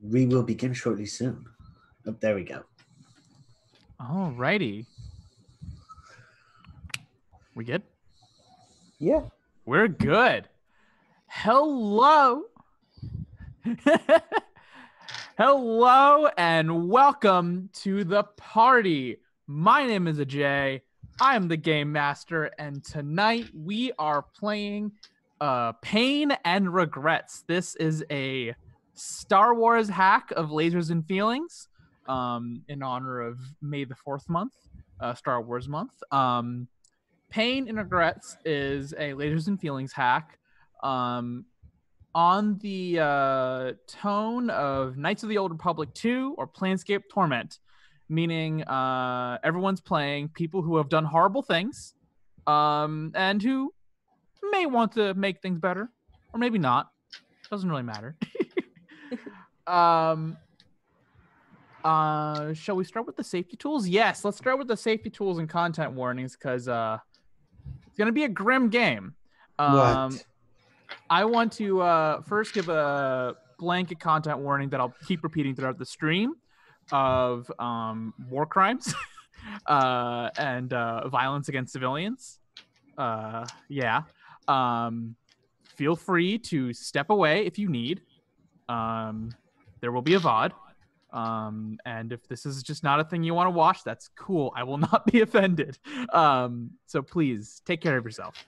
We will begin shortly soon. Oh, there we go. Alrighty. We good? Yeah. We're good. Hello. Hello and welcome to the party. My name is Ajay. I am the game master, and tonight we are playing Pain and Regrets. This is a Star Wars hack of Lasers and Feelings in honor of May the 4th month, Star Wars month. Pain and Regrets is a Lasers and Feelings hack on the tone of Knights of the Old Republic 2 or Planescape Torment, meaning everyone's playing people who have done horrible things and who may want to make things better, or maybe not. Doesn't really matter. Shall we start with the safety tools? Yes, let's start with the safety tools and content warnings, because it's going to be a grim game. What? I want to first give a blanket content warning that I'll keep repeating throughout the stream of war crimes and violence against civilians. Feel free to step away if you need. There will be a VOD. And if this is just not a thing you want to watch, that's cool. I will not be offended. So please take care of yourself.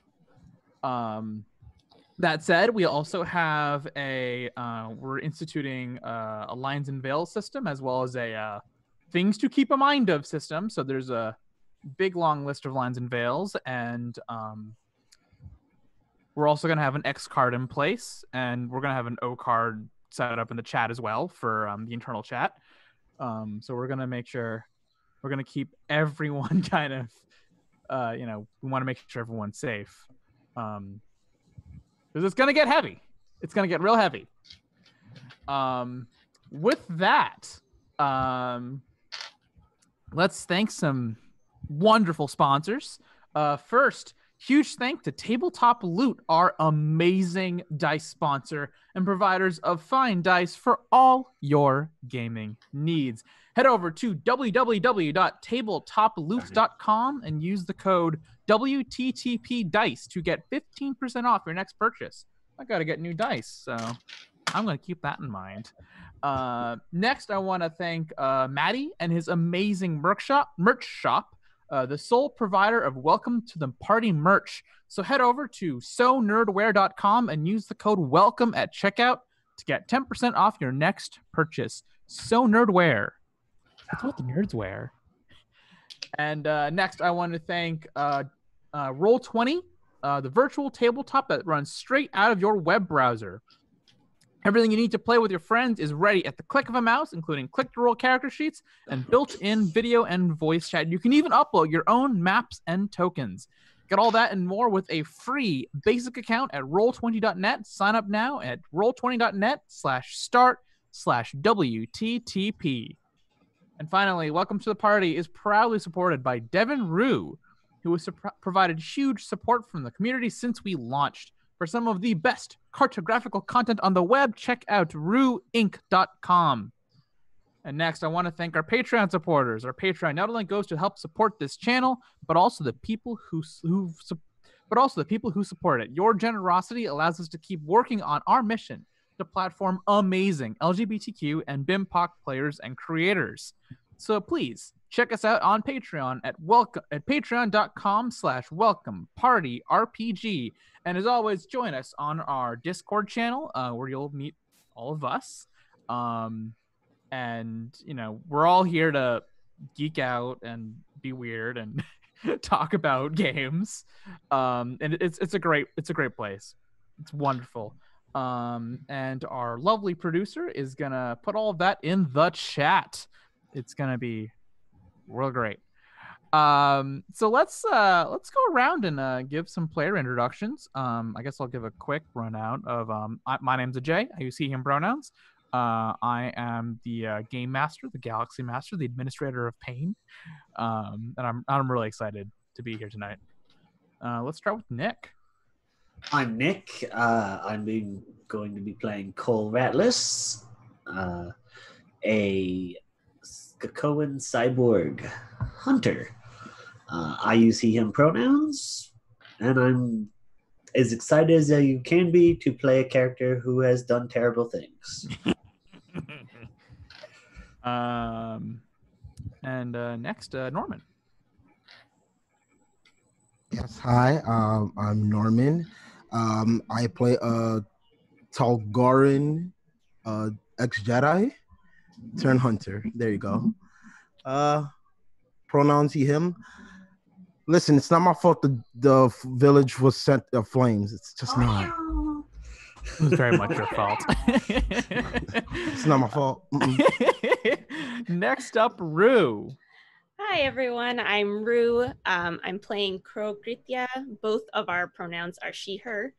That said, we also have we're instituting a lines and veils system, as well as a things to keep in mind of system. So there's a big long list of lines and veils, and we're also going to have an X card in place, and we're going to have an O card set up in the chat as well for the internal chat. So we're going to make sure we're going to keep everyone kind of, we want to make sure everyone's safe. Because it's going to get heavy. It's going to get real heavy. With that, let's thank some wonderful sponsors. First, huge thank to Tabletop Loot, our amazing dice sponsor and providers of fine dice for all your gaming needs. Head over to www.tabletoploot.com and use the code WTTPDICE to get 15% off your next purchase. I got to get new dice, so I'm going to keep that in mind. Next, I want to thank Maddie and his amazing merch shop, the sole provider of Welcome to the Party merch. So head over to sonerdwear.com and use the code WELCOME at checkout to get 10% off your next purchase. So Nerdwear. That's what the nerds wear. And next, I want to thank Roll20, the virtual tabletop that runs straight out of your web browser. Everything you need to play with your friends is ready at the click of a mouse, including click-to-roll character sheets and built-in video and voice chat. You can even upload your own maps and tokens. Get all that and more with a free basic account at roll20.net. Sign up now at roll20.net/start/WTTP. And finally, Welcome to the Party is proudly supported by Devin Rue, who has provided huge support from the community since we launched. For some of the best cartographical content on the web, check out rueinc.com. And next, I want to thank our Patreon supporters. Our Patreon not only goes to help support this channel, but also the people who support it. Your generosity allows us to keep working on our mission to platform amazing LGBTQ and BIMPOC players and creators. So please check us out on Patreon at patreon.com/welcomepartyrpg. And as always, join us on our Discord channel where you'll meet all of us. And, we're all here to geek out and be weird and talk about games. And it's a great place. It's wonderful. And our lovely producer is going to put all of that in the chat. It's going to be real great. So let's go around and give some player introductions. I guess I'll give a quick rundown of my name's Ajay. I use he him pronouns. I am the game master, the galaxy master, the administrator of pain. And I'm really excited to be here tonight. Let's start with Nick. I'm Nick. I'm going to be playing Cole Ratless. a Skakoan cyborg hunter. I use he, him pronouns, and I'm as excited as you can be to play a character who has done terrible things. And next, Norman. Yes, hi. I'm Norman. I play a Talgoran ex-Jedi turned hunter. There you go. Pronouns he, him. Listen, it's not my fault the village was set aflames. It's just not. It was very much your fault. It's not my fault. Next up, Rue. Hi, everyone. I'm Rue. I'm playing Krokritya. Both of our pronouns are she, her.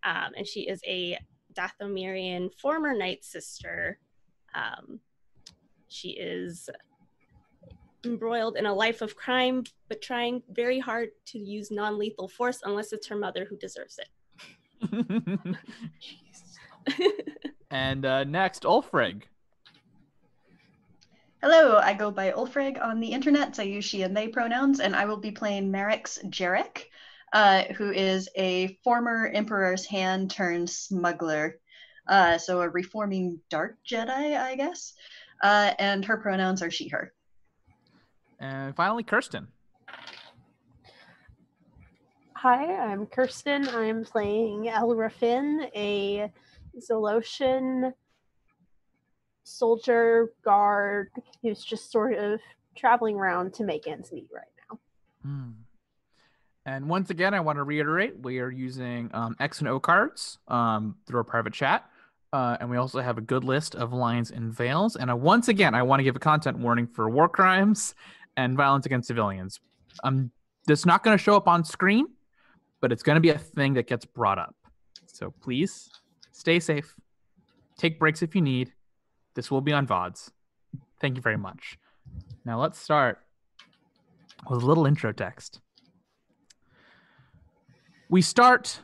And she is a Dathomirian former Night Sister. She is embroiled in a life of crime, but trying very hard to use non-lethal force unless it's her mother who deserves it. And next, Ulfrig. Hello, I go by Ulfrig on the internet. So I use she and they pronouns, and I will be playing Merrick's Jarek, who is a former Emperor's Hand turned smuggler. So a reforming dark Jedi, I guess. And her pronouns are she, her. And finally, Kirsten. Hi, I'm Kirsten. I'm playing Elrafin, a Zoloshan soldier guard who's just sort of traveling around to make ends meet right now. And once again, I want to reiterate, we are using X and O cards through our private chat. And we also have a good list of lines and veils. And once again, I want to give a content warning for war crimes and violence against civilians. That's not going to show up on screen, but it's going to be a thing that gets brought up. So please stay safe. Take breaks if you need. This will be on VODs. Thank you very much. Now let's start with a little intro text. We start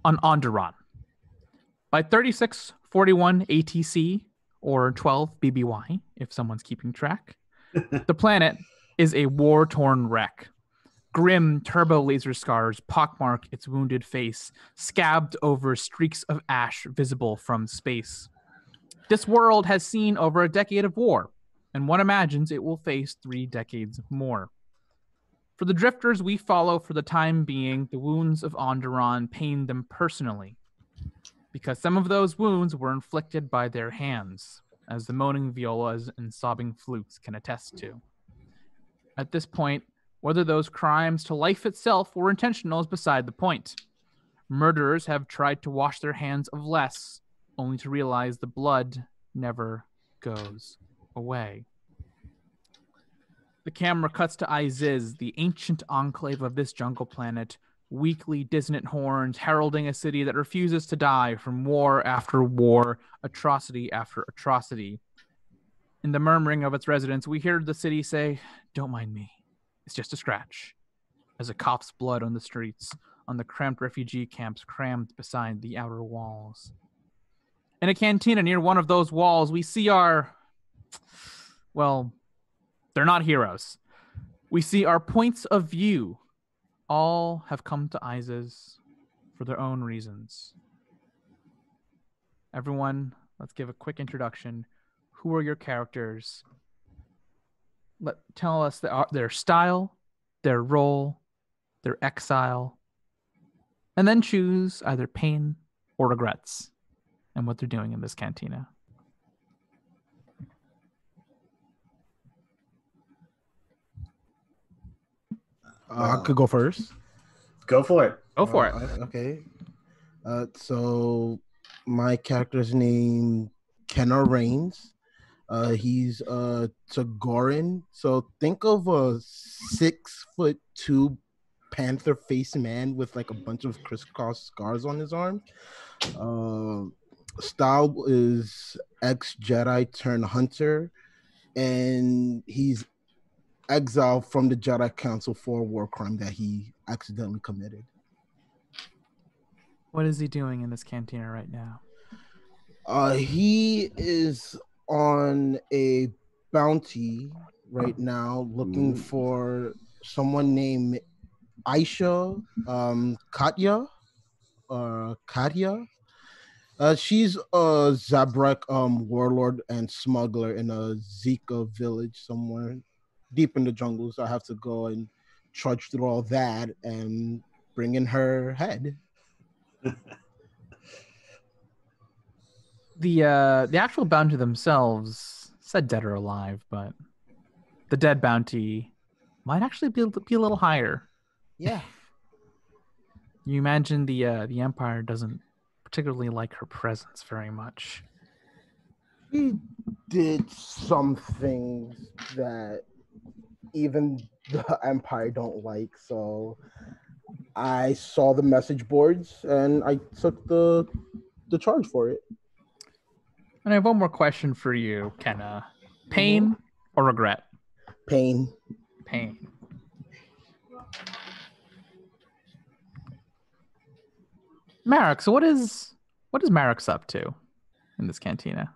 on Onderon. By 3641 ATC, or 12 BBY, if someone's keeping track, the planet is a war-torn wreck. Grim turbo laser scars pockmark its wounded face, scabbed over streaks of ash visible from space. This world has seen over a decade of war, and one imagines it will face 3 decades more. For the drifters we follow for the time being, the wounds of Onderon pain them personally, because some of those wounds were inflicted by their hands, as the moaning violas and sobbing flutes can attest to. At this point, whether those crimes to life itself were intentional is beside the point. Murderers have tried to wash their hands of less, only to realize the blood never goes away. The camera cuts to Iziz, the ancient enclave of this jungle planet, weakly dissonant horns heralding a city that refuses to die from war after war, atrocity after atrocity. In the murmuring of its residents, we hear the city say, "Don't mind me. It's just a scratch," as a coughs blood on the streets, on the cramped refugee camps crammed beside the outer walls. In a cantina near one of those walls, we see they're not heroes. We see our points of view. All have come to Isis for their own reasons. Everyone, let's give a quick introduction. Who are your characters? Tell us their style, their role, their exile, and then choose either pain or regrets and what they're doing in this cantina. I could go first. Go for it. Go for it. Okay. So my character's name Kenna Reigns. He's a Tagoran. So think of a 6'2" panther face man with like a bunch of crisscross scars on his arm. Style is ex-Jedi turned hunter, and he's exiled from the Jedi Council for a war crime that he accidentally committed. What is he doing in this cantina right now? He is on a bounty right now, looking Ooh. for someone named Aisha Katya. Katya. She's a Zabrak warlord and smuggler in a Zika village somewhere deep in the jungles. I have to go and trudge through all that and bring in her head. The actual bounty themselves said dead or alive, but the dead bounty might actually be a little higher. Yeah. You imagine the Empire doesn't particularly like her presence very much. She did some things that even the Empire don't like, so I saw the message boards and I took the charge for it. And I have one more question for you, Kenna. Pain or regret? Pain. Pain. Marek, so what is Marek's up to in this cantina?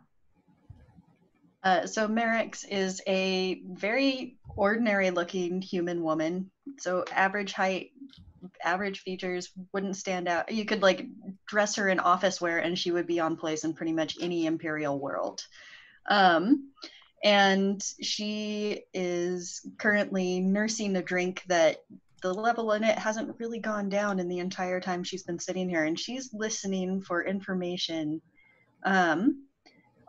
So Merrick's is a very ordinary looking human woman. So average height, average features, wouldn't stand out. You could like dress her in office wear and she would be on place in pretty much any imperial world. And she is currently nursing a drink that the level in it hasn't really gone down in the entire time she's been sitting here. And she's listening for information on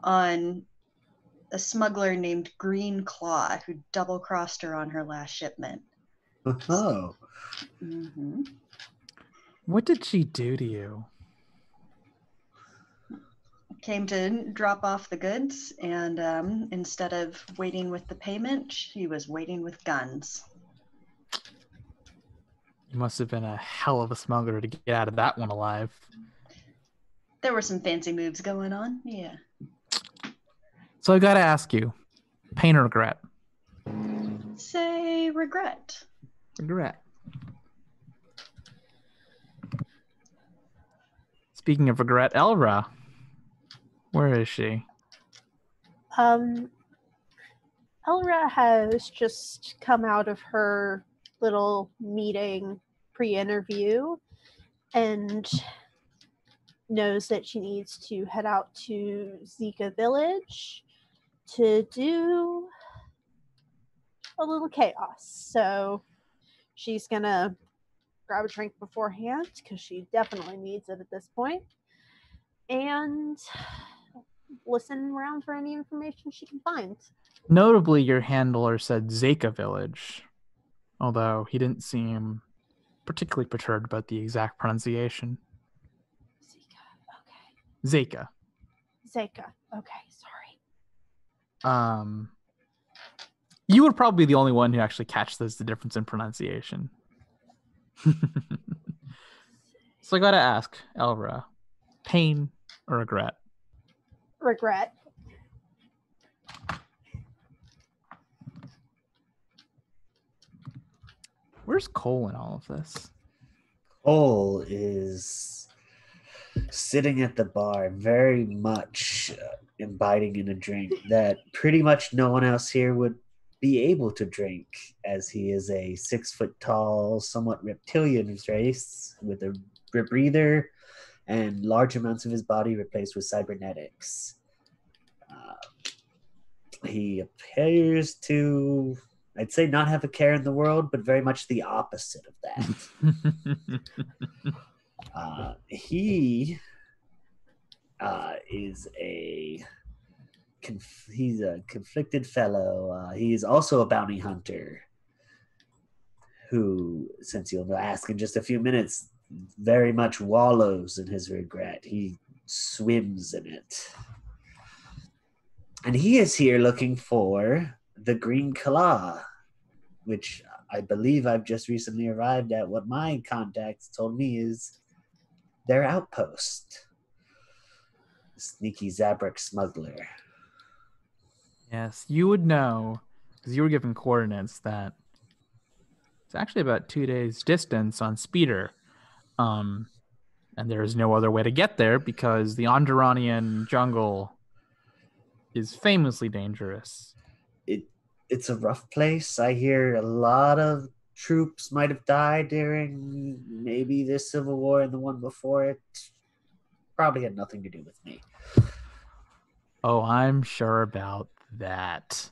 a smuggler named Green Claw who double-crossed her on her last shipment. Oh. Mm-hmm. What did she do to you? Came to drop off the goods, and instead of waiting with the payment, she was waiting with guns. You must have been a hell of a smuggler to get out of that one alive. There were some fancy moves going on, yeah. So I gotta ask you, pain or regret? Say regret. Regret. Speaking of regret, Elra, where is she? Elra has just come out of her little meeting pre-interview and knows that she needs to head out to Zika Village to do a little chaos. So she's gonna grab a drink beforehand because she definitely needs it at this point, and listen around for any information she can find. Notably, your handler said Zika Village, although he didn't seem particularly perturbed about the exact pronunciation. Zika. Zeka. Okay, sorry. You would probably be the only one who actually catches the difference in pronunciation. So I gotta ask, Elra, pain or regret? Regret. Where's Cole in all of this? Cole is sitting at the bar, very much imbibing in a drink that pretty much no one else here would be able to drink, as he is a 6 foot tall, somewhat reptilian race with a breather and large amounts of his body replaced with cybernetics. He appears to, I'd say, not have a care in the world, but very much the opposite of that. He is he's a conflicted fellow. He is also a bounty hunter who, since you'll ask in just a few minutes, very much wallows in his regret. He swims in it. And he is here looking for the Green Claw, which I believe I've just recently arrived at. What my contacts told me is their outpost. Sneaky Zabrak smuggler. Yes, you would know, because you were given coordinates, that it's actually about 2 days distance on speeder. And there is no other way to get there because the Onderonian jungle is famously dangerous. It's a rough place. I hear a lot of troops might have died during maybe this civil war and the one before it. Probably had nothing to do with me. Oh, I'm sure about that.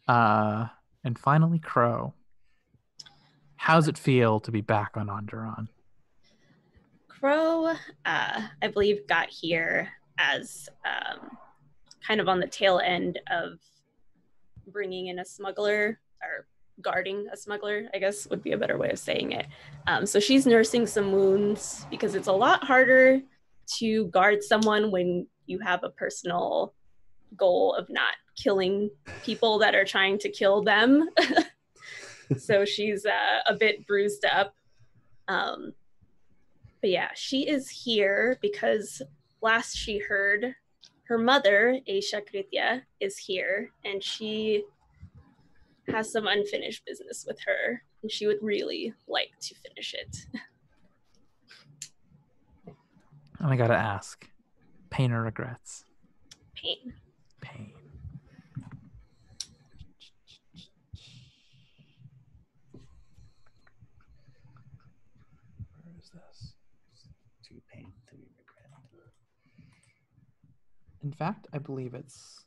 And finally, Crow. How's it feel to be back on Onderon? Crow, I believe, got here as kind of on the tail end of bringing in a smuggler, or guarding a smuggler, I guess would be a better way of saying it. So she's nursing some wounds because it's a lot harder to guard someone when you have a personal goal of not killing people that are trying to kill them. So she's a bit bruised up. But yeah, she is here because last she heard, her mother, Aisha Kritya, is here, and she has some unfinished business with her, and she would really like to finish it. And I gotta ask, pain or regrets? Pain. Pain. Where is this? 2 pain, 3 regret. In fact, I believe it's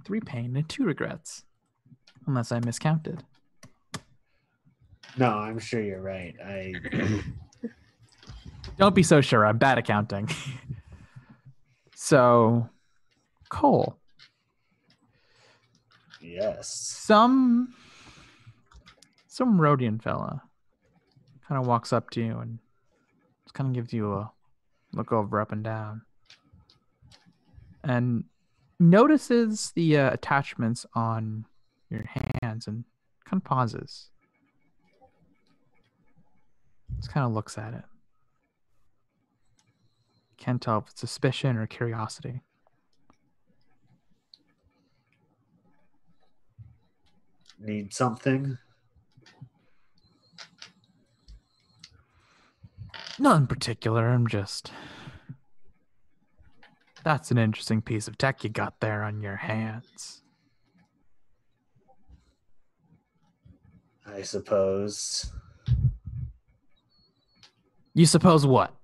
3 pain and 2 regrets. Unless I miscounted. No, I'm sure you're right. Don't be so sure. I'm bad at counting. So, Cole. Yes. Some Rhodian fella kind of walks up to you and just kind of gives you a look over up and down. And notices the attachments on your hands and kind of pauses. Just kind of looks at it. Can't tell if it's suspicion or curiosity. Need something? Not in particular. I'm just... That's an interesting piece of tech you got there on your hands. I suppose. You suppose what?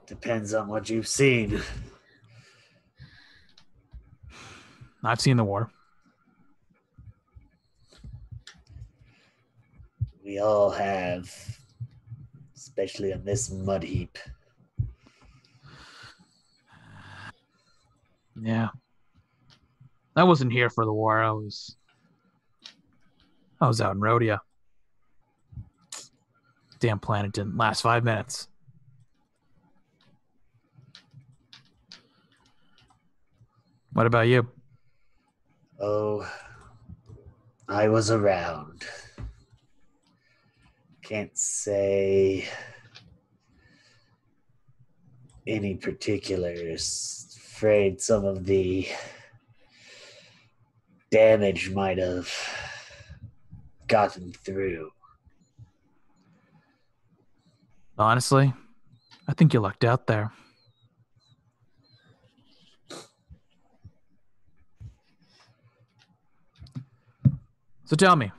Depends on what you've seen. I've seen the war. We all have, especially on this mud heap. Yeah. I wasn't here for the war. I was out in Rhodia. Damn planet didn't last 5 minutes. What about you? Oh, I was around. Can't say any particulars. Afraid some of the damage might have gotten through. Honestly, I think you lucked out there. So tell me,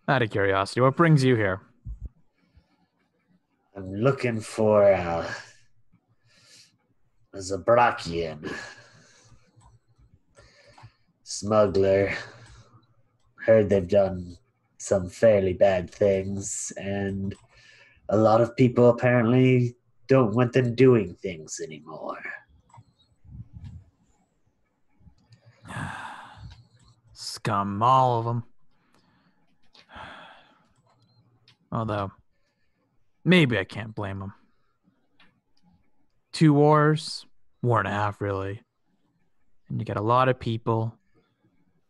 out of curiosity, what brings you here? I'm looking for a Zabrakian smuggler. Heard they've done some fairly bad things, and a lot of people apparently don't want them doing things anymore. Scum, all of them. Although, maybe I can't blame them. 2 wars, war and a half, really. And you got a lot of people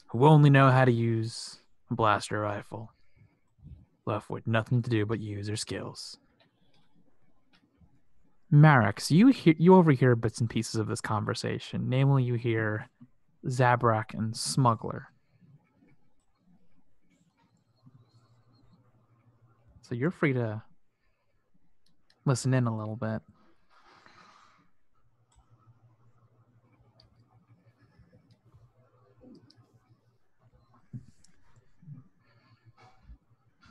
who only know how to use a blaster rifle, left with nothing to do but use their skills. Marex, you overhear bits and pieces of this conversation. Namely, you hear Zabrak and Smuggler. So you're free to listen in a little bit.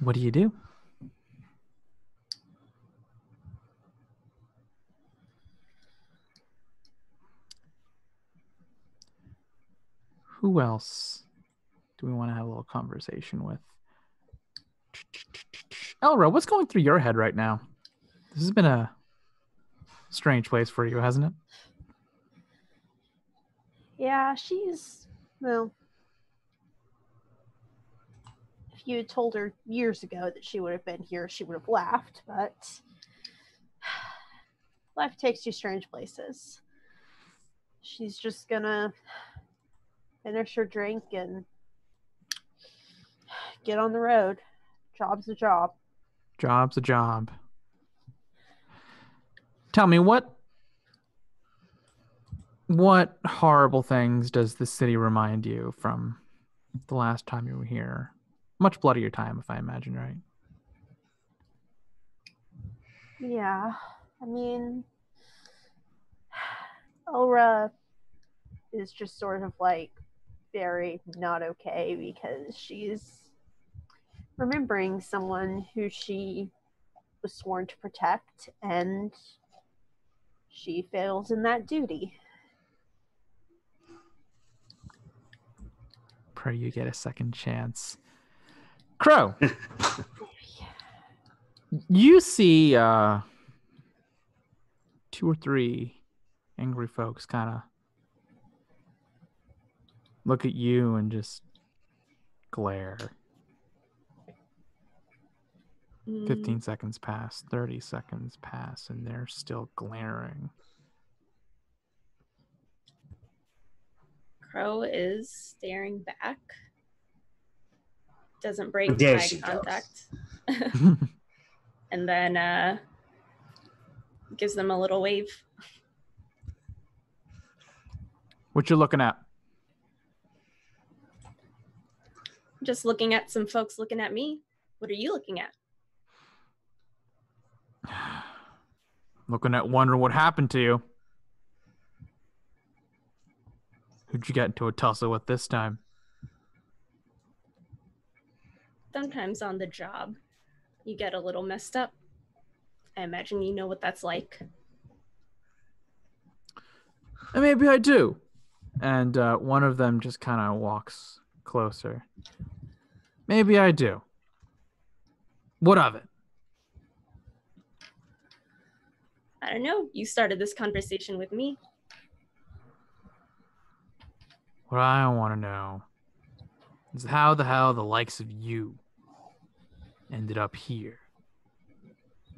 What do you do? Who else do we want to have a little conversation with? Elra, what's going through your head right now? This has been a strange place for you, hasn't it? Yeah, she's, well, if you had told her years ago that she would have been here, she would have laughed, but life takes you strange places. She's just gonna finish her drink and get on the road. Job's a job. Job's a job. Tell me, what horrible things does the city remind you from the last time you were here? Much bloodier time, if I imagine right. Yeah, I mean, Elra is just sort of like very not okay because she's remembering someone who she was sworn to protect, and she fails in that duty. Pray you get a second chance. Crow, you see 2 or 3 angry folks kind of look at you and just glare. 15 seconds pass, 30 seconds pass, and they're still glaring. Crow is staring back. Doesn't break There eye she contact. And then gives them a little wave. What you looking at? Just looking at some folks looking at me. What are you looking at? Looking at wondering what happened to you. Who'd you get into a tussle with this time? Sometimes on the job, you get a little messed up. I imagine you know what that's like. And maybe I do. And one of them just kind of walks closer. Maybe I do. What of it? I don't know. You started this conversation with me. What I want to know is how the hell the likes of you ended up here.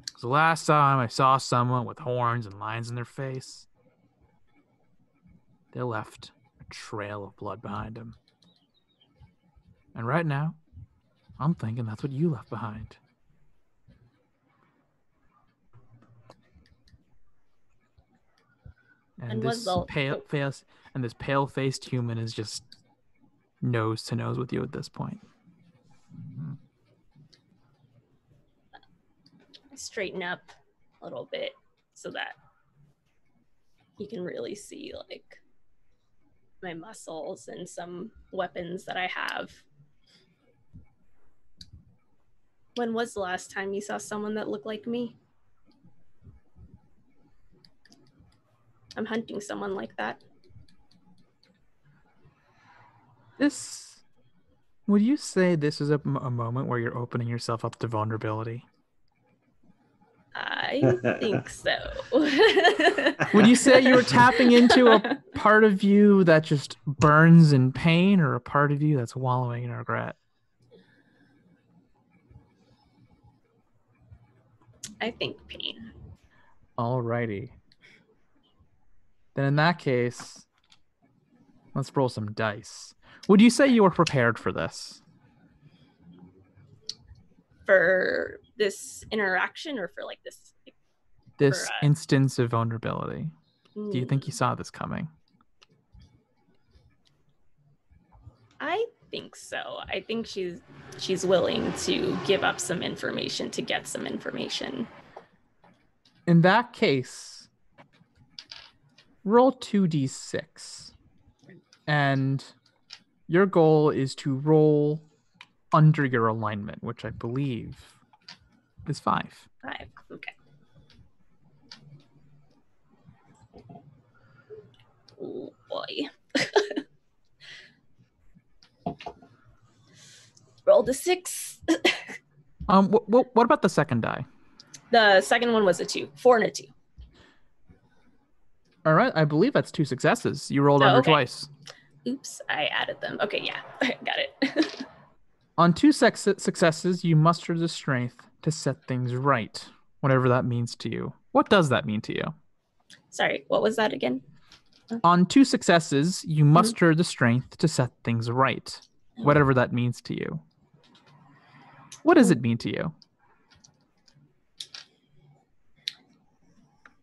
Because the last time I saw someone with horns and lines in their face, they left a trail of blood behind them. And right now, I'm thinking that's what you left behind. And this pale-faced human is just nose to nose with you at this point. Straighten up a little bit so that you can really see like my muscles and some weapons that I have. When was the last time you saw someone that looked like me? I'm hunting someone like that. Would you say this is a moment where you're opening yourself up to vulnerability? I think so. Would you say you were tapping into a part of you that just burns in pain, or a part of you that's wallowing in regret? I think pain. Alrighty. Then in that case, let's roll some dice. Would you say you were prepared for this? For this interaction or for like this? This instance of vulnerability. Do you think you saw this coming? I think so. I think she's willing to give up some information to get some information. In that case, roll 2d6. And your goal is to roll under your alignment, which I believe is 5. 5. Okay. Oh boy. Rolled a 6. What about the second die? The second one was a 2. 4 and a 2. All right, I believe that's 2 successes. You rolled under okay. twice. Oops, I added them. Okay, yeah, got it. On 2 successes, you muster the strength to set things right, whatever that means to you. What does that mean to you? Sorry, what was that again? On 2 successes, you muster the strength to set things right, whatever that means to you. What does it mean to you?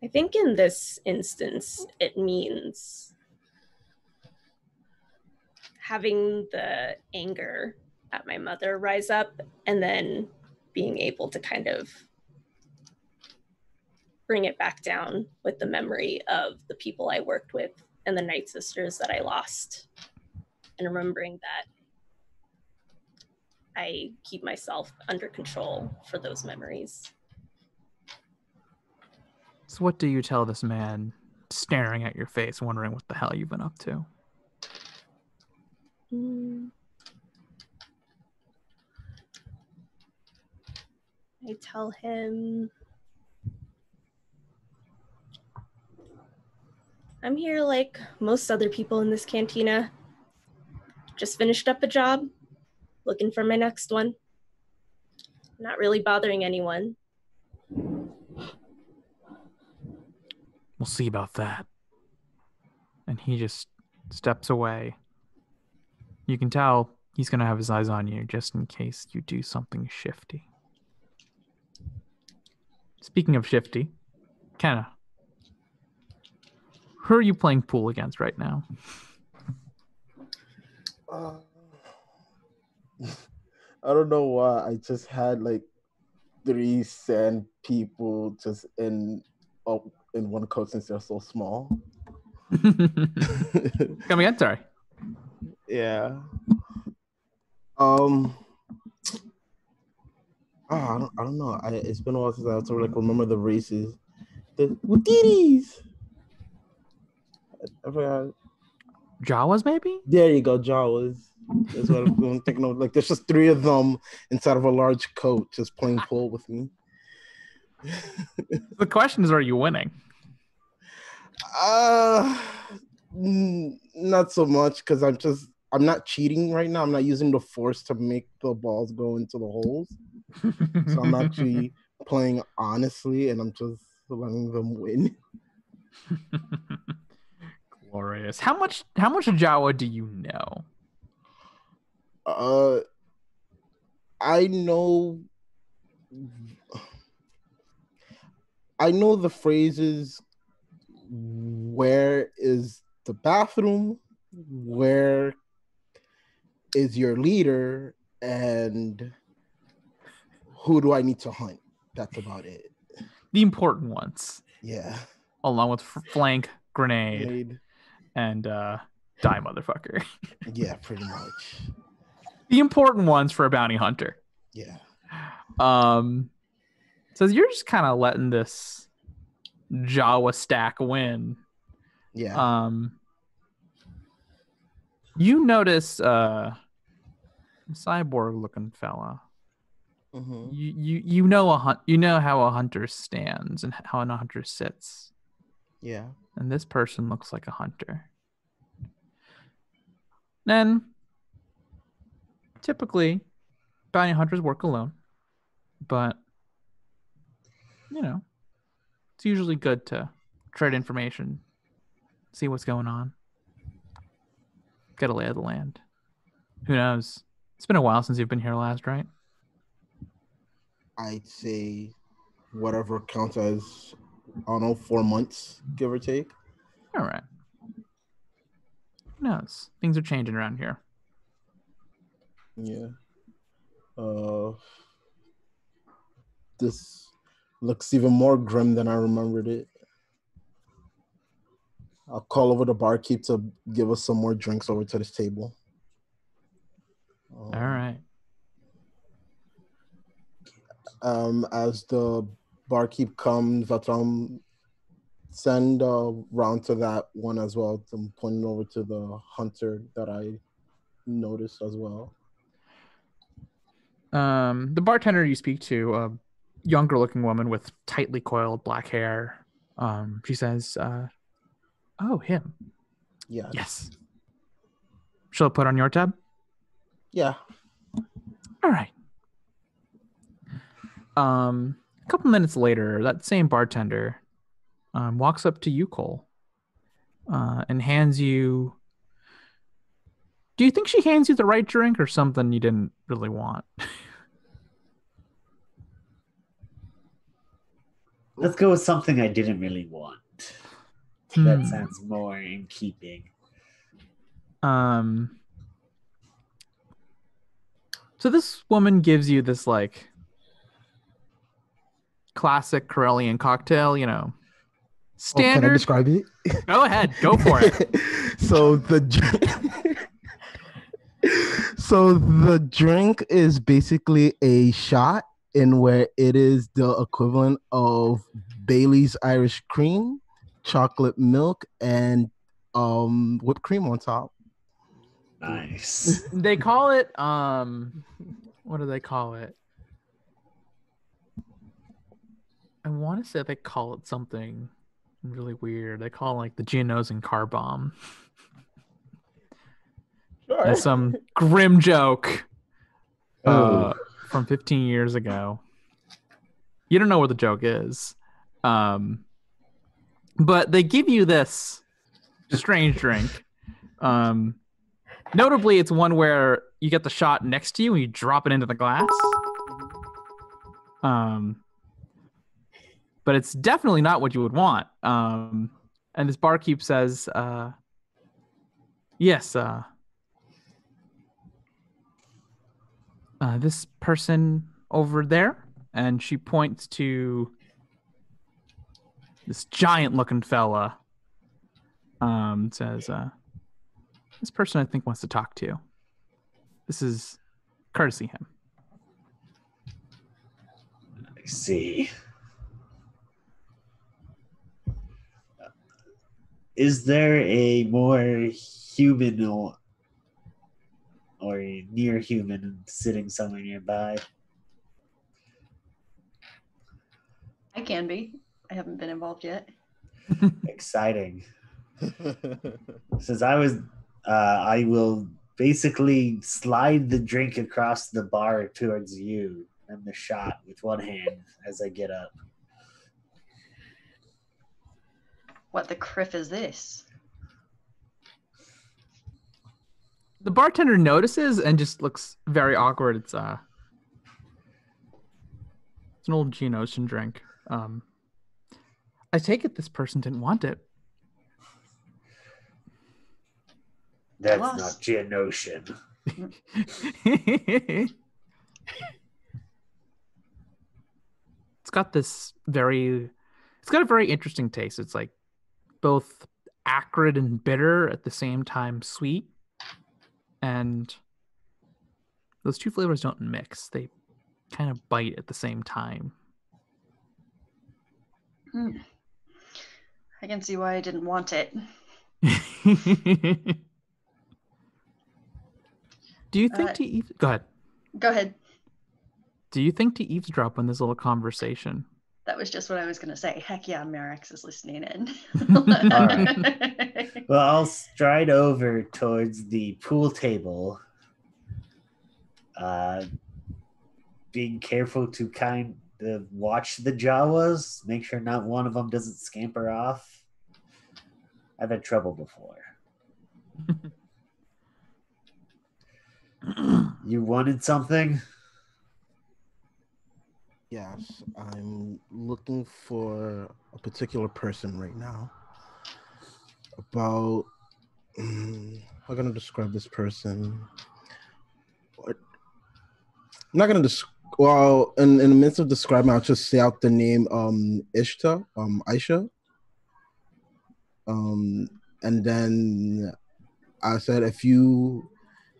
I think in this instance, it means having the anger at my mother rise up and then being able to kind of bring it back down with the memory of the people I worked with and the Night Sisters that I lost, and remembering that I keep myself under control for those memories. So what do you tell this man staring at your face, wondering what the hell you've been up to? I tell him I'm here like most other people in this cantina. Just finished up a job, looking for my next one. Not really bothering anyone. We'll see about that. And he just steps away. You can tell he's going to have his eyes on you just in case you do something shifty. Speaking of shifty, Kenna, who are you playing pool against right now? I don't know why. I just had like 3 sand people just in one coat since they're so small. Come again, sorry. Yeah. I don't know. It's been a while since I have to like remember the races. The Watiris. I forgot. Jawas, maybe? There you go, Jawas. That's what I'm thinking of. Like, there's just 3 of them inside of a large coat, just playing pool with me. The question is, are you winning? Not so much, because I'm not cheating right now. I'm not using the force to make the balls go into the holes. So I'm actually playing honestly, and I'm just letting them win. Glorious. How much Jawa do you know? I know the phrases, where is the bathroom, where is your leader, and who do I need to hunt? That's about it. The important ones. Yeah. Along with flank, grenade. And die, motherfucker. Yeah, pretty much. The important ones for a bounty hunter. Yeah. So you're just kind of letting this Jawa stack win. Yeah. You notice cyborg looking fella. Mm-hmm. You know how a hunter stands and how a hunter sits. Yeah. And this person looks like a hunter. Then, typically, bounty hunters work alone. But, it's usually good to trade information, see what's going on, get a lay of the land. Who knows? It's been a while since you've been here last, right? I'd say whatever counts as, I don't know, 4 months, give or take. All right. Who knows? Things are changing around here. Yeah. This looks even more grim than I remembered it. I'll call over the barkeep to give us some more drinks over to this table. All right. As the barkeep comes, I'll send round to that one as well. I'm pointing over to the hunter that I noticed as well. The bartender you speak to, a younger looking woman with tightly coiled black hair. She says, "Oh, him. Yes. Yes. Shall I put on your tab? Yeah. All right." A couple minutes later, that same bartender walks up to you, Cole, and hands you. Do you think she hands you the right drink or something you didn't really want? Let's go with something I didn't really want. That sounds more in keeping. So this woman gives you this like classic Corellian cocktail, you know. Standard. Oh, can I describe it? Go ahead, go for it. So the drink is basically a shot in where it is the equivalent of Bailey's Irish cream, chocolate milk, and whipped cream on top. Nice. They call it what do they call it? I want to say they call it something really weird. They call it like the Genos and Car Bomb. Sure. That's some grim joke Oh. from 15 years ago. You don't know what the joke is. But they give you this strange drink. Notably, it's one where you get the shot next to you and you drop it into the glass. But it's definitely not what you would want. And this barkeep says, yes, this person over there. And she points to this giant looking fella. Says, this person I think wants to talk to you. This is courtesy him. I see. Is there a more human or near human sitting somewhere nearby? I can be. I haven't been involved yet. Exciting. Since I will basically slide the drink across the bar towards you and the shot with one hand as I get up. What the criff is this? The bartender notices and just looks very awkward. It's an old Geonosian drink. I take it this person didn't want it. That's Lost. not Geonosian. It's got a very interesting taste. It's like both acrid and bitter at the same time, sweet. And those two flavors don't mix. They kind of bite at the same time. I can see why I didn't want it. Do you think go ahead. Go ahead. Do you think to eavesdrop on this little conversation? That was just what I was going to say. Heck yeah, Merrick's is listening in. All right. Well, I'll stride over towards the pool table, being careful to kind of watch the Jawas, make sure not one of them doesn't scamper off. I've had trouble before. You wanted something? Yes, I'm looking for a particular person right now. About, how can I describe this person? I'm not gonna well, in the midst of describing, I'll just say out the name Ishta, Aisha. And then I said, if you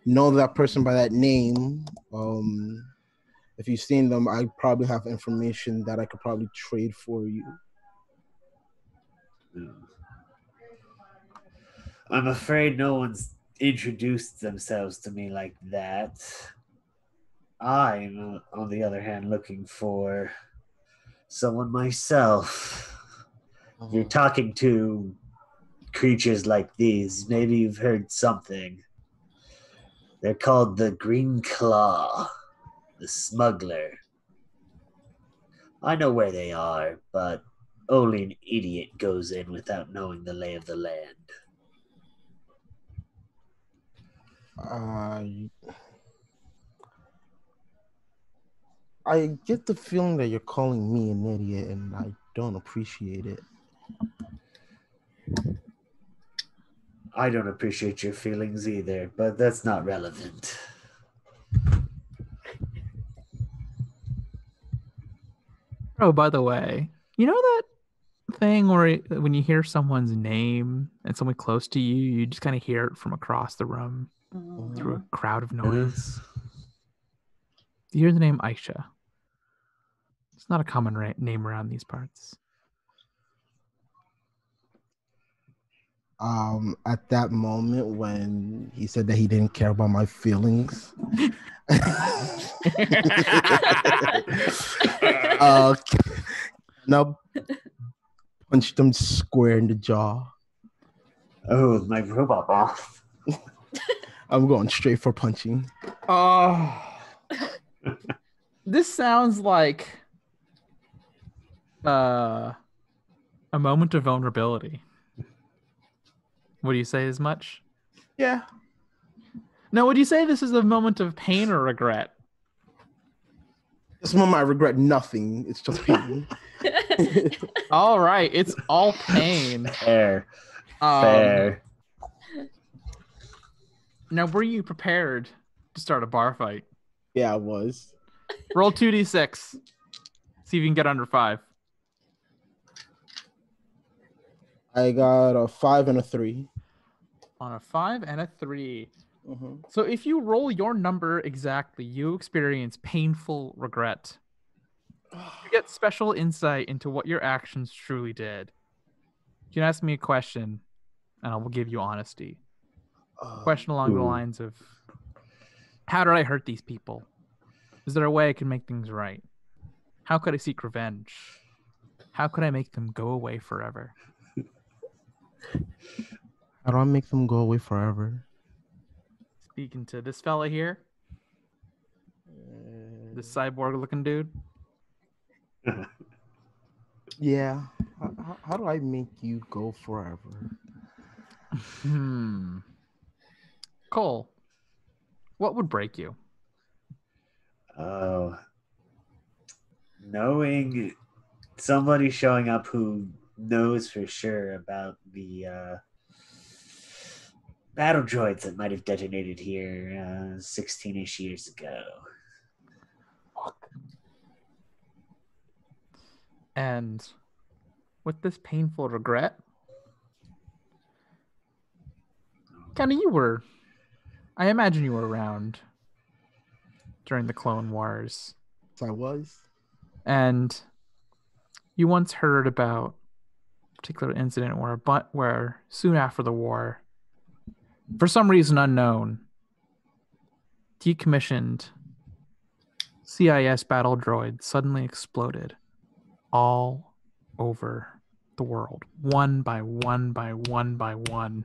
know that person by that name, if you've seen them, I probably have information that I could probably trade for you. I'm afraid no one's introduced themselves to me like that. I'm, on the other hand, looking for someone myself. If you're talking to creatures like these, maybe you've heard something. They're called the Green Claw, the Smuggler. I know where they are, but only an idiot goes in without knowing the lay of the land. I get the feeling that you're calling me an idiot, and I don't appreciate it. I don't appreciate your feelings either, but that's not relevant. Oh, by the way, you know that thing where when you hear someone's name and someone close to you, you just kind of hear it from across the room through a crowd of noise? Do you hear the name Aisha? It's not a common name around these parts. At that moment when he said that he didn't care about my feelings, now punched him square in the jaw. Oh, my robot boss. I'm going straight for punching. This sounds like a moment of vulnerability. Would you say as much? Yeah. No, would you say this is a moment of pain or regret? This moment I regret nothing. It's just pain. All right, it's all pain. Fair. Fair. Now, were you prepared to start a bar fight? Yeah, I was. Roll 2d6. See if you can get under 5. I got a 5 and a 3. On a 5 and a 3. Mm-hmm. So if you roll your number exactly, you experience painful regret. You get special insight into what your actions truly did. You can ask me a question, and I will give you honesty. A question along the lines of, how did I hurt these people? Is there a way I can make things right? How could I seek revenge? How could I make them go away forever? How do I make them go away forever? Speaking to this fella here, this cyborg-looking dude. Yeah. How do I make you go forever? Cole, what would break you? Oh. Knowing somebody showing up who knows for sure about the battle droids that might have detonated here 16-ish years ago. And with this painful regret, Kenny, I imagine you were around during the Clone Wars. I was. And you once heard about a particular incident where soon after the war, for some reason unknown, decommissioned CIS battle droids suddenly exploded all over the world, one by one by one by one.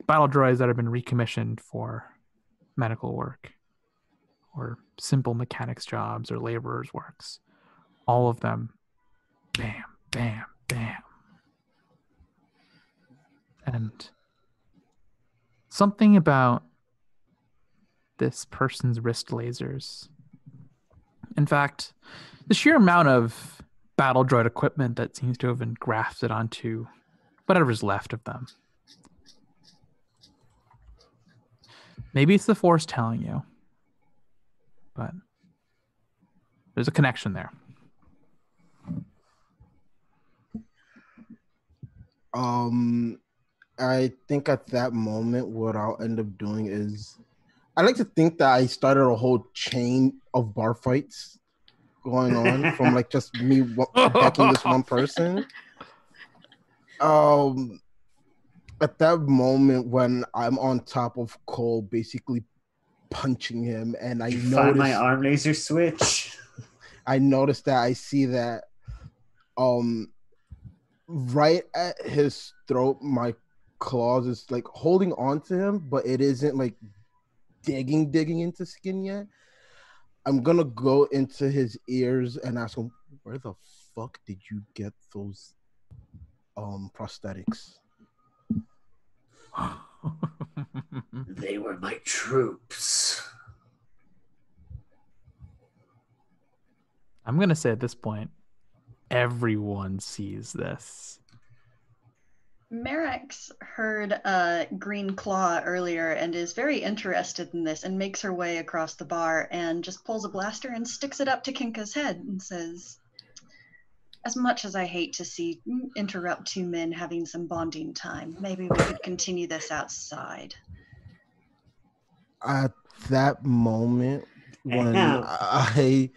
Battle droids that have been recommissioned for medical work or simple mechanics jobs or laborers' works. All of them, bam, bam, bam. And something about this person's wrist lasers. In fact, the sheer amount of battle droid equipment that seems to have been grafted onto whatever's left of them. Maybe it's the Force telling you, but there's a connection there. I think at that moment, what I'll end up doing is I like to think that I started a whole chain of bar fights going on from like just me decking this one person. At that moment when I'm on top of Cole, basically punching him, and you find my arm laser switch. I noticed that I see that right at his throat, my claws is like holding on to him, but it isn't like digging into skin yet. I'm gonna go into his ears and ask him, where the fuck did you get those prosthetics? They were my troops. I'm gonna say at this point, everyone sees this. Merrick's heard Green Claw earlier and is very interested in this and makes her way across the bar and just pulls a blaster and sticks it up to Kinka's head and says, as much as I hate to interrupt two men having some bonding time, maybe we could continue this outside. At that moment, when I'm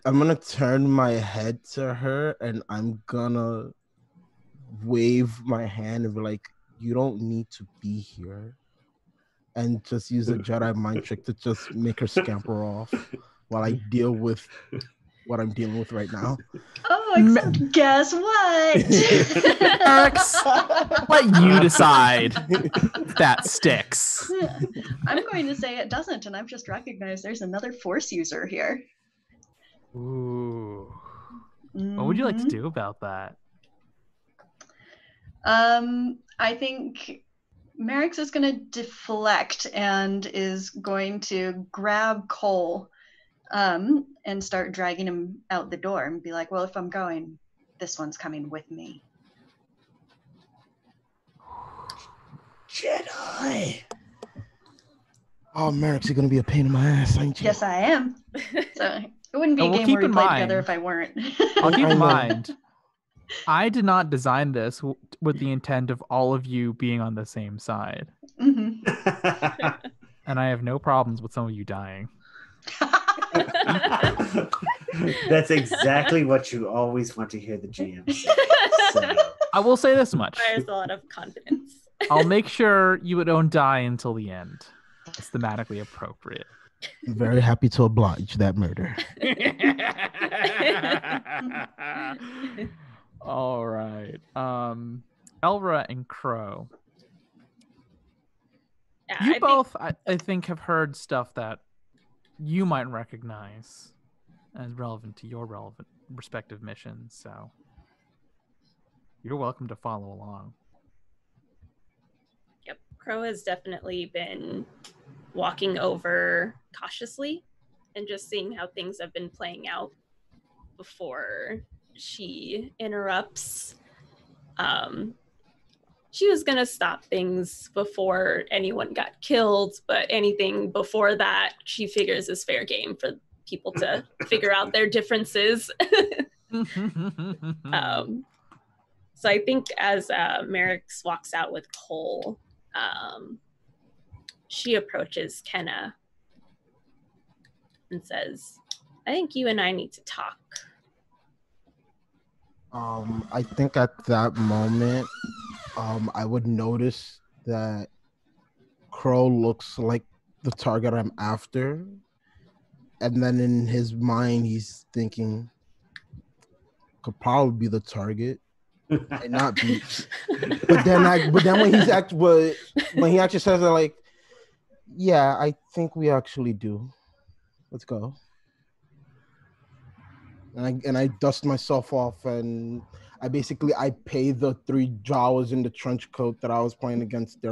gonna turn my head to her and I'm gonna wave my hand and be like, you don't need to be here, and just use a Jedi mind trick to just make her scamper off while I deal with what I'm dealing with right now. Oh, except guess what? Alex, let you decide if that sticks. I'm going to say it doesn't, and I've just recognized there's another Force user here. Ooh. What would you like to do about that? I think Merrick's is going to deflect and is going to grab Cole and start dragging him out the door and be like, well, if I'm going, this one's coming with me. Jedi. Oh, Merrick's going to be a pain in my ass, ain't you? Yes, I am. So it wouldn't be a game where we played together if I weren't. I'll keep in mind, I did not design this with the intent of all of you being on the same side. Mm-hmm. And I have no problems with some of you dying. That's exactly what you always want to hear the GM say. So. I will say this much. There's a lot of confidence. I'll make sure you don't die until the end. It's thematically appropriate. I'm very happy to oblige that murder. All right. Elra and Crow. Yeah, You both, I think, have heard stuff that you might recognize as relevant to your respective missions, so you're welcome to follow along. Yep, Crow has definitely been walking over cautiously and just seeing how things have been playing out before she interrupts. She was going to stop things before anyone got killed, but anything before that, she figures is fair game for people to figure out their differences. So I think as Merrick's walks out with Cole, she approaches Kenna and says, I think you and I need to talk. I think at that moment, I would notice that Crow looks like the target I'm after. And then in his mind, he's thinking, could probably be the target. Might not be. But then when he actually says that, like, yeah, I think we actually do. Let's go. And I dust myself off, and I pay the 3 Jawas in the trench coat that I was playing against their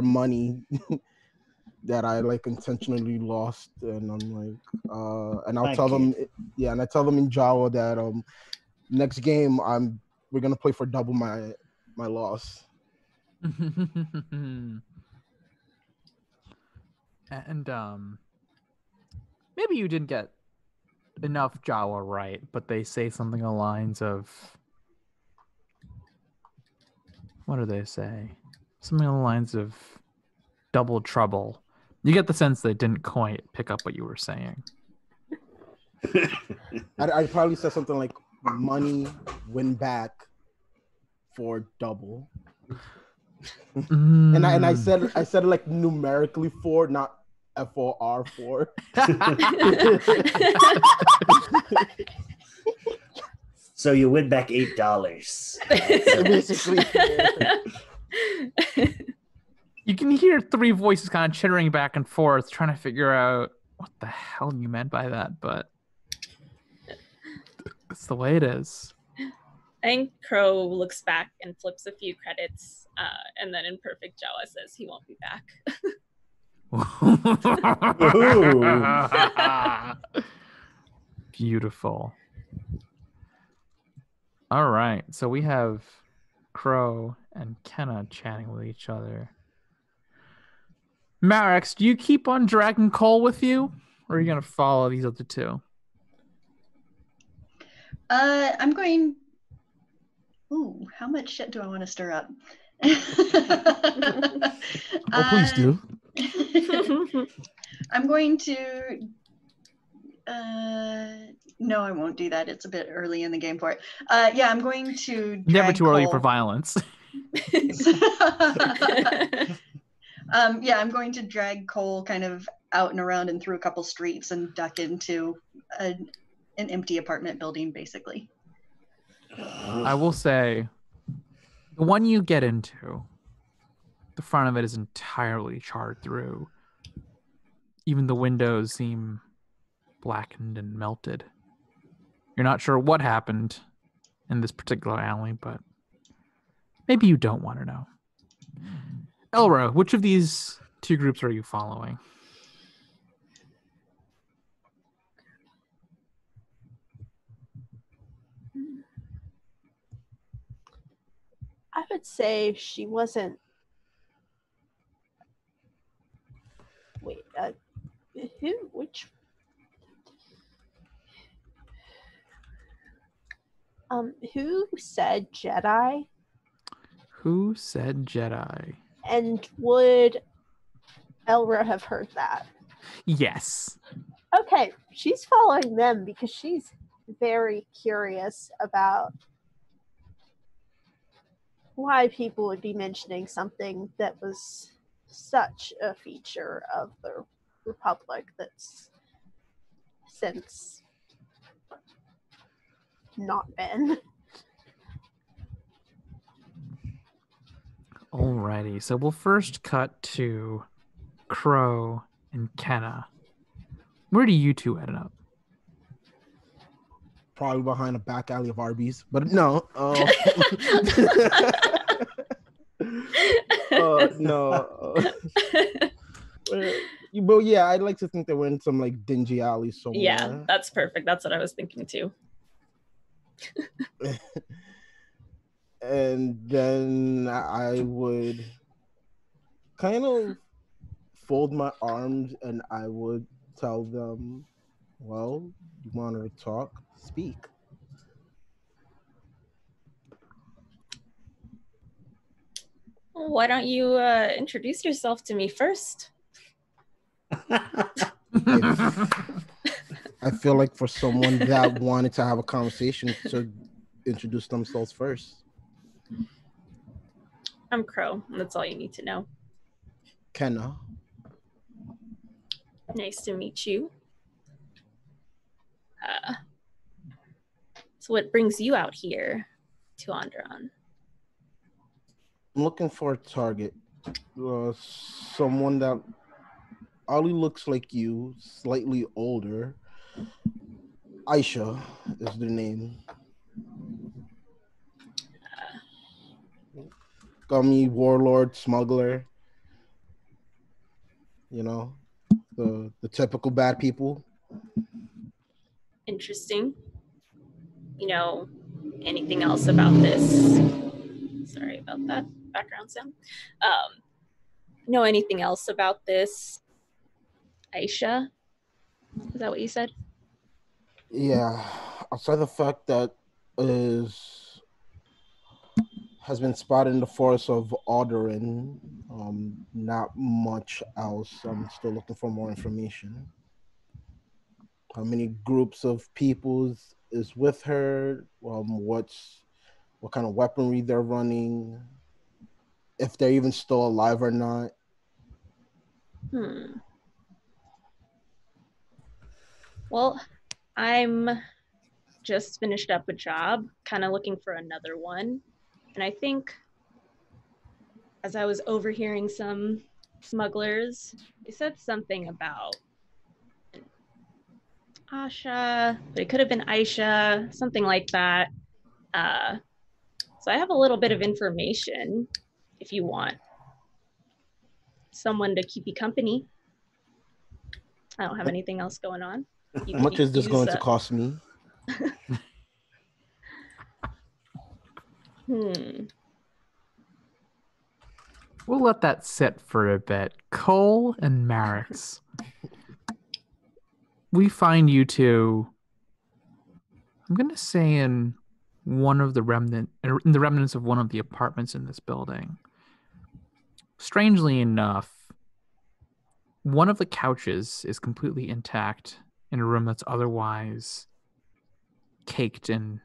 money that I like intentionally lost, and I'm like, and I'll tell them, yeah, and I tell them in Jawa that next game we're gonna play for double my loss. And maybe you didn't get enough Jawa right, but they say something along the lines of, what do they say? Something along the lines of double trouble. You get the sense they didn't quite pick up what you were saying. I'd probably say something like money win back for double. And I said it like numerically for, not FOR for. So you win back $8. Basically. Yeah. You can hear three voices kind of chittering back and forth, trying to figure out what the hell you meant by that, but it's the way it is. I think Crow looks back and flips a few credits, and then in perfect Jawa says he won't be back. Beautiful. All right, so we have Crow and Kenna chatting with each other. Marex, do you keep on dragging Cole with you, or are you going to follow these other two? I'm going. Ooh, how much shit do I want to stir up? Oh, please do. I'm going to. No, I won't do that. It's a bit early in the game for it. Yeah, I'm going to. Never too early Cole. for violence. Yeah, I'm going to drag Cole kind of out and around and through a couple streets and duck into an empty apartment building, basically. I will say, the one you get into, the front of it is entirely charred through. Even the windows seem blackened and melted. You're not sure what happened in this particular alley, but maybe you don't want to know. Elra, which of these two groups are you following? I would say she wasn't. Wait, who? Which? Who said Jedi? Who said Jedi? And would Elra have heard that? Yes. Okay, she's following them because she's very curious about why people would be mentioning something that was such a feature of the Republic that's since not been. Alrighty, so we'll first cut to Crow and Kenna. Where do you two end up? Probably behind a back alley of Arby's, but no. No. But yeah, I'd like to think that we're in some like dingy alley somewhere. Yeah, that's perfect. That's what I was thinking too. And then I would kind of fold my arms and I would tell them, well, you want to talk? Speak. Why don't you introduce yourself to me first? I feel like for someone that wanted to have a conversation to introduce themselves first. I'm Crow. That's all you need to know. Kenna. Nice to meet you. So what brings you out here to Onderon? I'm looking for a target. Someone that only looks like you, slightly older. Aisha is the name. Gummy, warlord, smuggler. You know, the typical bad people. Interesting. You know anything else about this? Sorry about that background sound. Know anything else about this Aisha? Is that what you said? Yeah. Outside the fact that is has been spotted in the forest of Onderon. Not much else. I'm still looking for more information. How many groups of peoples is with her? What kind of weaponry they're running? If they're even still alive or not? Well, I'm just finished up a job, kind of looking for another one. And I think as I was overhearing some smugglers, they said something about Asha, but it could have been Aisha, something like that. So I have a little bit of information if you want someone to keep you company. I don't have anything else going on. How much is this going to cost me? We'll let that sit for a bit. Cole and Marix. We find you two, I'm going to say in the remnants of one of the apartments in this building. Strangely enough, one of the couches is completely intact in a room that's otherwise caked in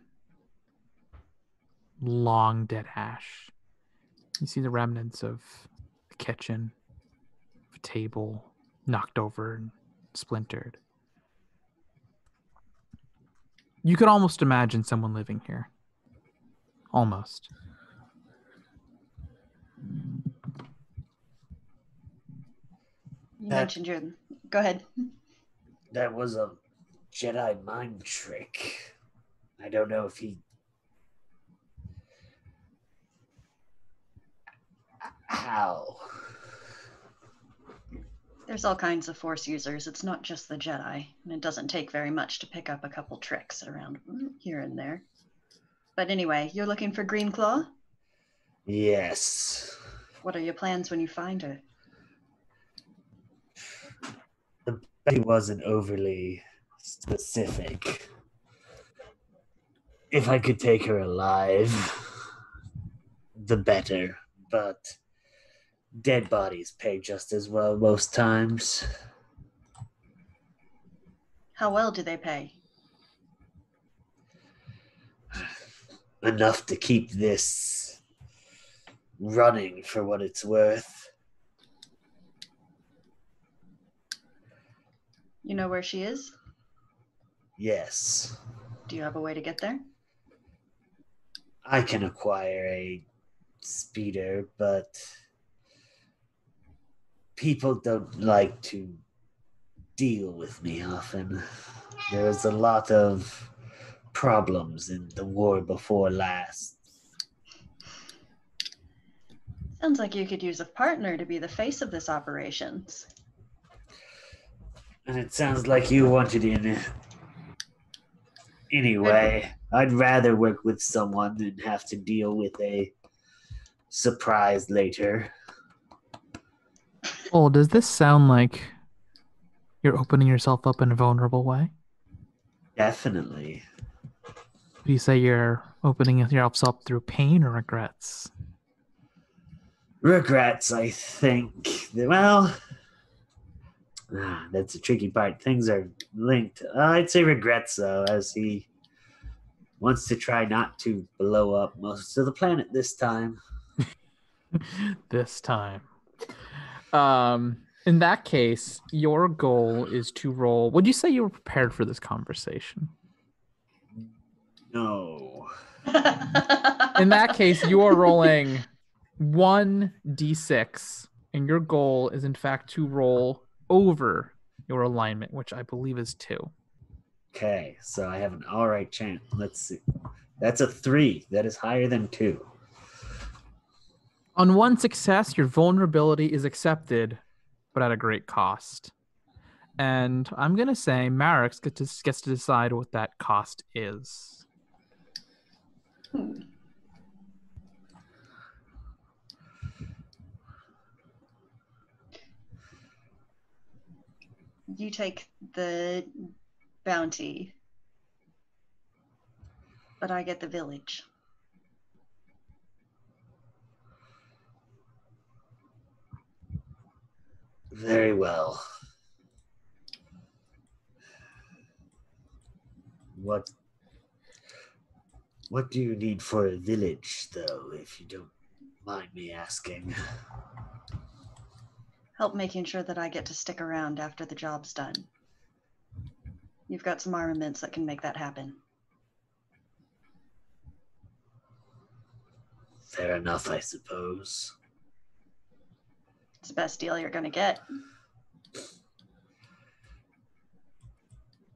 long dead ash. You see the remnants of a kitchen, a table knocked over and splintered. You could almost imagine someone living here. Almost. You mentioned your... Go ahead. That was a Jedi mind trick. I don't know if he... How? There's all kinds of Force users. It's not just the Jedi. And it doesn't take very much to pick up a couple tricks around here and there. But anyway, you're looking for Green Claw? Yes. What are your plans when you find her? The Betty wasn't overly specific. If I could take her alive, the better. But dead bodies pay just as well most times. How well do they pay? Enough to keep this running for what it's worth. You know where she is? Yes. Do you have a way to get there? I can acquire a speeder, but people don't like to deal with me often. There was a lot of problems in the war before last. Sounds like you could use a partner to be the face of this operations. And it sounds like you wanted in. Anyway, I'd rather work with someone than have to deal with a surprise later. Oh, does this sound like you're opening yourself up in a vulnerable way? Definitely. Do you say you're opening yourself up through pain or regrets? Regrets, I think. Well, that's a tricky part. Things are linked. I'd say regrets, though, as he wants to try not to blow up most of the planet this time. This time. In that case, your goal is to roll. Would you say you were prepared for this conversation? No. In that case, you are rolling 1d6, and your goal is in fact to roll over your alignment, which I believe is 2. Okay, so I have an all right chance. Let's see. That's a 3. That is higher than 2. On one success, your vulnerability is accepted, but at a great cost. And I'm going to say Marix gets to decide what that cost is. You take the bounty, but I get the village. Very well. What do you need for a village, though, if you don't mind me asking? Help making sure that I get to stick around after the job's done. You've got some armaments that can make that happen. Fair enough, I suppose. It's the best deal you're going to get.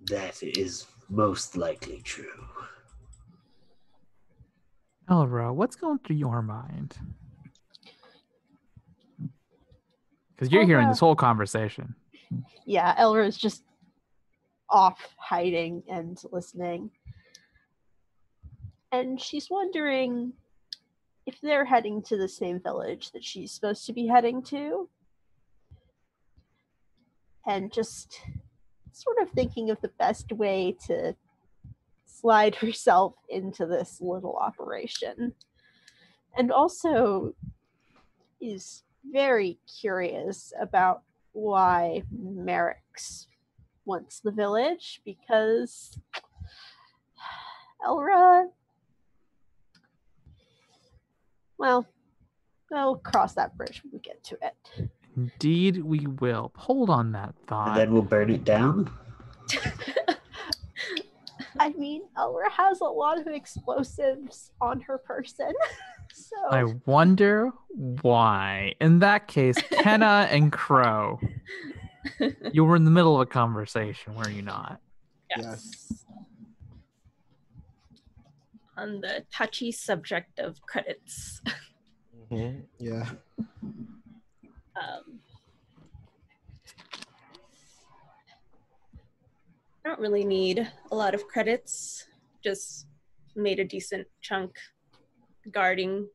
That is most likely true. Elra, what's going through your mind? Because you're hearing this whole conversation. Yeah, Elra is just off hiding and listening. And she's wondering if they're heading to the same village that she's supposed to be heading to. And just sort of thinking of the best way to slide herself into this little operation. And also is very curious about why Merrick's wants the village, because Elra, well, we'll cross that bridge when we get to it. Indeed, we will. Hold on that thought. And then we'll burn it down? I mean, Elra has a lot of explosives on her person. So I wonder why. In that case, Kenna and Crow, you were in the middle of a conversation, were you not? Yes. On the touchy subject of credits. Mm-hmm. Yeah. I don't really need a lot of credits. Just made a decent chunk guarding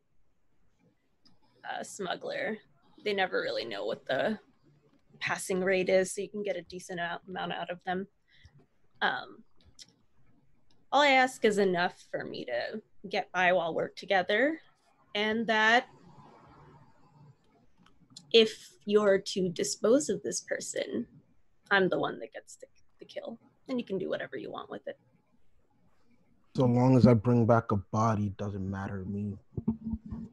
a smuggler. They never really know what the passing rate is, so you can get a decent amount out of them. All I ask is enough for me to get by while we're together, and that if you're to dispose of this person, I'm the one that gets the kill, and you can do whatever you want with it. So long as I bring back a body, doesn't matter to me.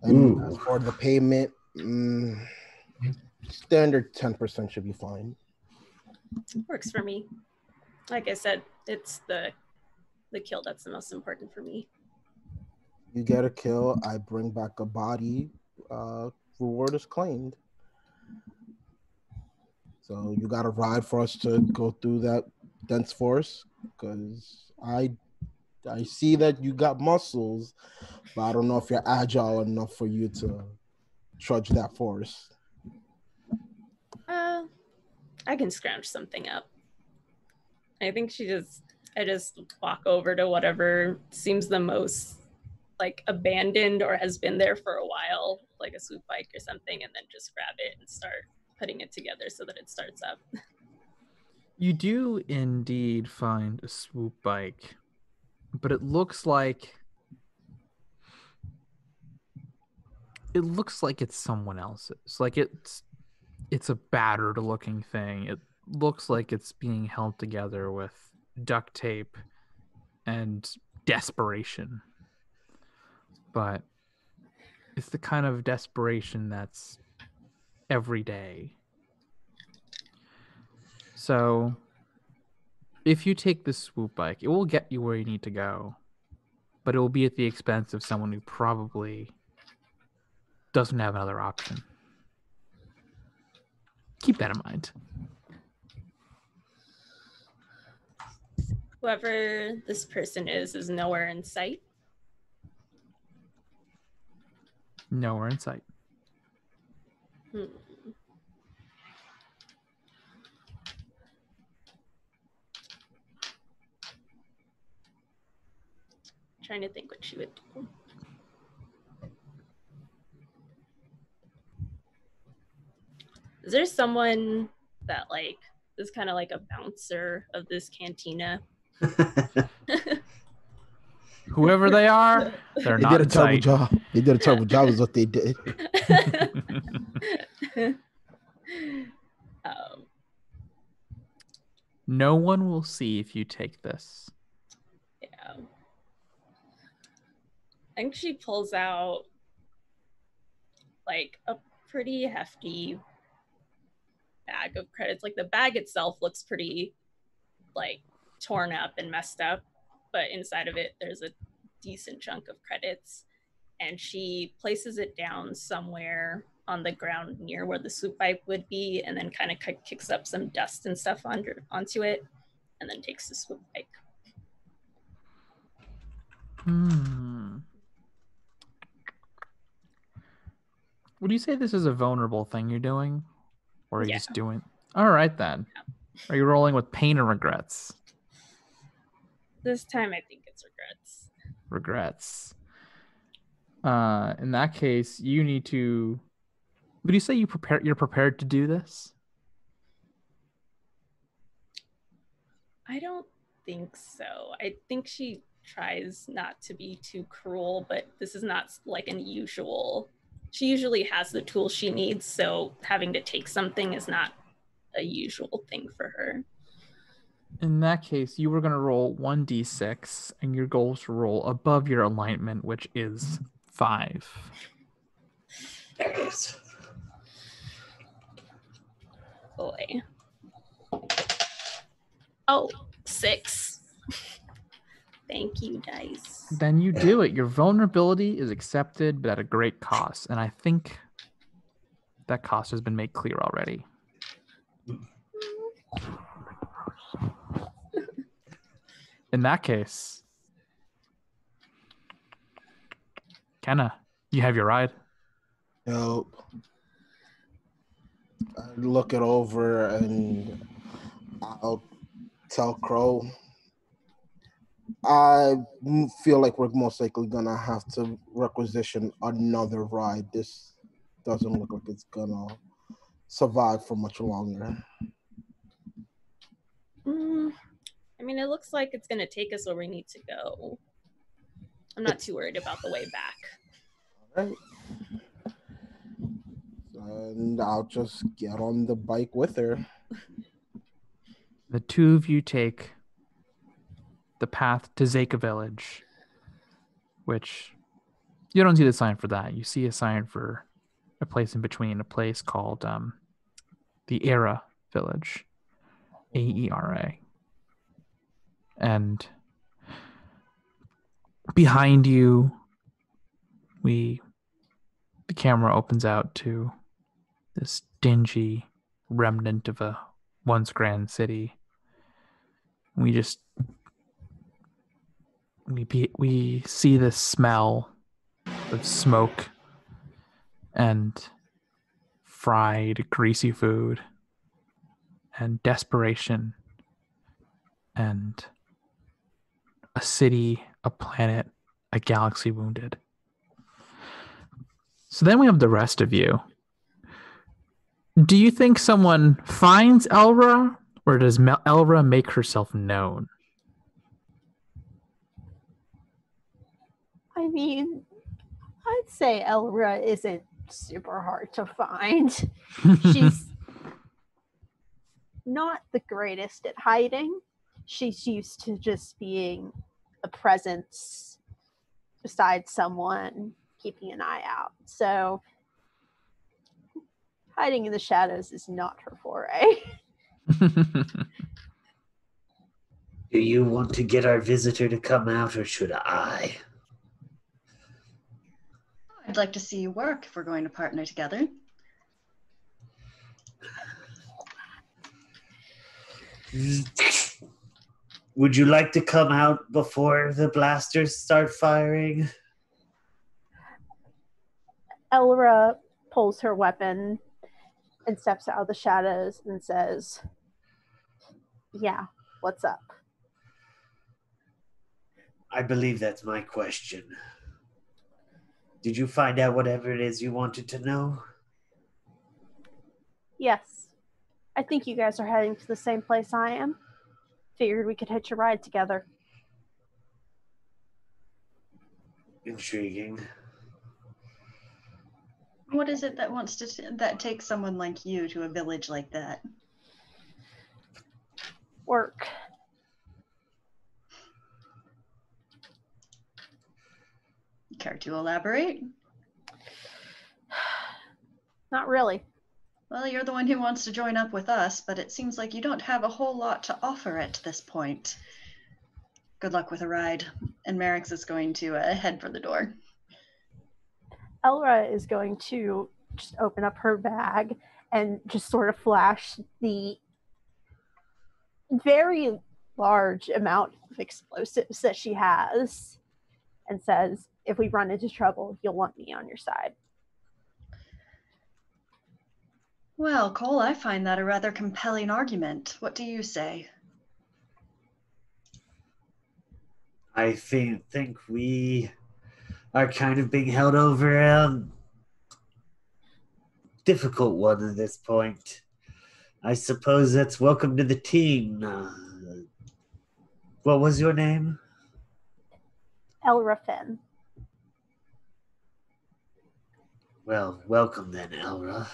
And as for the payment, standard 10% should be fine. Works for me. Like I said, it's the kill that's the most important for me. You get a kill, I bring back a body, reward is claimed. So you got a ride for us to go through that dense forest, because I see that you got muscles, but I don't know if you're agile enough for you to trudge that forest. I can scrounge something up. I think I just walk over to whatever seems the most like abandoned or has been there for a while, like a swoop bike or something, and then just grab it and start putting it together so that it starts up. You do indeed find a swoop bike, but it looks like it's someone else's. Like it's a battered looking thing. It looks like it's being held together with duct tape and desperation. But it's the kind of desperation that's every day. So if you take this swoop bike, it will get you where you need to go, but it will be at the expense of someone who probably doesn't have another option. Keep that in mind. Whoever this person is nowhere in sight. Nowhere in sight. Trying to think what she would do. Is there someone that like is kind of like a bouncer of this cantina? Whoever they are, they're not in sight. They did a terrible job is what they did. Um, No one will see if you take this. yeah. I think she pulls out like a pretty hefty bag of credits. Like the bag itself looks pretty like torn up and messed up, but inside of it there's a decent chunk of credits, and she places it down somewhere on the ground near where the soup pipe would be, and then kind of kicks up some dust and stuff onto it, and then takes the swoop pipe. Would you say this is a vulnerable thing you're doing? Or are you Yeah. just doing... All right, then. Yeah. Are you rolling with pain or regrets? This time I think it's regrets. Regrets. In that case, you need to... Would you say you're prepared to do this? I don't think so. I think she tries not to be too cruel, but this is not like an usual. She usually has the tools she needs, so having to take something is not a usual thing for her. In that case, you were going to roll 1d6, and your goal is to roll above your alignment, which is 5. There it is. Boy. Oh, 6. Thank you, dice. Then you do it. Your vulnerability is accepted, but at a great cost. And I think that cost has been made clear already. In that case, Kenna, you have your ride. Nope. I look it over and I'll tell Crow. I feel like we're most likely gonna have to requisition another ride. This doesn't look like it's gonna survive for much longer. I mean, it looks like it's going to take us where we need to go. I'm not too worried about the way back. All right. And I'll just get on the bike with her. The two of you take the path to Zeka Village, which you don't see the sign for that. You see a sign for a place in between, a place called the Era Village, Aera. And behind you, the camera opens out to this dingy remnant of a once grand city. We see the smell of smoke and fried, greasy food and desperation and a city, a planet, a galaxy wounded. So then we have the rest of you. Do you think someone finds Elra, or does Elra make herself known? I mean, I'd say Elra isn't super hard to find. She's not the greatest at hiding. She's used to just being a presence beside someone, keeping an eye out. So hiding in the shadows is not her foray. Do you want to get our visitor to come out, or should I? I'd like to see you work if we're going to partner together. Would you like to come out before the blasters start firing? Elra pulls her weapon and steps out of the shadows and says, "Yeah, what's up?" I believe that's my question. Did you find out whatever it is you wanted to know? Yes. I think you guys are heading to the same place I am. Figured we could hitch a ride together. Intriguing. What is it that that takes someone like you to a village like that? Work. Care to elaborate? Not really. Well, you're the one who wants to join up with us, but it seems like you don't have a whole lot to offer at this point. Good luck with a ride. And Merrick's is going to head for the door. Elra is going to just open up her bag and just sort of flash the very large amount of explosives that she has and says, if we run into trouble, you'll want me on your side. Well, Cole, I find that a rather compelling argument. What do you say? I think we are kind of being held over a difficult one at this point. I suppose that's welcome to the team. What was your name? Elra Finn. Well, welcome then, Elra.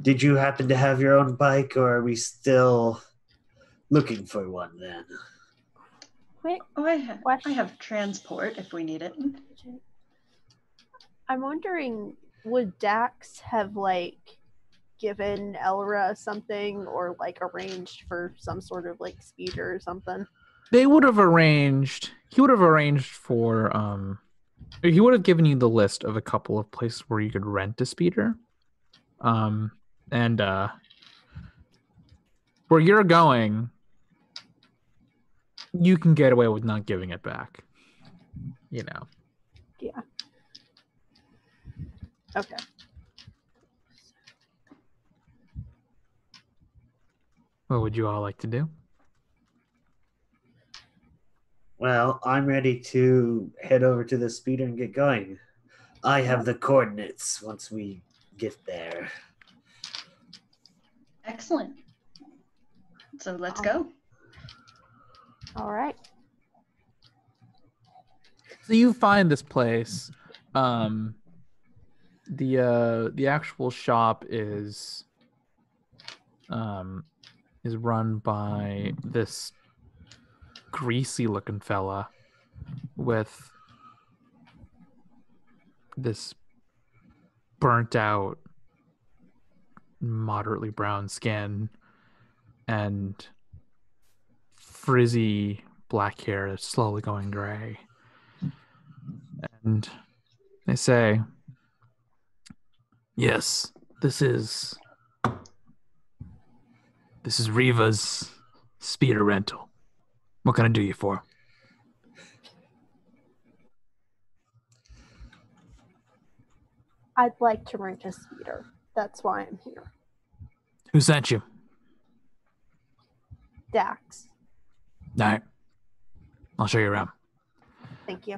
Did you happen to have your own bike, or are we still looking for one then? Quick Oh, I question. have transport if we need it. I'm wondering, would Dax have given Elra something or arranged for some sort of speeder or something? They would have arranged. He would have arranged for. He would have given you the list of a couple of places where you could rent a speeder. And where you're going, you can get away with not giving it back. You know. Yeah. Okay. What would you all like to do? Well, I'm ready to head over to the speeder and get going. I have the coordinates once we get there. Excellent. So let's go. All right. So you find this place. The actual shop is run by this greasy looking fella with this burnt out, moderately brown skin and frizzy black hair that's slowly going gray. And they say, yes, this is Riva's speeder rental. What can I do you for? I'd like to rent a speeder. That's why I'm here. Who sent you? Dax. All right. I'll show you around. Thank you.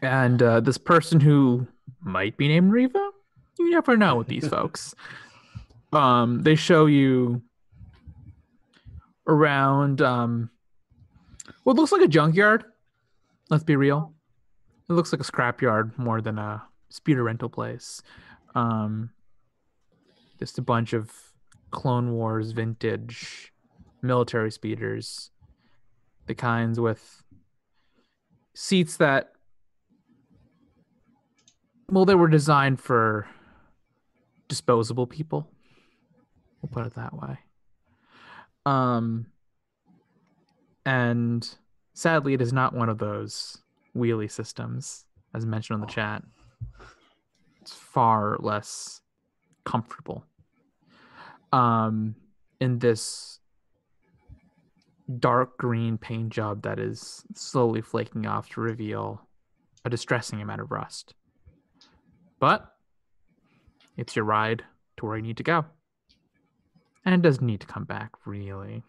And this person who might be named Riva, you never know with these folks. They show you around what looks like a junkyard. Let's be real. It looks like a scrapyard more than a speeder rental place. Just a bunch of Clone Wars vintage military speeders. The kinds with seats that, well, they were designed for disposable people. We'll put it that way. And sadly, it is not one of those wheelie systems, as mentioned on the chat. It's far less comfortable. In this dark green paint job that is slowly flaking off to reveal a distressing amount of rust. But it's your ride to where you need to go. And it doesn't need to come back, really.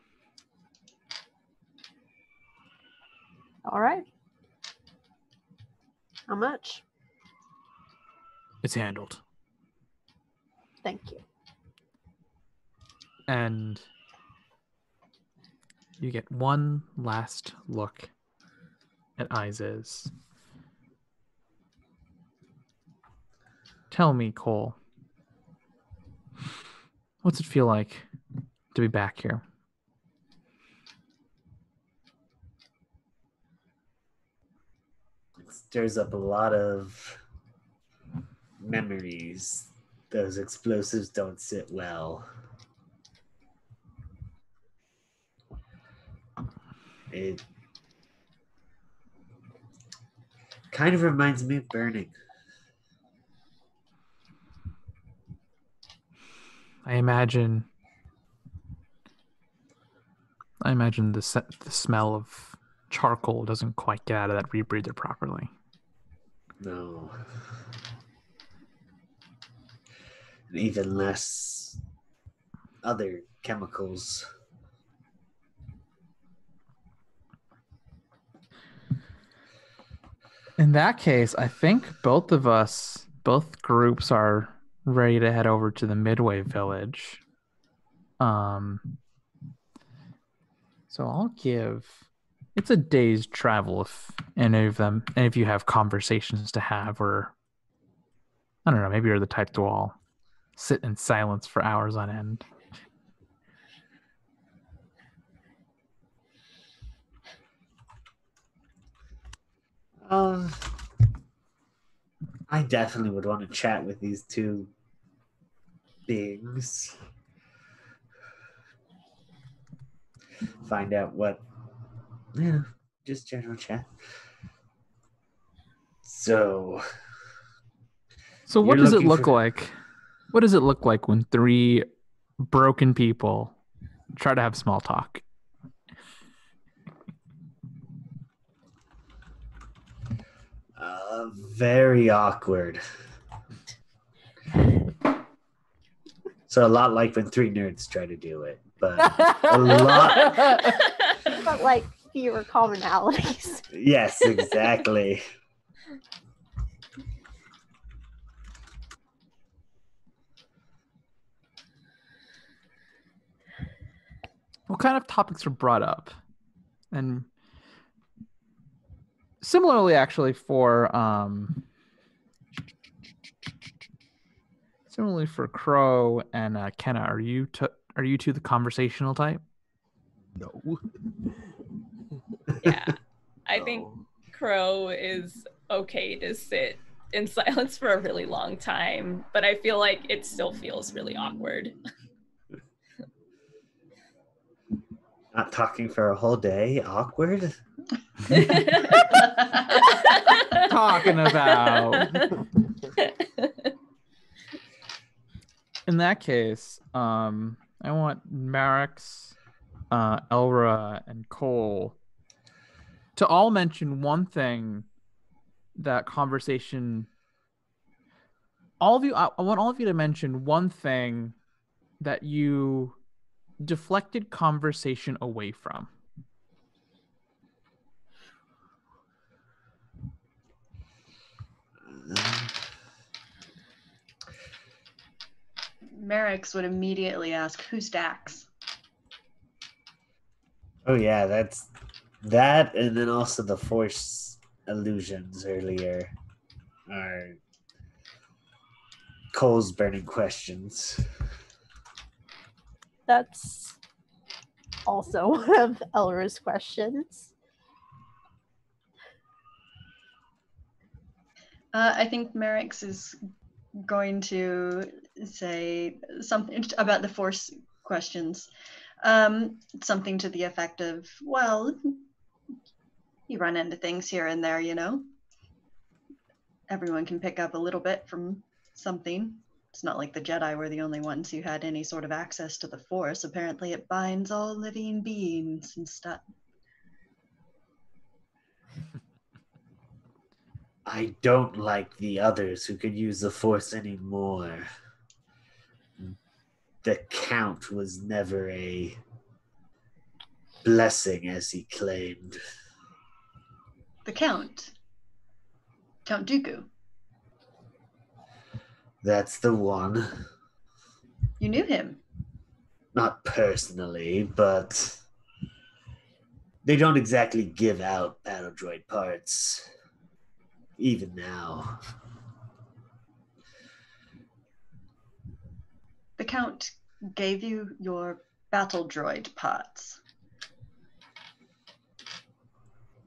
All right. How much? It's handled. Thank you. And you get one last look at eyes is. Tell me, Cole, what's it feel like to be back here? It stirs up a lot of memories. Those explosives don't sit well. It kind of reminds me of burning. I imagine the smell of charcoal doesn't quite get out of that rebreather properly. No. And even less other chemicals. In that case, I think both groups are ready to head over to the Midway village. So it's a day's travel if any of you have conversations to have, or I don't know, maybe you're the type to all sit in silence for hours on end. I definitely would want to chat with these two beings. Find out what, just general chat. So what does it look like? What does it look like when three broken people try to have small talk? Very awkward. So a lot like when three nerds try to do it, but a lot. But like fewer commonalities. Yes, exactly. What kind of topics are brought up? And similarly, actually, for Crow and Kenna, are you two the conversational type? No. Yeah, I think Crow is okay to sit in silence for a really long time, but I feel like it still feels really awkward. Not talking for a whole day, awkward. Talking about. In that case, I want Marix, Elra, and Cole to all mention one thing that conversation. All of you, I want all of you to mention one thing that you deflected conversation away from. Merrick's would immediately ask, "Who's Dax?" Oh yeah, that's that, and then also the force illusions earlier are Cole's burning questions. That's also one of Elra's questions. I think Merrick's is going to say something about the force questions. Something to the effect of, well, you run into things here and there, you know. Everyone can pick up a little bit from something. It's not like the Jedi were the only ones who had any sort of access to the Force. Apparently it binds all living beings and stuff. I don't like the others who could use the Force anymore. The Count was never a blessing, as he claimed. The Count? Count Dooku? That's the one. You knew him? Not personally, but They don't exactly give out battle droid parts, even now. The Count gave you your battle droid parts.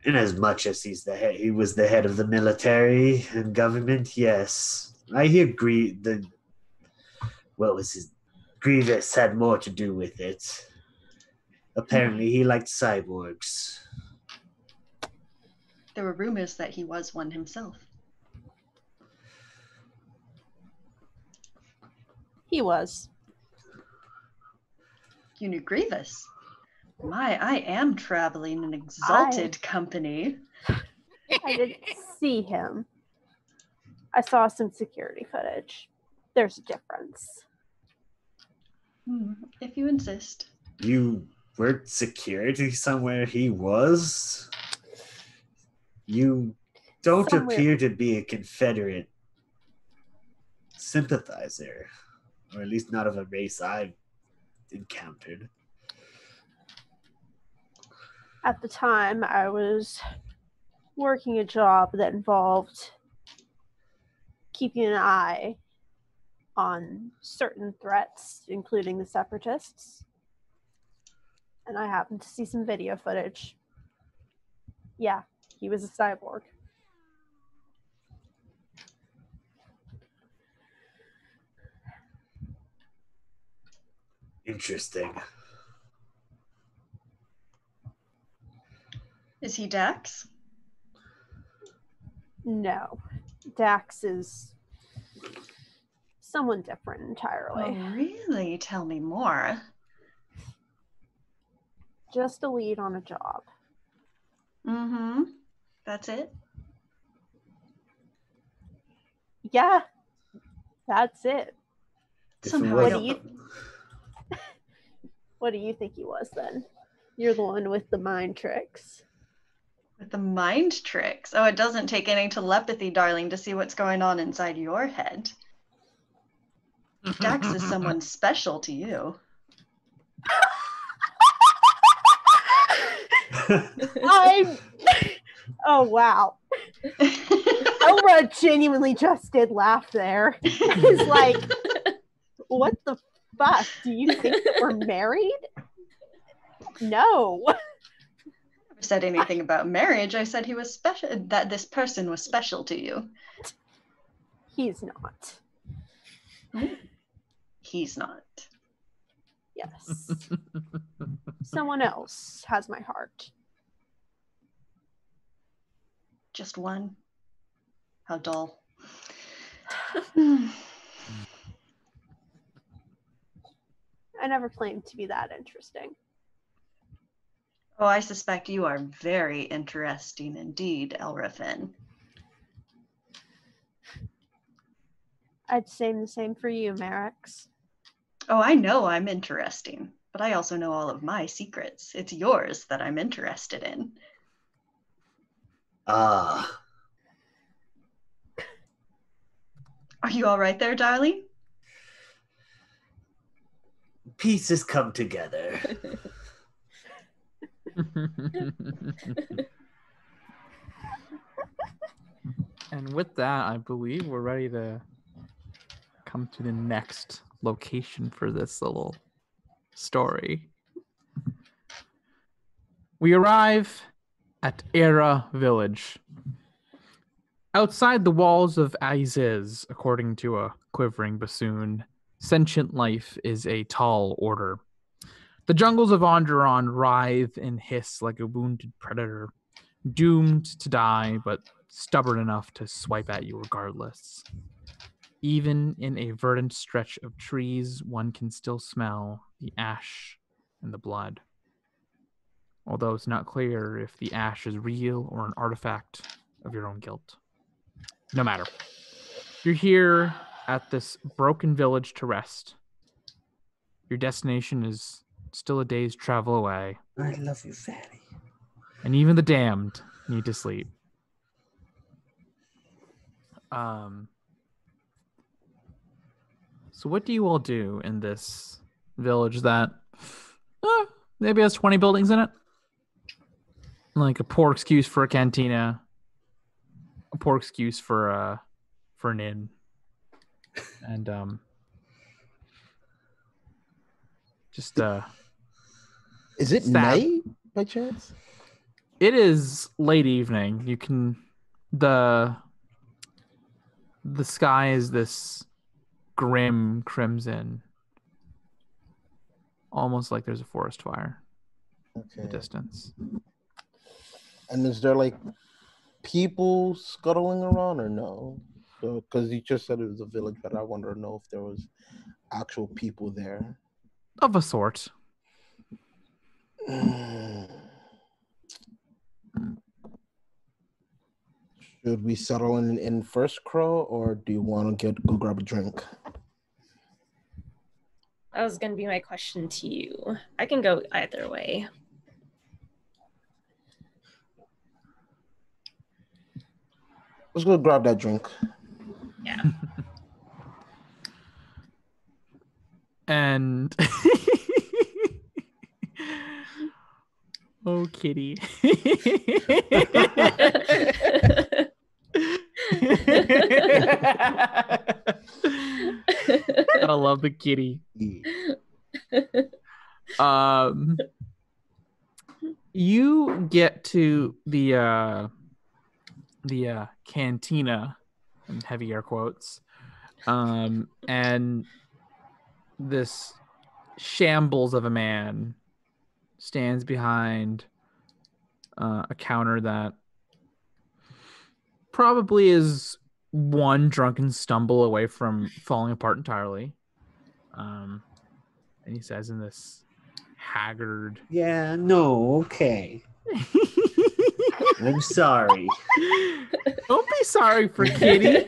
In as much as he was the head of the military and government, yes. I hear Grievous had more to do with it. Apparently, he liked cyborgs. There were rumors that he was one himself. He was. You knew Grievous. My, I am traveling in exalted company. I didn't see him. I saw some security footage. There's a difference. If you insist. You worked security somewhere he was? You don't appear to be a Confederate sympathizer, or at least not of a race I've encountered. At the time, I was working a job that involved keeping an eye on certain threats, including the Separatists. And I happened to see some video footage. Yeah, he was a cyborg. Interesting. Is he Dax? No. Dax is someone different entirely. Oh, really? Tell me more. Just a lead on a job. Mm-hmm. That's it? Yeah, that's it. Somehow What do you think he was then? You're the one with the mind tricks. With the mind tricks. Oh, it doesn't take any telepathy, darling, to see what's going on inside your head. Dax is someone special to you. Oh, wow. Elra genuinely just did laugh there. It's like, what the fuck? Do you think that we're married? No. I never said anything about marriage. I said he was special, that this person was special to you. He's not. He's not. Yes. Someone else has my heart. Just one? How dull. I never claimed to be that interesting. Oh, I suspect you are very interesting indeed, Elrafin. I'd say the same for you, Merrick's. Oh, I know I'm interesting, but I also know all of my secrets. It's yours that I'm interested in. Ah. Are you all right there, darling? Pieces come together. And with that, I believe we're ready to come to the next location for this little story. We arrive at Era Village. Outside the walls of Aziz, according to a quivering bassoon, sentient life is a tall order. The jungles of Onderon writhe and hiss like a wounded predator, doomed to die, but stubborn enough to swipe at you regardless. Even in a verdant stretch of trees, one can still smell the ash and the blood. Although it's not clear if the ash is real or an artifact of your own guilt. No matter. You're here at this broken village to rest. Your destination is still a day's travel away. I love you, Fanny. And even the damned need to sleep. So what do you all do in this village that maybe has 20 buildings in it? Like a poor excuse for a cantina, a poor excuse for an inn, and just Is it stab. night by chance? It is late evening. You can the sky is this grim crimson, almost like there's a forest fire in the Okay. distance. And is there like people scuttling around or no? Because you just said it was a village, but I wanted to know if there was actual people there. Of a sort. Should we settle in first, Crow, or do you want to go grab a drink? That was going to be my question to you. I can go either way. Let's go grab that drink. Yeah. And oh, kitty. I love the kitty. You get to the cantina, in heavy air quotes, and this shambles of a man stands behind a counter that probably is one drunken stumble away from falling apart entirely. And he says in this haggard... Yeah, no, okay. I'm sorry. Don't be sorry for Kitty.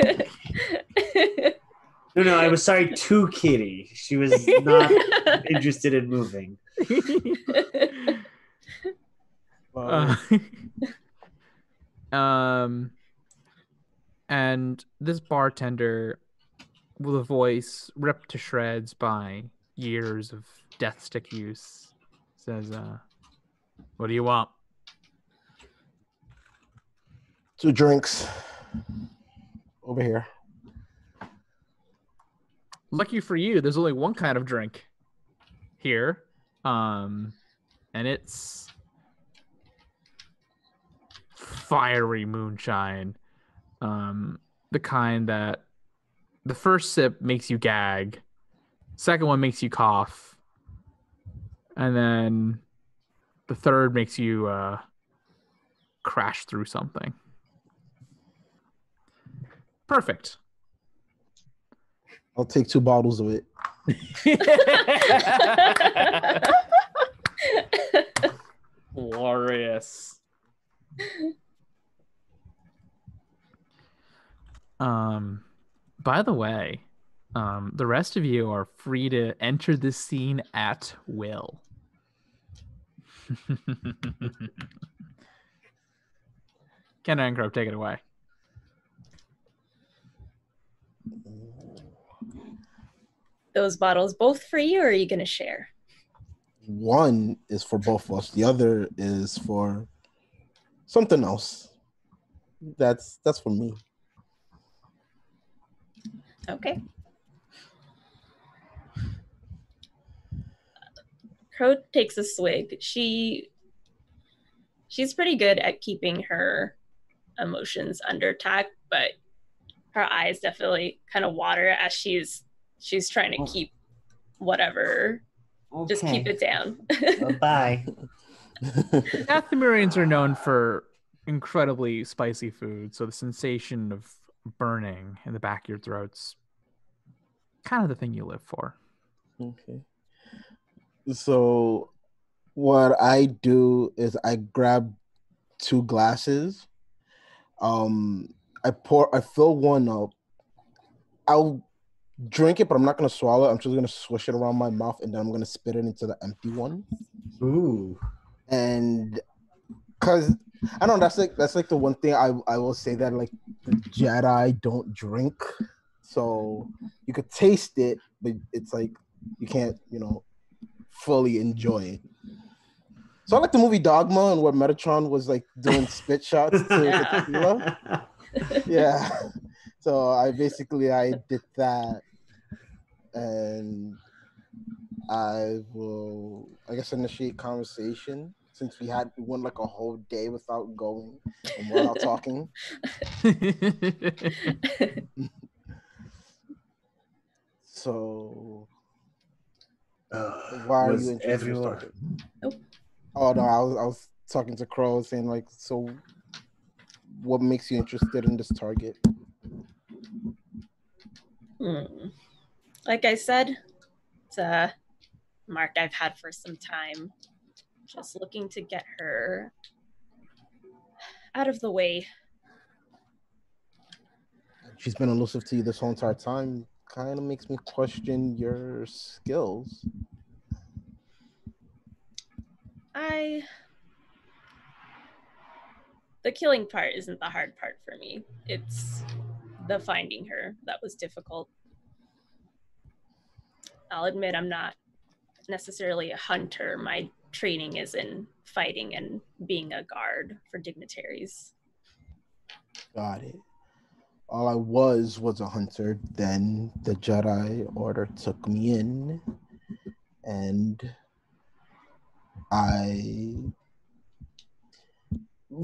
No, I was sorry to Kitty. She was not interested in moving. And this bartender, with a voice ripped to shreds by years of death stick use, says, what do you want? 2 drinks. Over here. Lucky for you, there's only one kind of drink here. And it's fiery moonshine. The kind that the first sip makes you gag, second one makes you cough, and then the third makes you crash through something. Perfect. I'll take 2 bottles of it. Glorious. By the way, the rest of you are free to enter this scene at will. Ken and Crow, take it away. Those bottles both for you, or are you going to share? One is for both of us. The other is for something else. That's for me. Okay. Crow takes a swig. She's pretty good at keeping her emotions under attack, but her eyes definitely kind of water as she's trying to keep whatever. Okay. Just keep it down. Bye. Dathomirians are known for incredibly spicy food, so the sensation of burning in the back of your throat's kind of the thing you live for. Okay. So what I do is I grab 2 glasses. I fill one up. I'll drink it, but I'm not gonna swallow it. I'm just gonna swish it around my mouth, and then I'm gonna spit it into the empty one. Ooh. And because I don't know, that's like the one thing I will say that like the Jedi don't drink. So you could taste it, but it's like you can't, fully enjoy it. So I like the movie Dogma and where Metatron was like doing spit shots to the tequila. Yeah. So I did that, and I will, I guess, initiate conversation since we went like a whole day without going and without talking. So why are you interested in this target? Oh no, I was talking to Crow saying like, so what makes you interested in this target? Like I said, it's a mark I've had for some time. Just looking to get her out of the way. She's been elusive to you this whole entire time. Kind of makes me question your skills. The killing part isn't the hard part for me. It's the finding her that was difficult. I'll admit I'm not necessarily a hunter. My training is in fighting and being a guard for dignitaries. Got it. All I was a hunter. Then the Jedi Order took me in, and I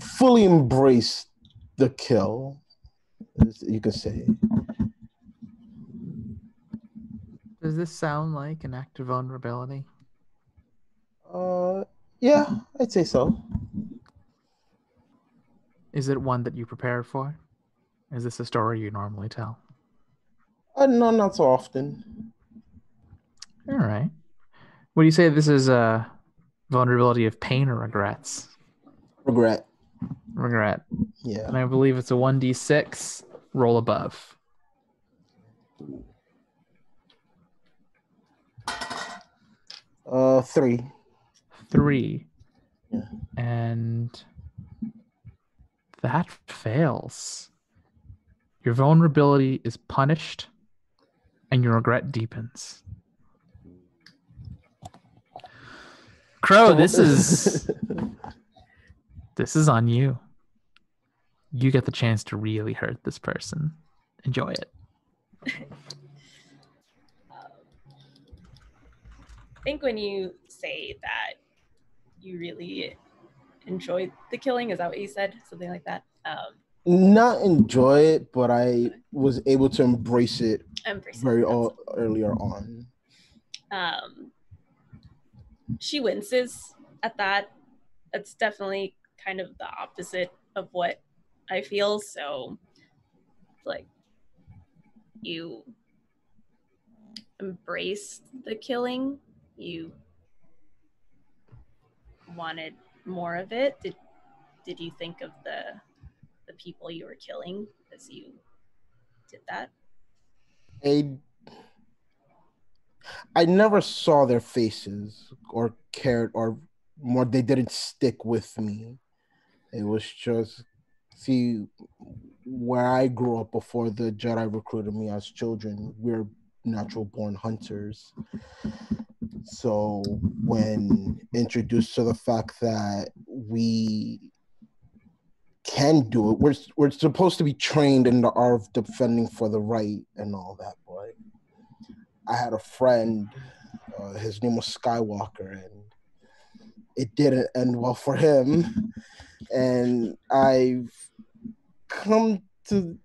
fully embraced the kill, you could say. Does this sound like an act of vulnerability? Yeah, I'd say so. Is it one that you prepared for? Is this a story you normally tell? No, not so often. All right. Would you say this is a vulnerability of pain or regrets? Regret. Regret. Yeah. And I believe it's a 1d6. Roll above. 3. 3. Yeah. And that fails. Your vulnerability is punished and your regret deepens. Crow, this is on you. You get the chance to really hurt this person. Enjoy it. I think when you say that you really enjoyed the killing, is that what you said? Something like that? Not enjoy it, but I was able to embrace it earlier on. She winces at that. It's definitely kind of the opposite of what I feel. So, like, you embraced the killing. You wanted more of it. Did you think of the people you were killing as you did that? I never saw their faces or cared or more. They didn't stick with me. It was just, see, where I grew up before the Jedi recruited me as children, we're natural born hunters. So when introduced to the fact that we can do it, we're supposed to be trained in the art of defending for the right and all that, boy. I had a friend, his name was Skywalker, and it didn't end well for him. And I've come to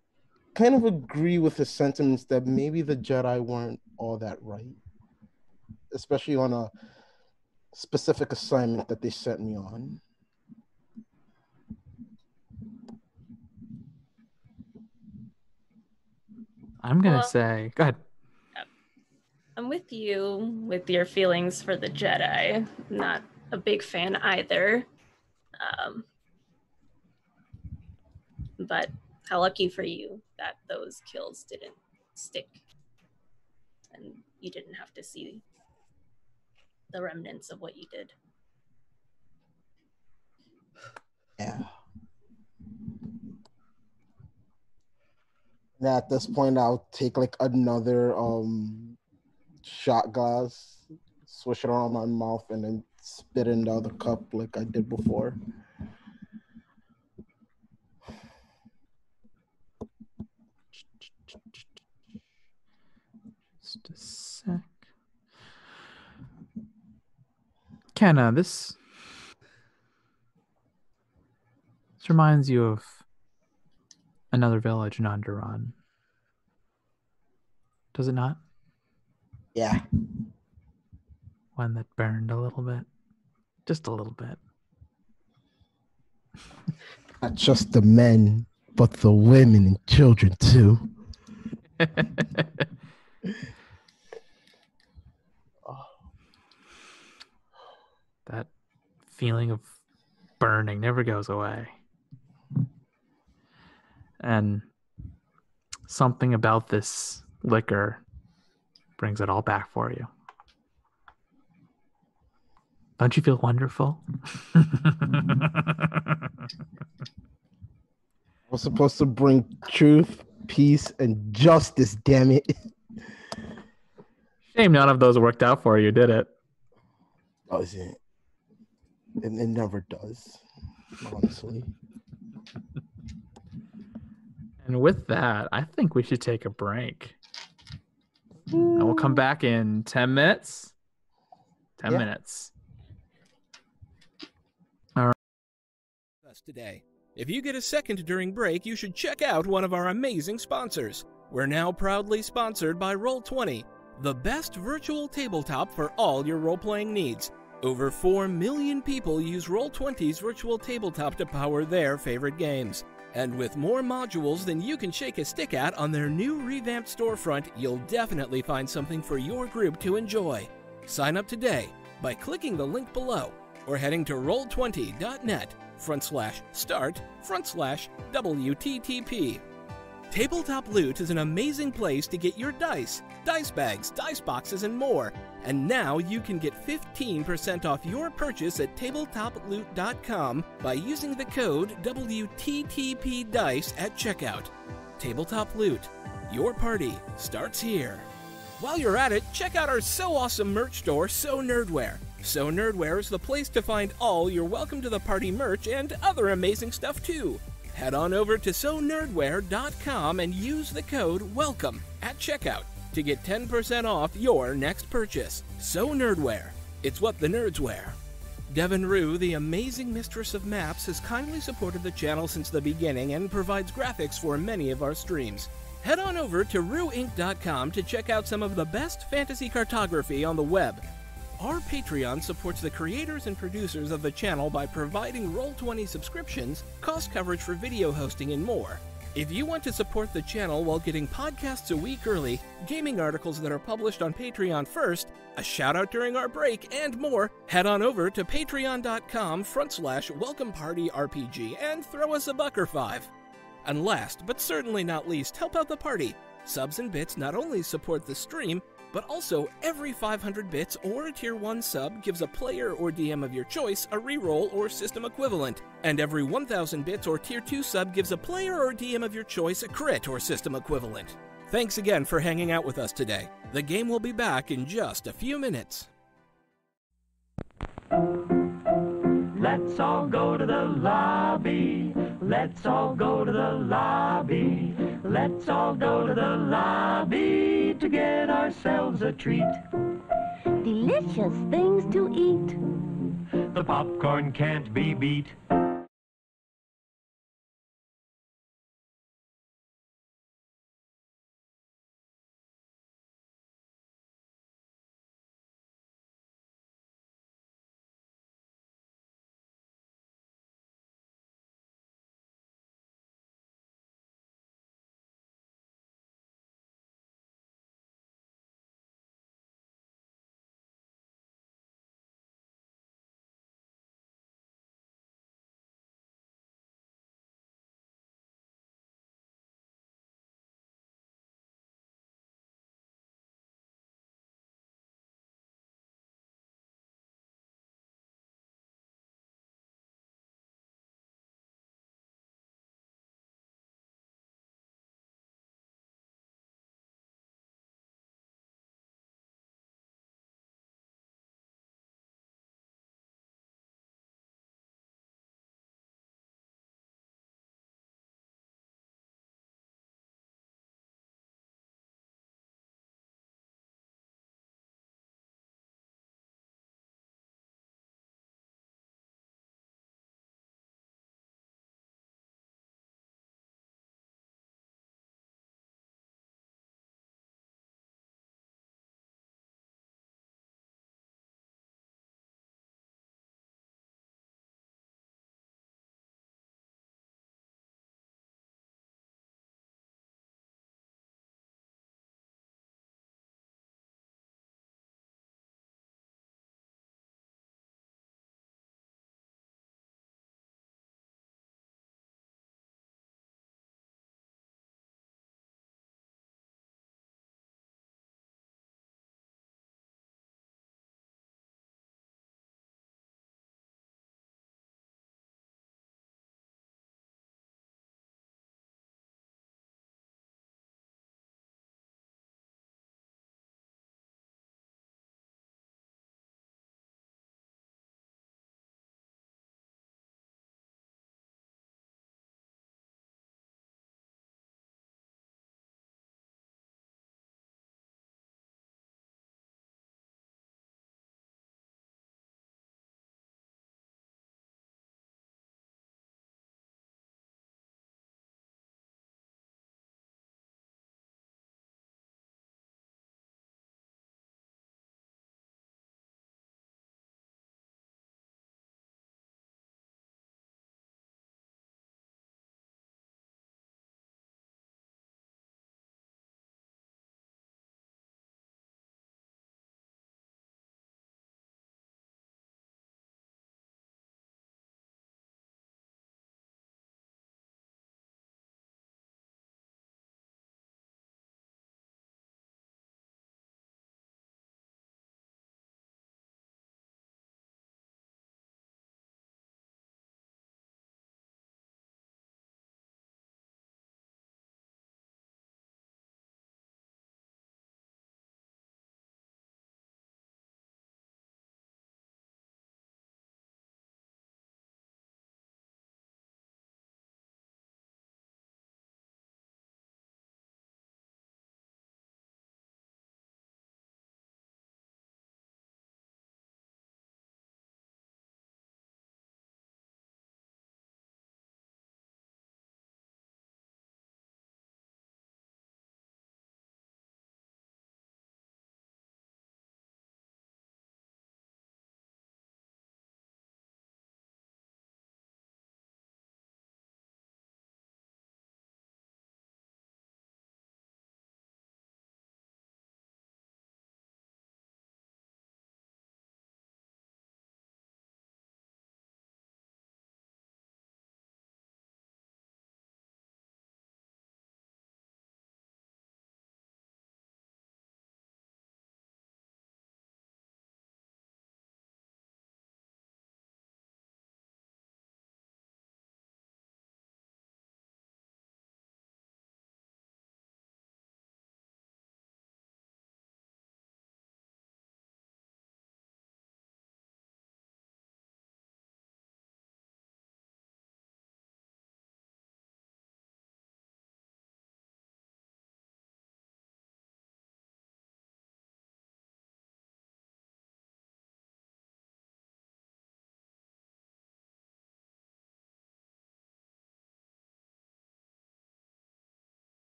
kind of agree with his sentiments that maybe the Jedi weren't all that right, especially on a specific assignment that they sent me on. I'm going to say, go ahead. I'm with you with your feelings for the Jedi. Not a big fan either. But how lucky for you that those kills didn't stick and you didn't have to see the remnants of what you did. Yeah. Now at this point, I'll take like another shot glass, swish it around my mouth, and then spit it in the other cup like I did before. Just a sec. Kenna, this reminds you of another village in Onderon. Does it not? Yeah. One that burned a little bit. Just a little bit. Not just the men, but the women and children too. That feeling of burning never goes away. And something about this liquor brings it all back for you. Don't you feel wonderful? I was supposed to bring truth, peace, and justice, damn it. Shame none of those worked out for you, did it? Doesn't. It never does, honestly. And with that, I think we should take a break. And we'll come back in 10 minutes. 10 minutes. All right. Us today. If you get a second during break, you should check out one of our amazing sponsors. We're now proudly sponsored by Roll20, the best virtual tabletop for all your role-playing needs. Over 4 million people use Roll20's virtual tabletop to power their favorite games. And with more modules than you can shake a stick at on their new revamped storefront, you'll definitely find something for your group to enjoy. Sign up today by clicking the link below or heading to roll20.net/start/WTTP. Tabletop Loot is an amazing place to get your dice bags, dice boxes, and more. And now you can get 15% off your purchase at tabletoploot.com by using the code WTTPDICE at checkout. Tabletop Loot. Your party starts here. While you're at it, check out our so awesome merch store, So Nerdware. So Nerdware is the place to find all your Welcome to the Party merch and other amazing stuff too. Head on over to sonerdware.com and use the code WELCOME at checkout to get 10% off your next purchase. So Nerdware. It's what the nerds wear. Devin Rue, the amazing mistress of maps, has kindly supported the channel since the beginning and provides graphics for many of our streams. Head on over to rueinc.com to check out some of the best fantasy cartography on the web. Our Patreon supports the creators and producers of the channel by providing Roll20 subscriptions, cost coverage for video hosting, and more. If you want to support the channel while getting podcasts a week early, gaming articles that are published on Patreon first, a shout out during our break, and more, head on over to patreon.com/welcomepartyrpg and throw us a buck or $5. And last, but certainly not least, help out the party. Subs and bits not only support the stream, but also every 500 bits or a tier 1 sub gives a player or DM of your choice a reroll or system equivalent, and every 1000 bits or tier 2 sub gives a player or DM of your choice a crit or system equivalent. Thanks again for hanging out with us today. The game will be back in just a few minutes. Let's all go to the lobby. Let's all go to the lobby. Let's all go to the lobby to get ourselves a treat. Delicious things to eat. The popcorn can't be beat.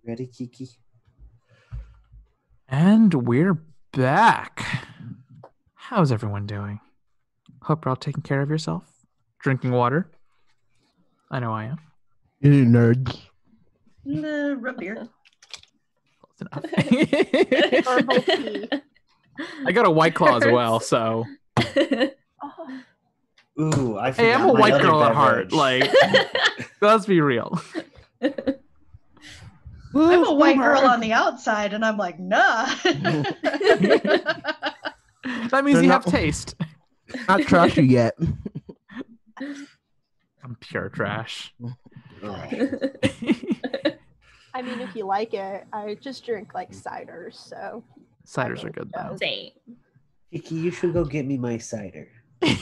Ready, Kiki? And we're back. How's everyone doing? Hope you're all taking care of yourself. Drinking water. I know I am. You nerds. Root beer. Close enough. Herbal tea. I got a White Claw as well, so. Oh, Ooh, I Hey, forgot I'm a my white other girl at heart. beverage. Like, let's be real. I'm a white girl on the outside, and I'm like, nah. That means They're you not- have taste. Not trashy yet. I'm pure trash. Oh, I mean, if you like it, I just drink like ciders, so. Ciders are good though. Same. Kiki, you should go get me my cider. Come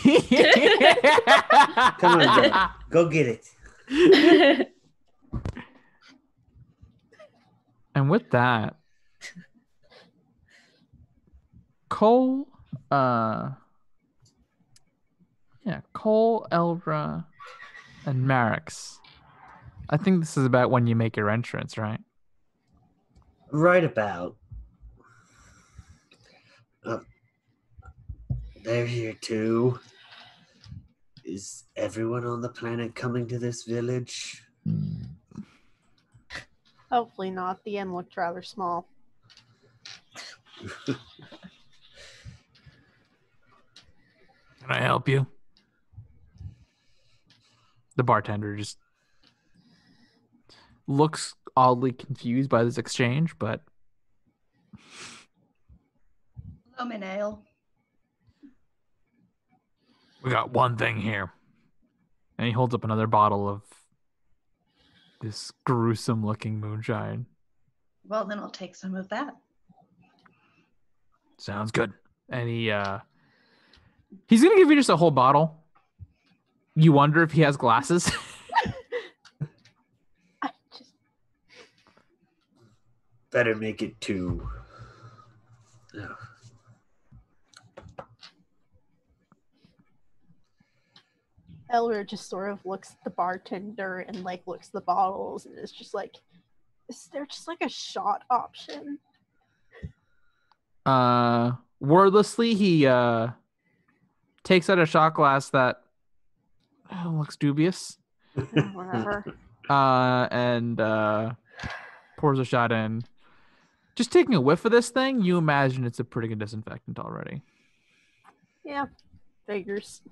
Come on, go get it. And with that, Cole, Cole, Elra, and Marix. I think this is about when you make your entrance, right? Right about. They're here too. Is everyone on the planet coming to this village? Hopefully not. The inn looked rather small. Can I help you? The bartender just looks oddly confused by this exchange, but Lemon ale. we got one thing here. And he holds up another bottle of this gruesome looking moonshine. Well, then I'll take some of that. Sounds good. And he's gonna give you just a whole bottle. You wonder if he has glasses. I just Better make it two. Oh. Elder just sort of looks at the bartender and like looks at the bottles and is just like, is there just like a shot option? Wordlessly, he takes out a shot glass that looks dubious. Whatever. And pours a shot in. Just taking a whiff of this thing, you imagine it's a pretty good disinfectant already. Yeah, figures.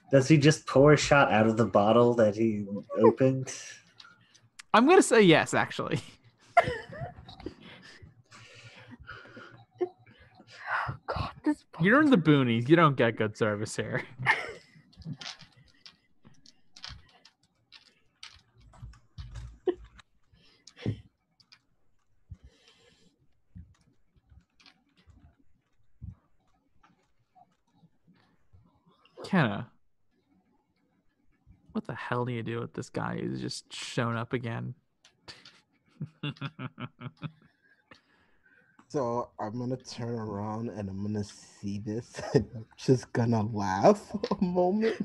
Does he just pour a shot out of the bottle that he opened? I'm gonna say yes, actually. God, this You're in the boonies. You don't get good service here. Kenna, what the hell do you do with this guy who's just shown up again? So I'm gonna turn around and I'm gonna see this and I'm just gonna laugh a moment.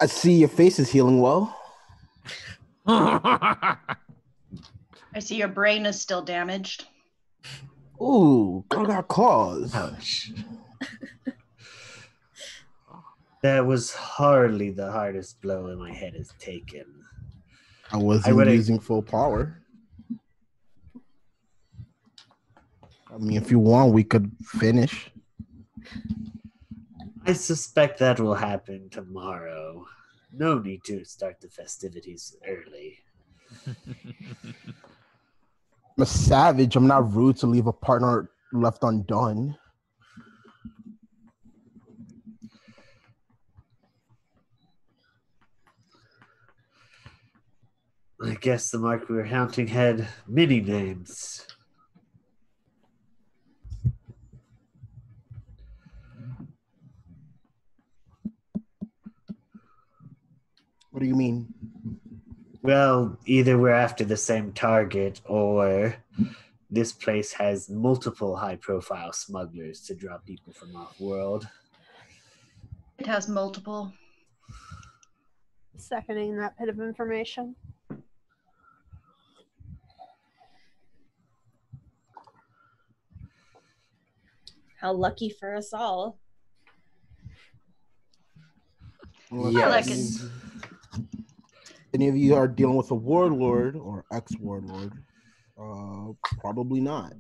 I see your face is healing well. I see your brain is still damaged. Ooh, girl got claws. Ouch. That was hardly the hardest blow my head has taken. I wasn't would've- using full power. I mean, if you want, we could finish. I suspect that will happen tomorrow. No need to start the festivities early. I'm a savage. I'm not rude to leave a partner left undone. I guess the mark we were hunting had many names. What do you mean? Well, either we're after the same target or this place has multiple high-profile smugglers to draw people from off-world. It has multiple. Seconding that bit of information. How lucky for us all. Unless any of you are dealing with a warlord or ex-warlord, probably not.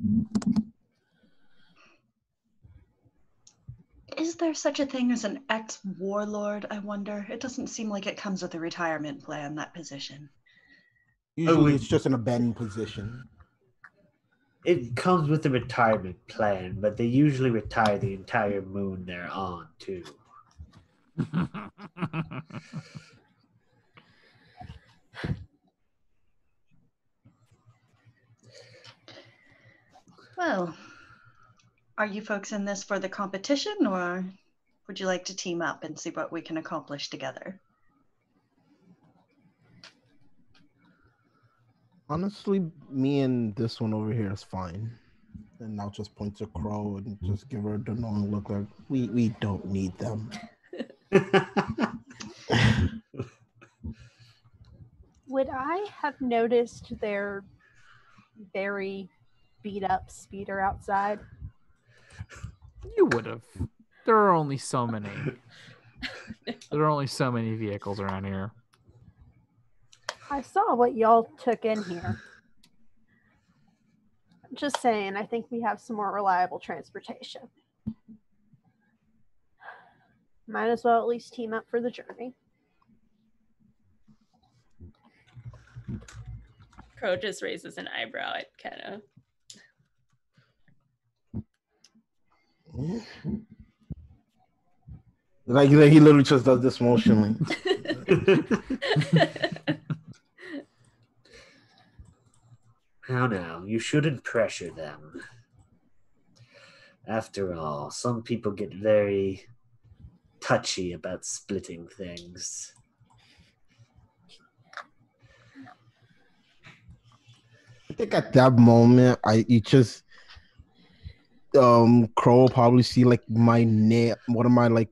Is there such a thing as an ex-warlord, I wonder? It doesn't seem like it comes with a retirement plan, that position. Usually it's just an abandoned position. It comes with a retirement plan, but they usually retire the entire moon they're on, too. Well, are you folks in this for the competition, or would you like to team up and see what we can accomplish together? Honestly, me and this one over here is fine. And I'll just point to Crow and just give her the knowing look like we don't need them. Would I have noticed their very beat up speeder outside? You would have. There are only so many. There are only so many vehicles around here. I saw what y'all took in here. Just saying, I think we have some more reliable transportation. Might as well at least team up for the journey. Crow just raises an eyebrow at Kenna. Like he literally just does this motionally. Now, you shouldn't pressure them. After all, some people get very touchy about splitting things. I think at that moment, Crow will probably see like my nail, one of my like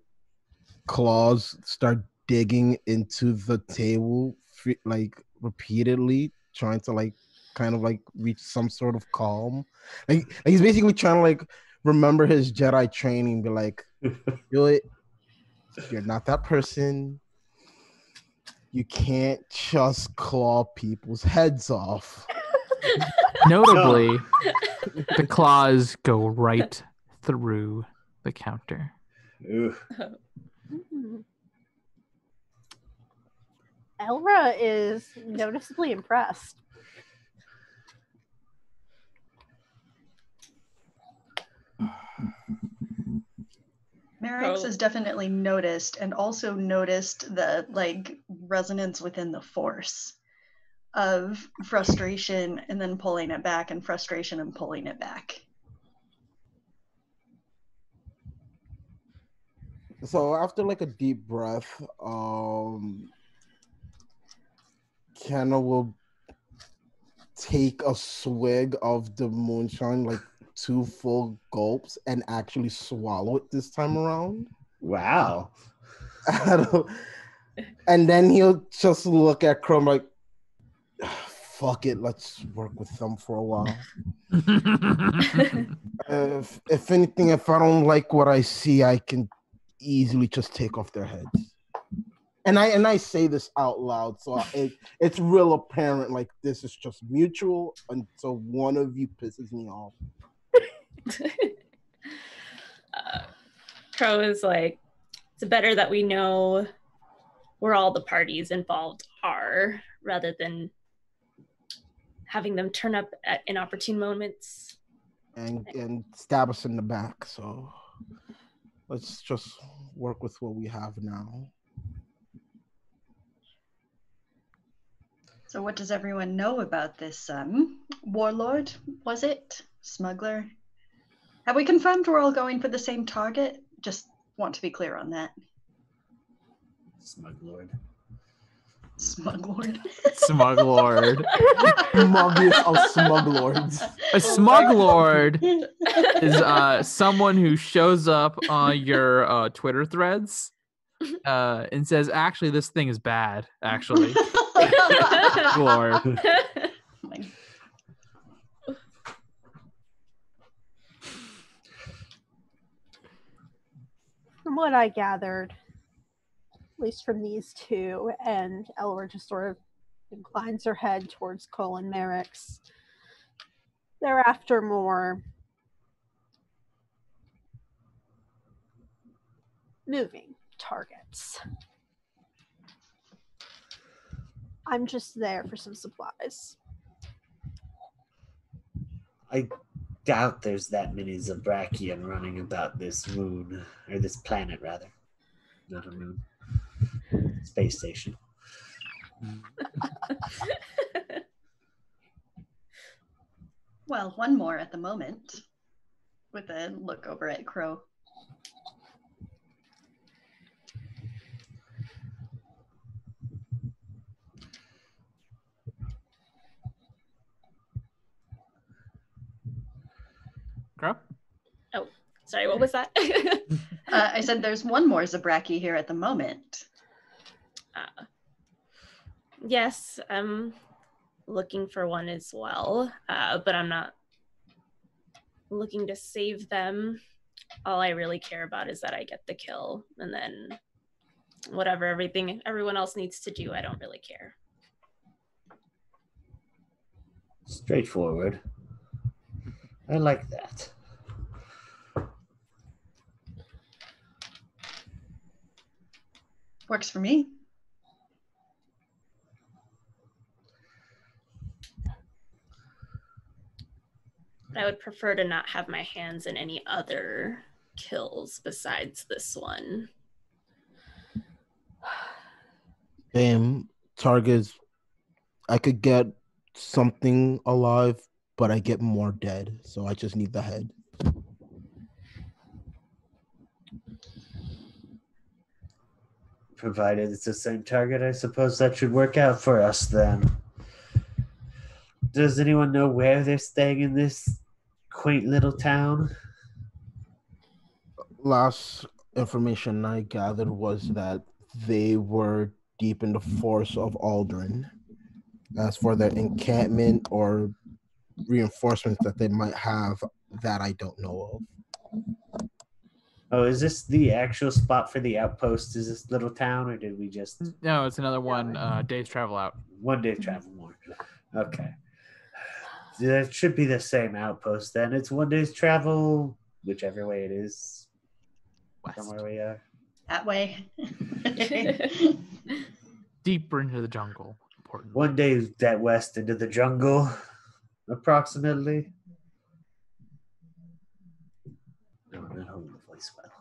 claws start digging into the table, like repeatedly, trying to like kind of like reach some sort of calm. Like he's basically trying to like remember his Jedi training, be like, you're not that person. You can't just claw people's heads off. Notably, the claws go right through the counter. Elra is noticeably impressed. Merrick's has definitely noticed, and also noticed the like resonance within the force of frustration and then pulling it back, and frustration and pulling it back. So after like a deep breath, Kenna will take a swig of the moonshine, like 2 full gulps, and actually swallow it this time around. Wow. And then he'll just look at Chrome like, fuck it, let's work with them for a while. If anything, if I don't like what I see, I can easily just take off their heads. And I say this out loud, so it's real apparent, like this is just mutual until one of you pisses me off. Crow is like, it's better that we know where all the parties involved are, rather than having them turn up at inopportune moments and stab us in the back. So let's just work with what we have now. So what does everyone know about this warlord, was it? Smuggler? Have we confirmed we're all going for the same target? Just want to be clear on that. Smuglord. Smuglord. Smuglord. Muggiest of smuglords. A smuglord is someone who shows up on your Twitter threads and says, "Actually, this thing is bad. Actually, Lord." From what I gathered, at least from these two, and Elra just sort of inclines her head towards Cole and Merrick's, they're after more moving targets. I'm just there for some supplies. I doubt there's that many Zabrakian running about this moon, or this planet, rather. Not a moon. Space station. Well, one more at the moment, with a look over at Crow. Crow? Oh, sorry, what was that? I said there's one more Zabraki here at the moment. Yes, I'm looking for one as well, but I'm not looking to save them. All I really care about is that I get the kill, and then whatever everyone else needs to do, I don't really care. Straightforward. I like that. Works for me. I would prefer to not have my hands in any other kills besides this one. Targets. I could get something alive, but I get more dead, so I just need the head. Provided it's the same target, I suppose that should work out for us then. Does anyone know where they're staying in this quaint little town? Last information I gathered was that they were deep in the forest of Aldrin. As for their encampment or reinforcements that they might have, that I don't know of. Oh, is this the actual spot for the outpost? Is this little town, or did we just... No, it's another one. Day's travel out. 1 day travel more. Okay. It should be the same outpost then. It's 1 day's travel, whichever way it is. West. From where we are. That way. Deeper into the jungle. Important. 1 day that west into the jungle, approximately. No, I'm not holding the voice well.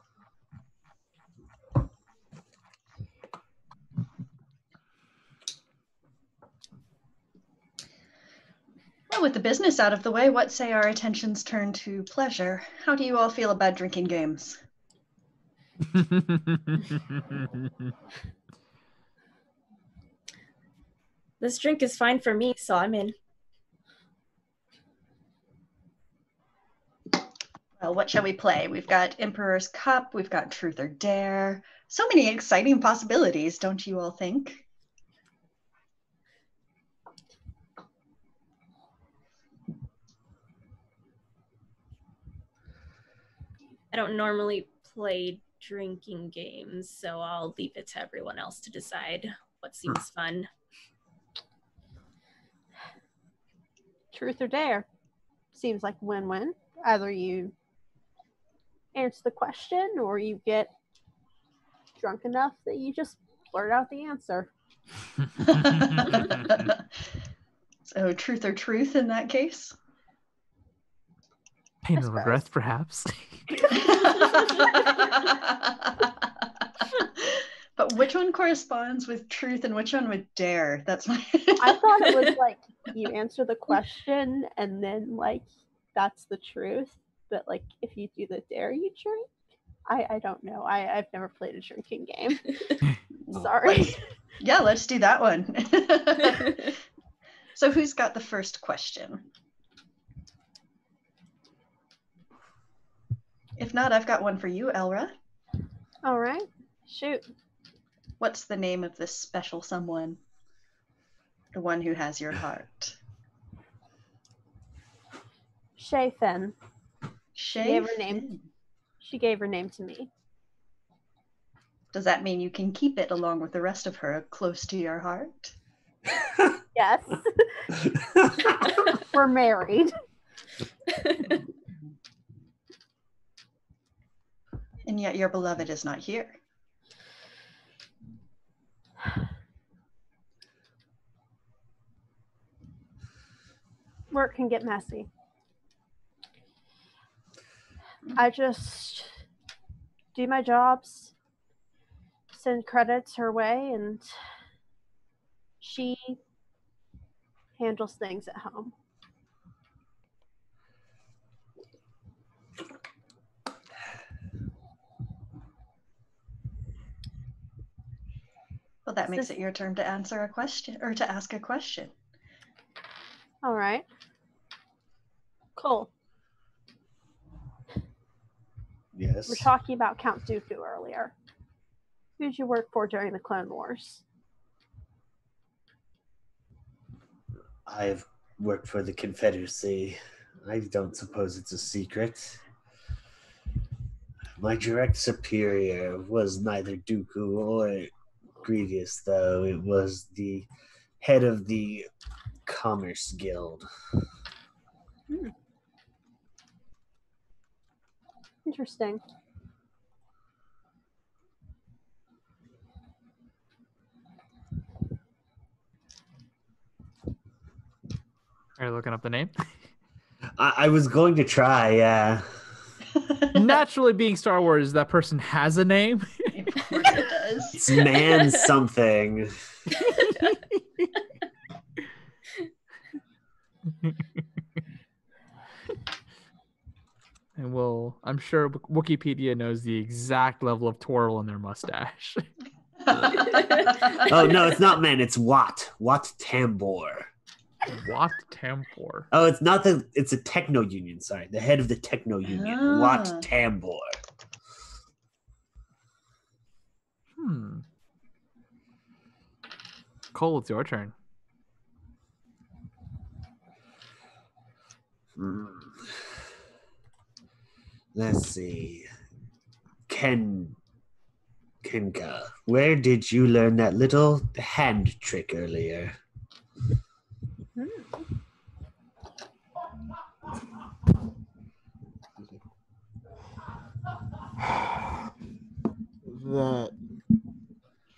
Well, with the business out of the way, what say our attentions turn to pleasure? How do you all feel about drinking games? This drink is fine for me, so I'm in. Well, what shall we play? We've got Emperor's Cup, we've got Truth or Dare. So many exciting possibilities, don't you all think? I don't normally play drinking games, so I'll leave it to everyone else to decide what seems fun. Truth or dare seems like win-win. Either you answer the question or you get drunk enough that you just blurt out the answer. So truth or truth in that case? Pain and regret, perhaps. But which one corresponds with truth and which one with dare? That's my... I thought it was like you answer the question and then like that's the truth. But like if you do the dare, you drink. I don't know. I've never played a drinking game. Sorry. Let's do that one. So who's got the first question? If not, I've got one for you, Elra. All right. Shoot. What's the name of this special someone? The one who has your heart. Shay Finn. Shay gave her name. Finn. She gave her name to me. Does that mean you can keep it along with the rest of her close to your heart? Yes. We're married. And yet your beloved is not here. Work can get messy. I just do my jobs, send credits her way, and she handles things at home. Well, that makes it your turn to answer a question, or to ask a question. All right. Cool. Yes. We're talking about Count Dooku earlier. Who did you work for during the Clone Wars? I've worked for the Confederacy. I don't suppose it's a secret. My direct superior was neither Dooku or Grievous, though. It was the head of the Commerce Guild. Interesting. Are you looking up the name? I was going to try, yeah. Naturally, being Star Wars, that person has a name. Of course it does. It's man something. And I'm sure Wikipedia knows the exact level of twirl in their mustache. Oh, no, it's not man. It's Wat. Wat Tambor. Wat Tambor. Oh, it's a techno union. Sorry. The head of the techno union. Wat Tambor. Cole, it's your turn. Let's see. Kenka, where did you learn that little hand trick earlier? That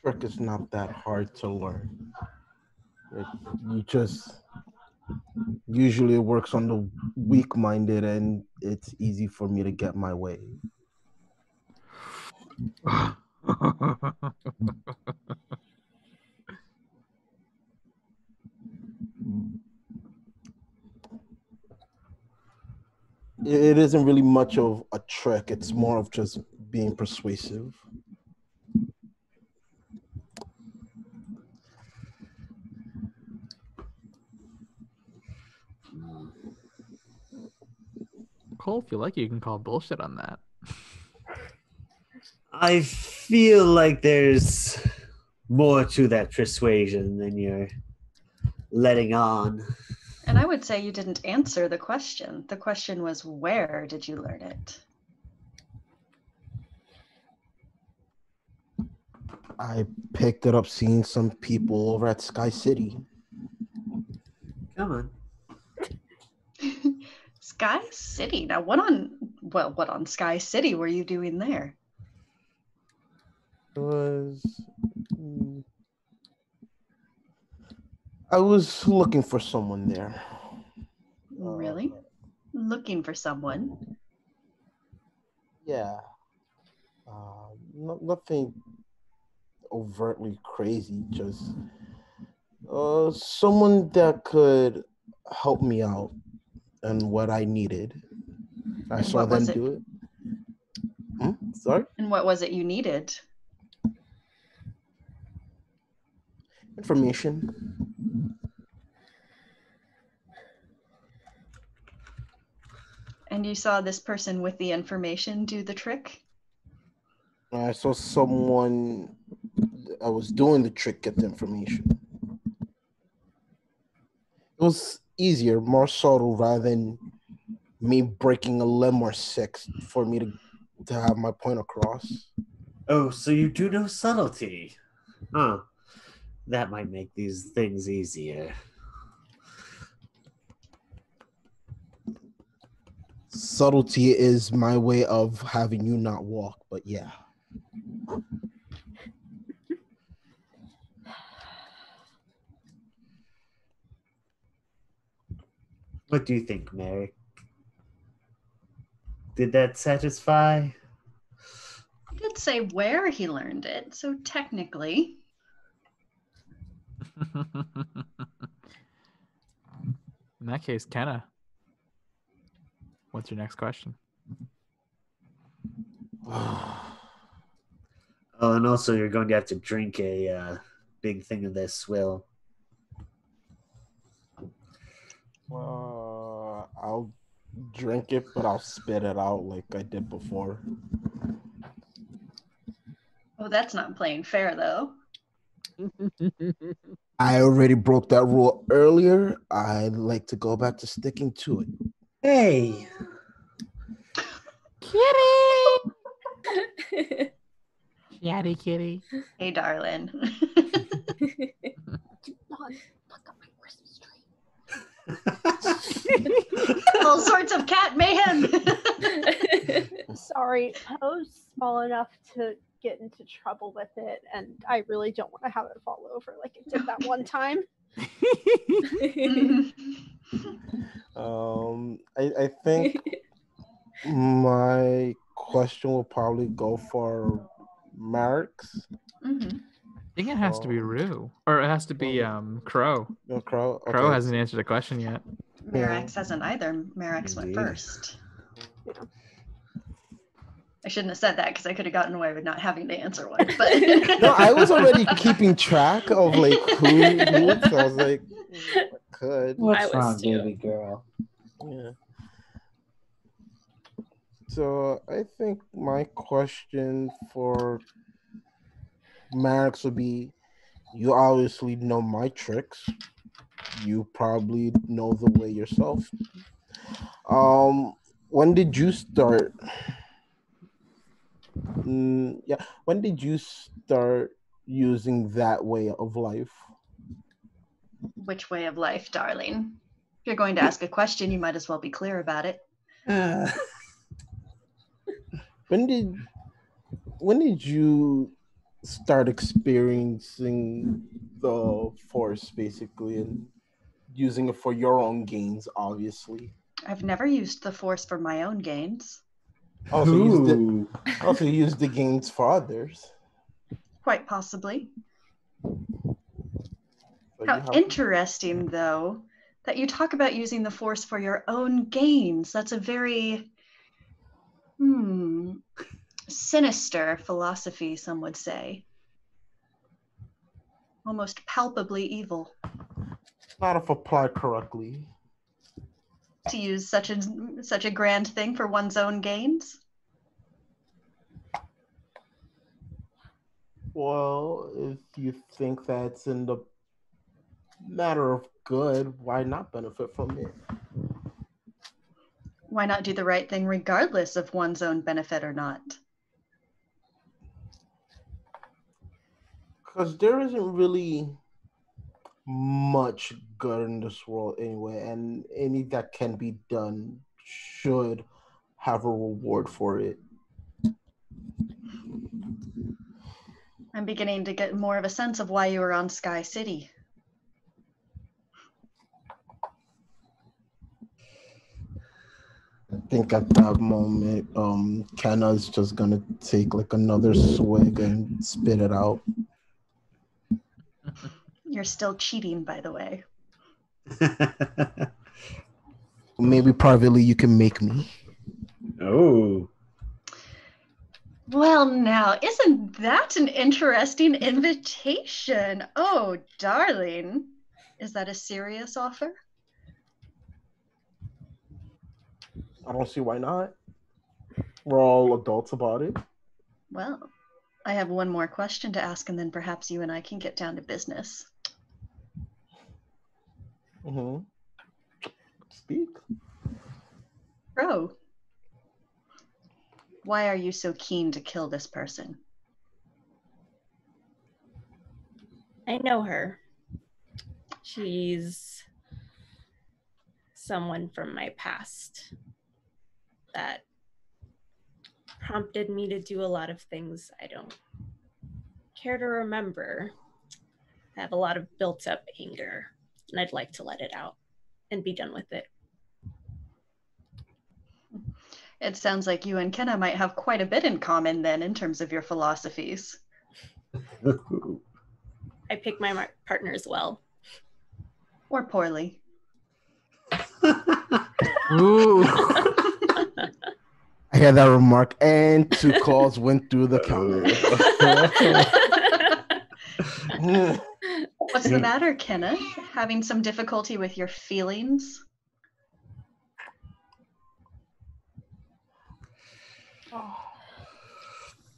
trick is not that hard to learn. Usually it works on the weak-minded, and it's easy for me to get my way. It isn't really much of a trick. It's more of just being persuasive. Cole, if you like, you can call bullshit on that. I feel like there's more to that persuasion than you're letting on. And I would say you didn't answer the question. The question was, where did you learn it? I picked it up seeing some people over at Sky City. Come on. Sky City. Now, what on Sky City were you doing there? I was looking for someone there. Really? Looking for someone? Yeah. Nothing overtly crazy, just someone that could help me out and what I needed. I saw them do it. Sorry? And what was it you needed? Information. And you saw this person with the information do the trick? I saw someone I was doing the trick, get the information. It was easier, more subtle, rather than me breaking a limb or six for me to have my point across. Oh, so you do know subtlety. Huh. That might make these things easier. Subtlety is my way of having you not walk, but yeah. What do you think, Merrick? Did that satisfy? He did say where he learned it, so technically. In that case, Kenna, what's your next question? Oh, and also you're going to have to drink a big thing of this swill. I'll drink it, but I'll spit it out like I did before. Oh, that's not playing fair, though. I already broke that rule earlier. I'd like to go back to sticking to it. Hey! Kitty, kitty. Hey, darling. Not fuck up my Christmas tree. All sorts of cat mayhem. Sorry, Poe's small enough to get into trouble with it, and I really don't want to have it fall over like it did that one time. I think my question will probably go for Marks. Mm-hmm. I think it has to be Rue, or it has to be Crow. No, Crow. Okay. Crow hasn't answered the question yet. Marax hasn't either. Marax went Indeed. first. I shouldn't have said that because I could have gotten away with not having to answer one. But No, I was already keeping track of like who so I was like, I could. I What's was wrong, too. baby girl? Yeah. So I think my question for Max would be, you obviously know my tricks. You probably know the way yourself. When did you start? When did you start using that way of life? which way of life, darling? If you're going to ask a question, you might as well be clear about it. When did you start experiencing the force basically and using it for your own gains, obviously? I've never used the force for my own gains. Also Ooh. used the gains for others. Quite possibly. So How interesting, though, that you talk about using the force for your own gains. That's a very sinister philosophy, some would say. Almost palpably evil. Not if applied correctly. To use such a grand thing for one's own gains. Well, if you think that's in the matter of good, why not benefit from it? Why not do the right thing regardless of one's own benefit or not? Because there isn't really much good in this world anyway, and any that can be done should have a reward for it. I'm beginning to get more of a sense of why you were on Sky City. I think at that moment, Kenna's just gonna take like another swig and spit it out. You're still cheating, by the way. Maybe privately you can make me. Oh. Well, now, isn't that an interesting invitation? Oh, darling. Is that a serious offer? I don't see why not. We're all adults about it. Well, I have one more question to ask, and then perhaps you and I can get down to business. Mm-hmm. Speak. Bro, why are you so keen to kill this person? I know her. She's someone from my past that prompted me to do a lot of things I don't care to remember. I have a lot of built up anger, and I'd like to let it out and be done with it. It sounds like you and Kenna might have quite a bit in common then in terms of your philosophies. I pick my partners well. Or poorly. Ooh. I hear that remark, and 2 calls went through the counter. What's the matter, Kenna? Having some difficulty with your feelings?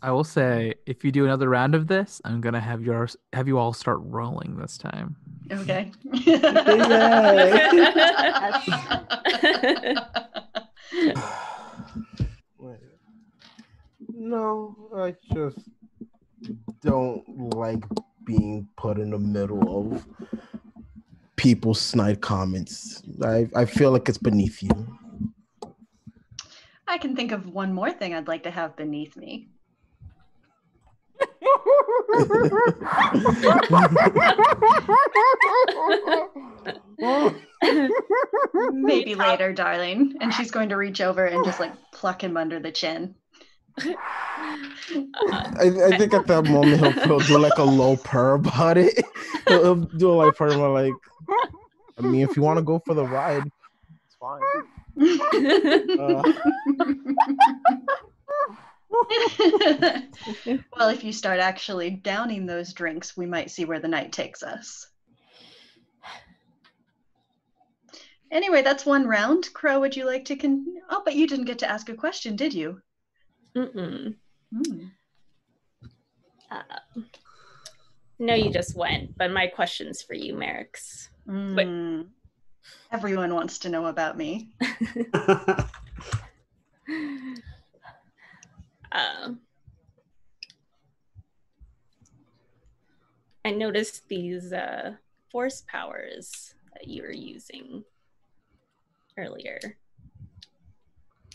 I will say, if you do another round of this, I'm gonna have you all start rolling this time. Okay. No, I just don't like being put in the middle of people's snide comments. I feel like it's beneath you. I can think of one more thing I'd like to have beneath me. Maybe later, darling. And she's going to reach over and just like pluck him under the chin. I think at that moment he'll do like a low purr about it. He'll do a light purr like, I mean, if you want to go for the ride, it's fine. Well, if you start actually downing those drinks, we might see where the night takes us. Anyway, that's one round. Crow, would you like to Oh, but you didn't get to ask a question, did you? Mm-mm. No, you just went, but my question's for you, Merrick's. Everyone wants to know about me. I noticed these force powers that you were using earlier.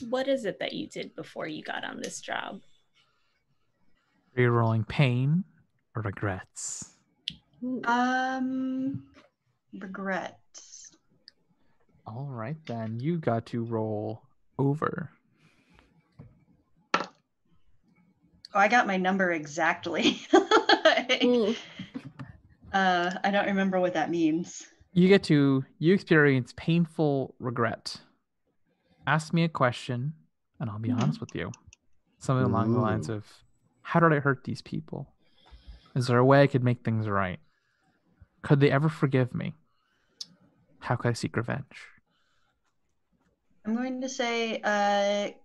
What is it that you did before you got on this job? Rerolling pain or regrets? Regrets. All right, then you got to roll over. Oh, I got my number exactly. I don't remember what that means. You experience painful regret. Ask me a question, and I'll be honest with you. Something along the lines of, how did I hurt these people? Is there a way I could make things right? Could they ever forgive me? How could I seek revenge? I'm going to say,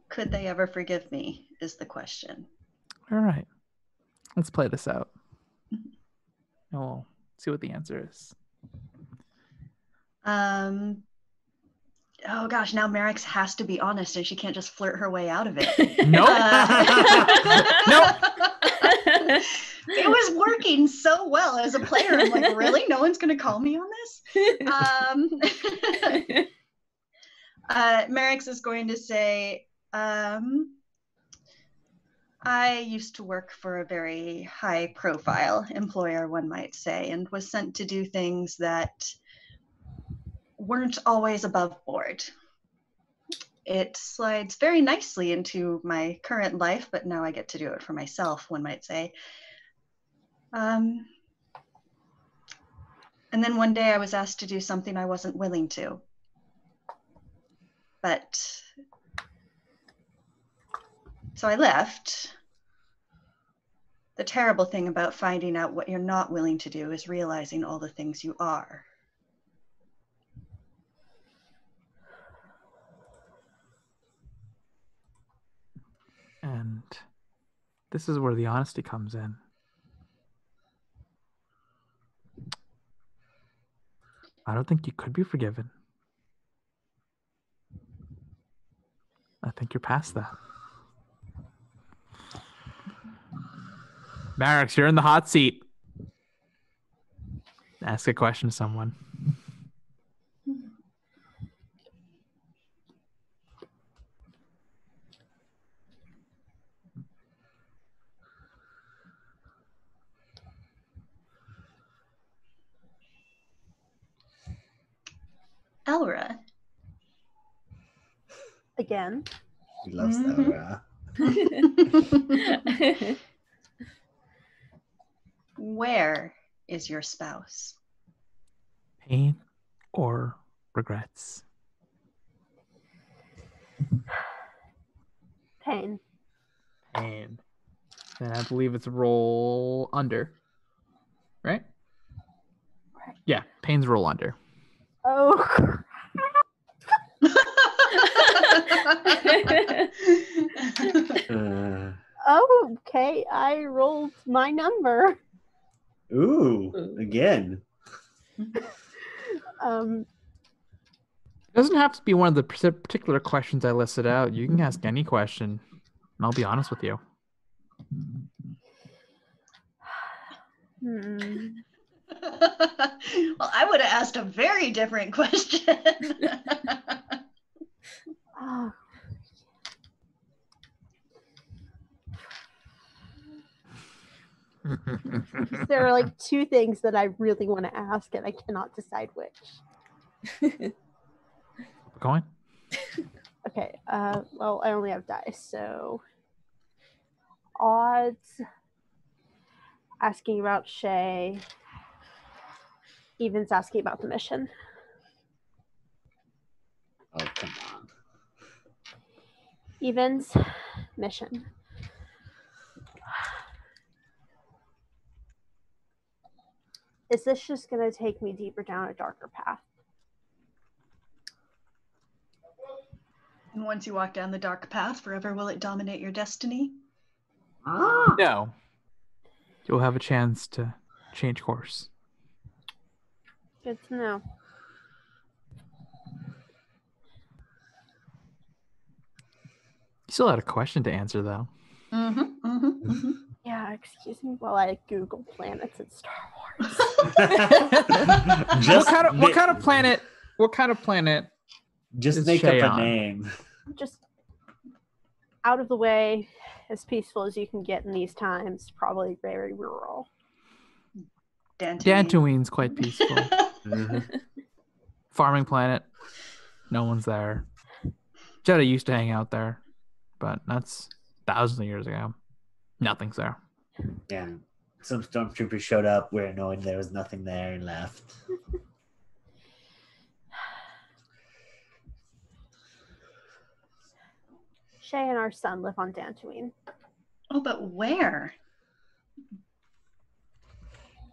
could they ever forgive me is the question. All right. Let's play this out. And we'll see what the answer is. Oh gosh, now Merrick's has to be honest and she can't just flirt her way out of it. Nope. Nope. It was working so well as a player. I'm like, really? No one's going to call me on this? Merrick's is going to say, I used to work for a very high profile employer, one might say, and was sent to do things that weren't always above board. It slides very nicely into my current life, but now I get to do it for myself, one might say. And then one day I was asked to do something I wasn't willing to. So I left. The terrible thing about finding out what you're not willing to do is realizing all the things you are. And This is where the honesty comes in. I don't think you could be forgiven. I think you're past that. Marix, you're in the hot seat. Ask a question to someone. Elra. Again. He loves Elra. Where is your spouse? Pain or regrets? Pain. Pain. Then I believe it's roll under. Right? Right. Yeah, pain's roll under. Oh. Oh, okay. I rolled my number. Ooh, again. It doesn't have to be one of the particular questions I listed out. You can ask any question, and I'll be honest with you. Well, I would have asked a very different question. Oh. There are like two things that I really want to ask, and I cannot decide which. Going? Okay. Well, I only have dice, so odds. Asking about Shay. Evens asking about the mission. Oh, come on. Evens, mission. Is this just going to take me deeper down a darker path? And once you walk down the dark path, forever will it dominate your destiny? No. You'll have a chance to change course. Good to know. You still had a question to answer, though. Yeah, excuse me while I Google planets in Star Wars. What kind of planet? What kind of planet? Just is make Shay up a on? name. Just out of the way, as peaceful as you can get in these times. Probably very rural. Dantooine's quite peaceful. Farming planet. No one's there. Jeddah used to hang out there, but that's thousands of years ago. Nothing's there. Yeah. Some stormtroopers showed up, were annoyed there was nothing there, and left. Shay and our son live on Dantooine. Oh, but where?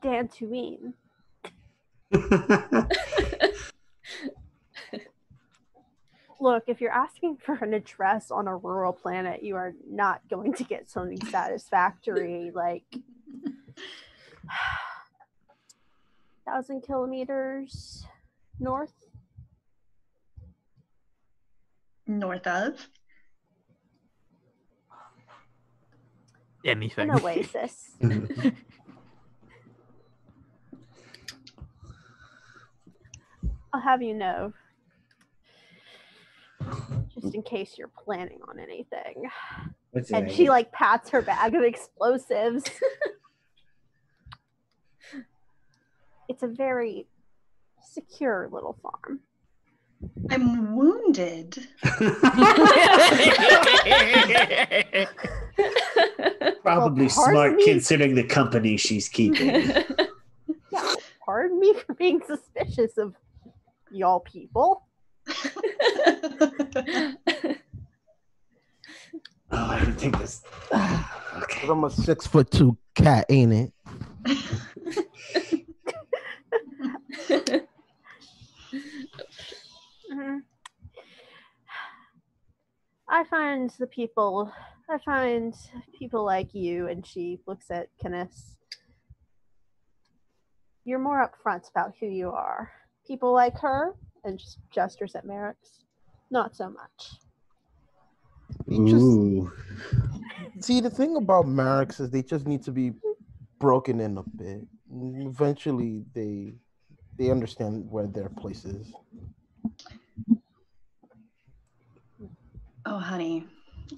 Dantooine. Look, if you're asking for an address on a rural planet, you are not going to get something satisfactory like 1,000 kilometers north. North of? Anything. An oasis. I'll have you know, just in case you're planning on anything. And she like pats her bag of explosives. It's a very secure little farm. I'm wounded. Probably Well, pardon smart me? considering the company she's keeping. Yeah, pardon me for being suspicious of y'all people. Oh, I didn't think this. Okay. I'm a 6'2" cat, ain't it? I find the people I find people like you, and she looks at Kenneth, you're more upfront about who you are. People like her, and just gestures at Merrick's, not so much. Ooh. See, the thing about Mareks is they just need to be broken in a bit. Eventually, they understand where their place is. Oh, honey,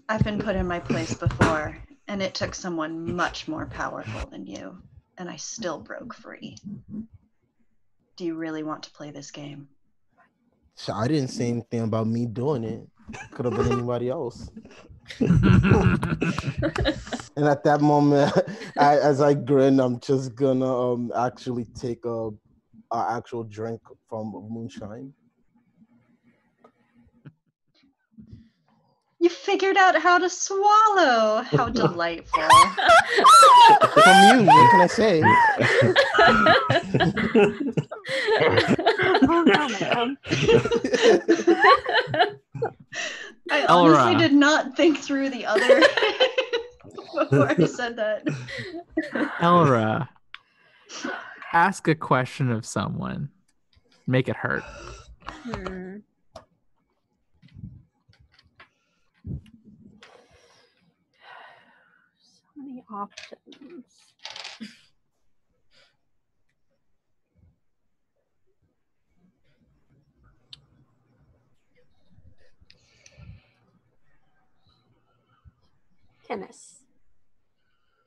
I've been put in my place before, and it took someone much more powerful than you, and I still broke free. Do you really want to play this game? So I didn't say anything about me doing it. Could have been anybody else. And at that moment, as I grin, I'm just gonna actually take a actual drink from moonshine. You figured out how to swallow. How delightful. From you, what can I say? Oh no, ma'am. I Elra. honestly did not think through the other before I said that. Elra, ask a question of someone. Make it hurt. So many options. Kenneth.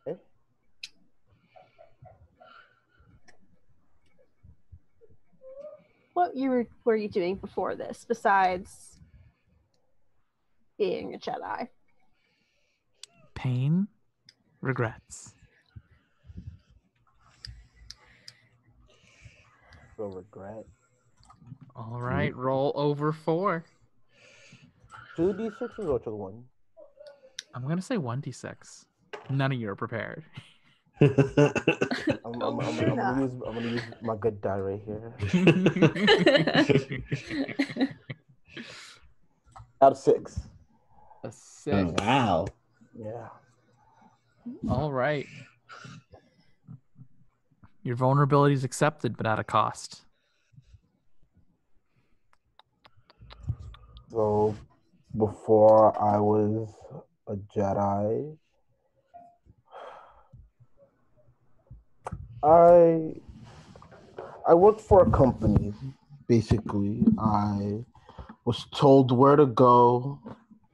Eh? What were you doing before this, besides being a Jedi? Pain, regrets. So regret. All right, roll over 4. 2d6 or just one? I'm gonna say 1d6. None of you are prepared. I'm gonna use my good die right here. Out of 6. A 6. Oh, wow. Yeah. All right. Your vulnerability is accepted, but at a cost. So before I was a Jedi, I worked for a company. Basically, I was told where to go,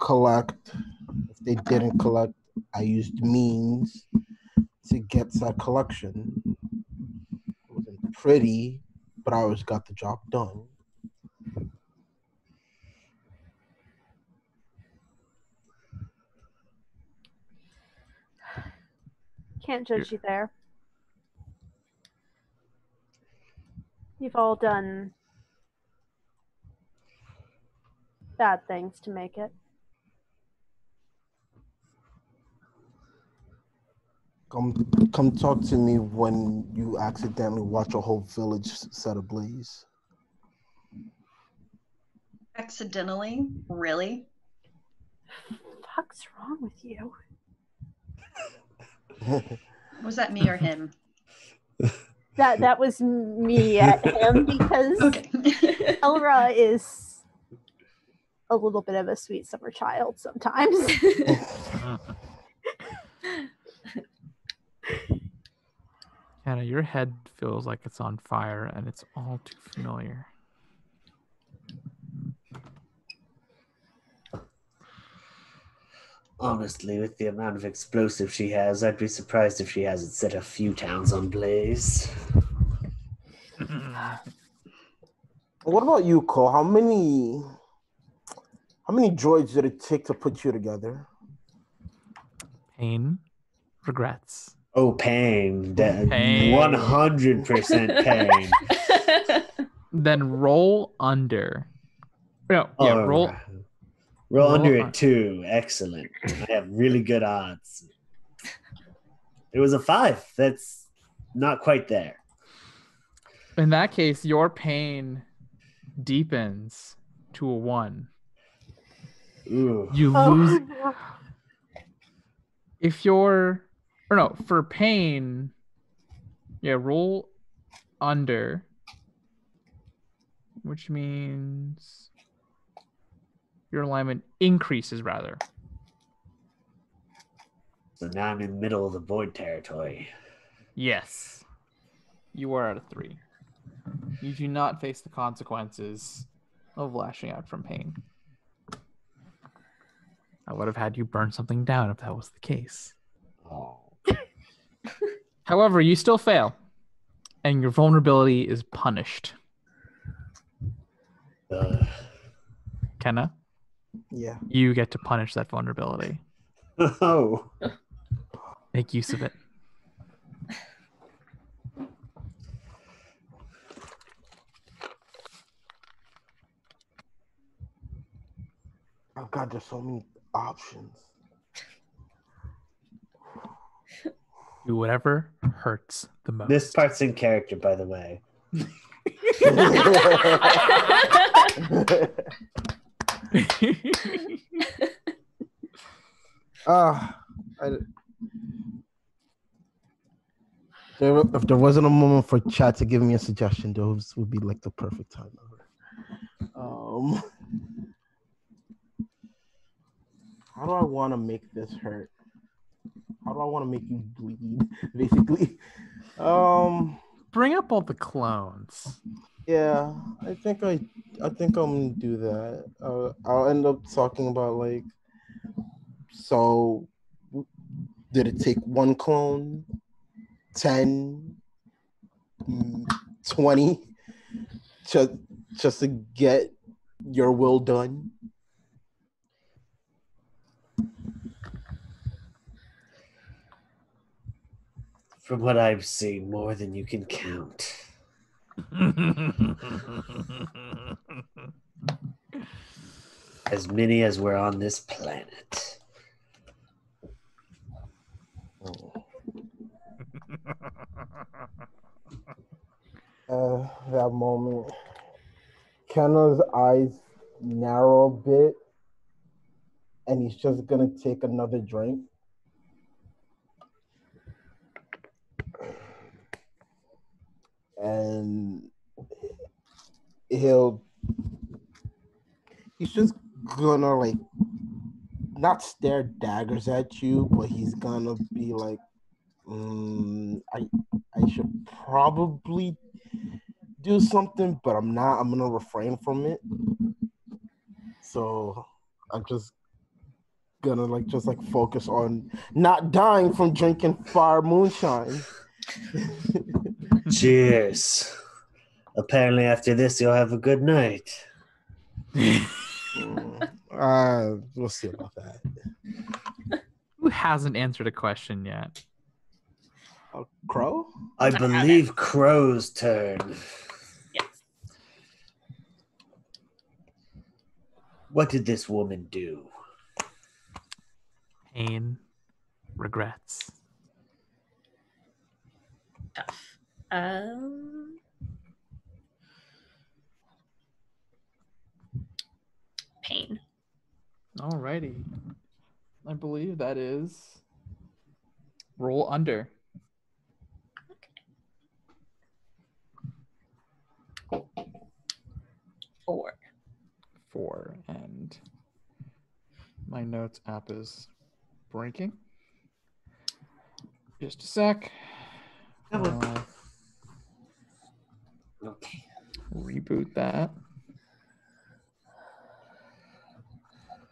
collect. If they didn't collect, I used means to get that collection. It wasn't pretty, but I always got the job done. Can't judge you there. You've all done bad things to make it. Come talk to me when you accidentally watch a whole village set ablaze. Accidentally? Really? Fuck's wrong with you? Was that me or him? That was me at him because Okay. Elra is a little bit of a sweet summer child sometimes. Hannah, your head feels like it's on fire, and it's all too familiar. Honestly, with the amount of explosive she has, I'd be surprised if she hasn't set a few towns on blaze. What about you, Cole? How many droids did it take to put you together? Pain, regrets. Oh, pain. Pain. 100% pain. Then roll under. No, yeah, Oh, roll. Roll under on. it too. Excellent. I have really good odds. It was a 5. That's not quite there. In that case, your pain deepens to a 1. Ooh. You Oh, lose. no. If you're, or no, for pain, yeah, roll under, which means your alignment increases rather. So now I'm in the middle of the void territory. Yes. You are at a 3. You do not face the consequences of lashing out from pain. I would have had you burn something down if that was the case. Oh. However, you still fail, and your vulnerability is punished. Kenna, Yeah. you get to punish that vulnerability. Oh. Make use of it. Oh God, there's so many options. Do whatever hurts the most. This part's in character, by the way. If there wasn't a moment for chat to give me a suggestion, those would be like the perfect time. How do I want to make this hurt? How do I want to make you bleed? Basically, Bring up all the clones. yeah, I think I'm gonna do that. I'll end up talking about like, so did it take one clone, 10, 20, just to get your will done? From what I've seen, more than you can count. As many as were on this planet. That moment, Kenna's eyes narrow a bit, and he's just gonna take another drink. And he's just gonna like not stare daggers at you, but he's gonna be like, I should probably do something, but I'm not. I'm gonna refrain from it. So I'm just gonna just focus on not dying from drinking fire moonshine. Cheers. Apparently after this you'll have a good night. We'll see about that. Who hasn't answered a question yet? Crow? I believe Crow's turn. Yes. What did this woman do? Pain, regrets. Tough. Pain. Alrighty. I believe that is roll under. Okay. 4. 4, and my notes app is breaking. Just a sec. Okay. Reboot that.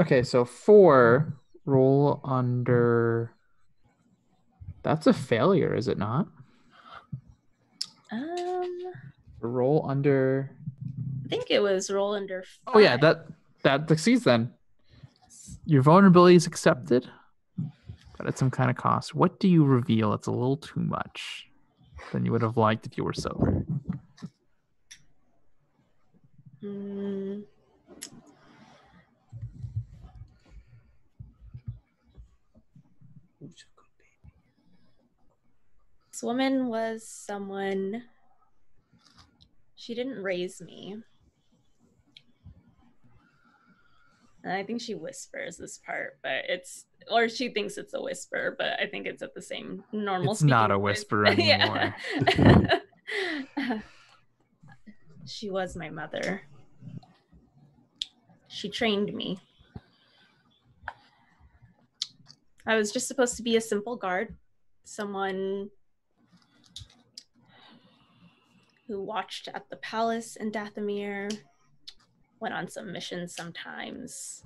Okay, so 4, roll under. That's a failure, is it not? Roll under. I think it was roll under 5. Oh yeah, that succeeds then. Your vulnerability is accepted, but at some kind of cost. What do you reveal? It's a little too much than you would have liked if you were sober. This woman was someone. She didn't raise me. And I think she whispers this part, but or she thinks it's a whisper, but I think it's at the same normal It's not speaking a voice. whisper anymore. She was my mother. She trained me. I was just supposed to be a simple guard, someone who watched at the palace in Dathomir, went on some missions sometimes.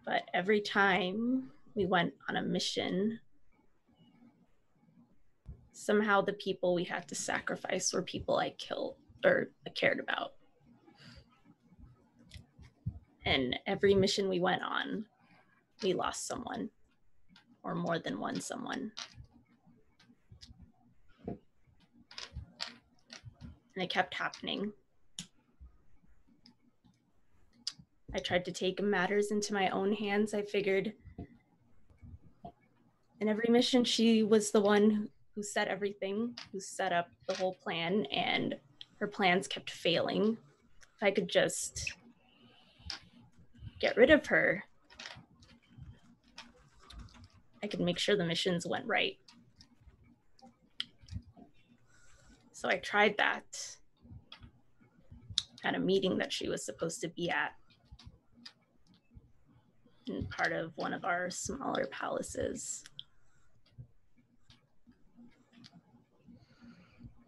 But every time we went on a mission, somehow the people we had to sacrifice were people I killed or cared about. And every mission we went on, we lost someone, or more than one someone. And it kept happening. I tried to take matters into my own hands. I figured in every mission, she was the one who set everything, who set up the whole plan, and her plans kept failing. If I could just get rid of her, I could make sure the missions went right. So I tried that at a meeting that she was supposed to be at in part of one of our smaller palaces.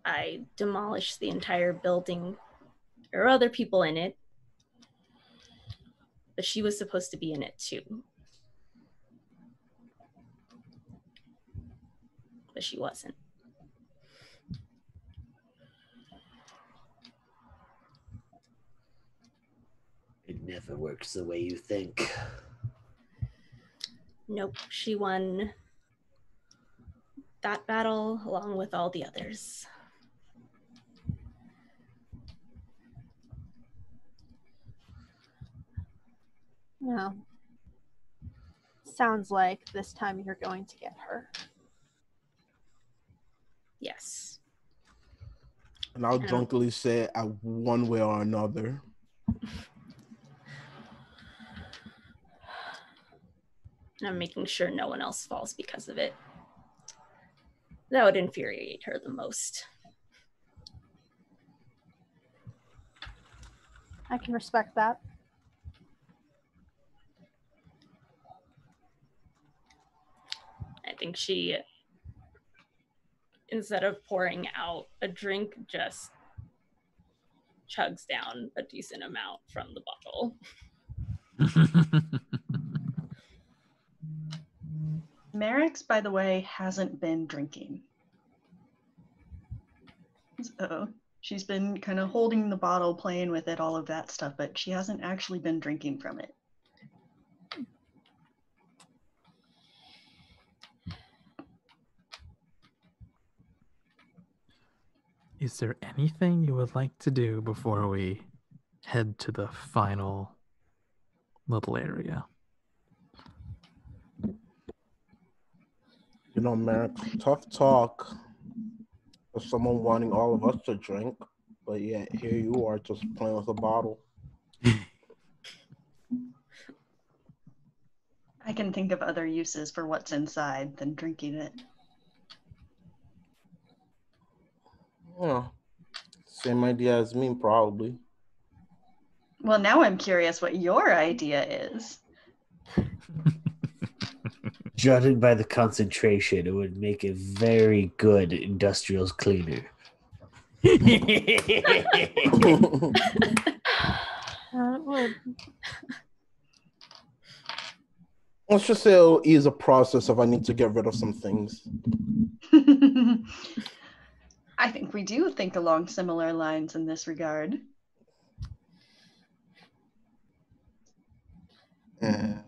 I demolished the entire building. There were other people in it, but she was supposed to be in it too. But she wasn't. It never works the way you think. Nope, she won that battle along with all the others. No. Sounds like this time you're going to get her. Yes. And I'll drunkenly say one way or another. And I'm making sure no one else falls because of it. That would infuriate her the most. I can respect that. I think she, instead of pouring out a drink, just chugs down a decent amount from the bottle. Merrick's, by the way, hasn't been drinking. So she's been kind of holding the bottle, playing with it, all of that stuff, but she hasn't actually been drinking from it. Is there anything you would like to do before we head to the final little area? You know, Merrick, tough talk for someone wanting all of us to drink, but yet here you are just playing with a bottle. I can think of other uses for what's inside than drinking it. Yeah, same idea as me, probably. Well, now I'm curious what your idea is. Judging by the concentration, it would make a very good industrial cleaner. Would. Let's just say it'll ease the process if I need to get rid of some things. I think we do think along similar lines in this regard. I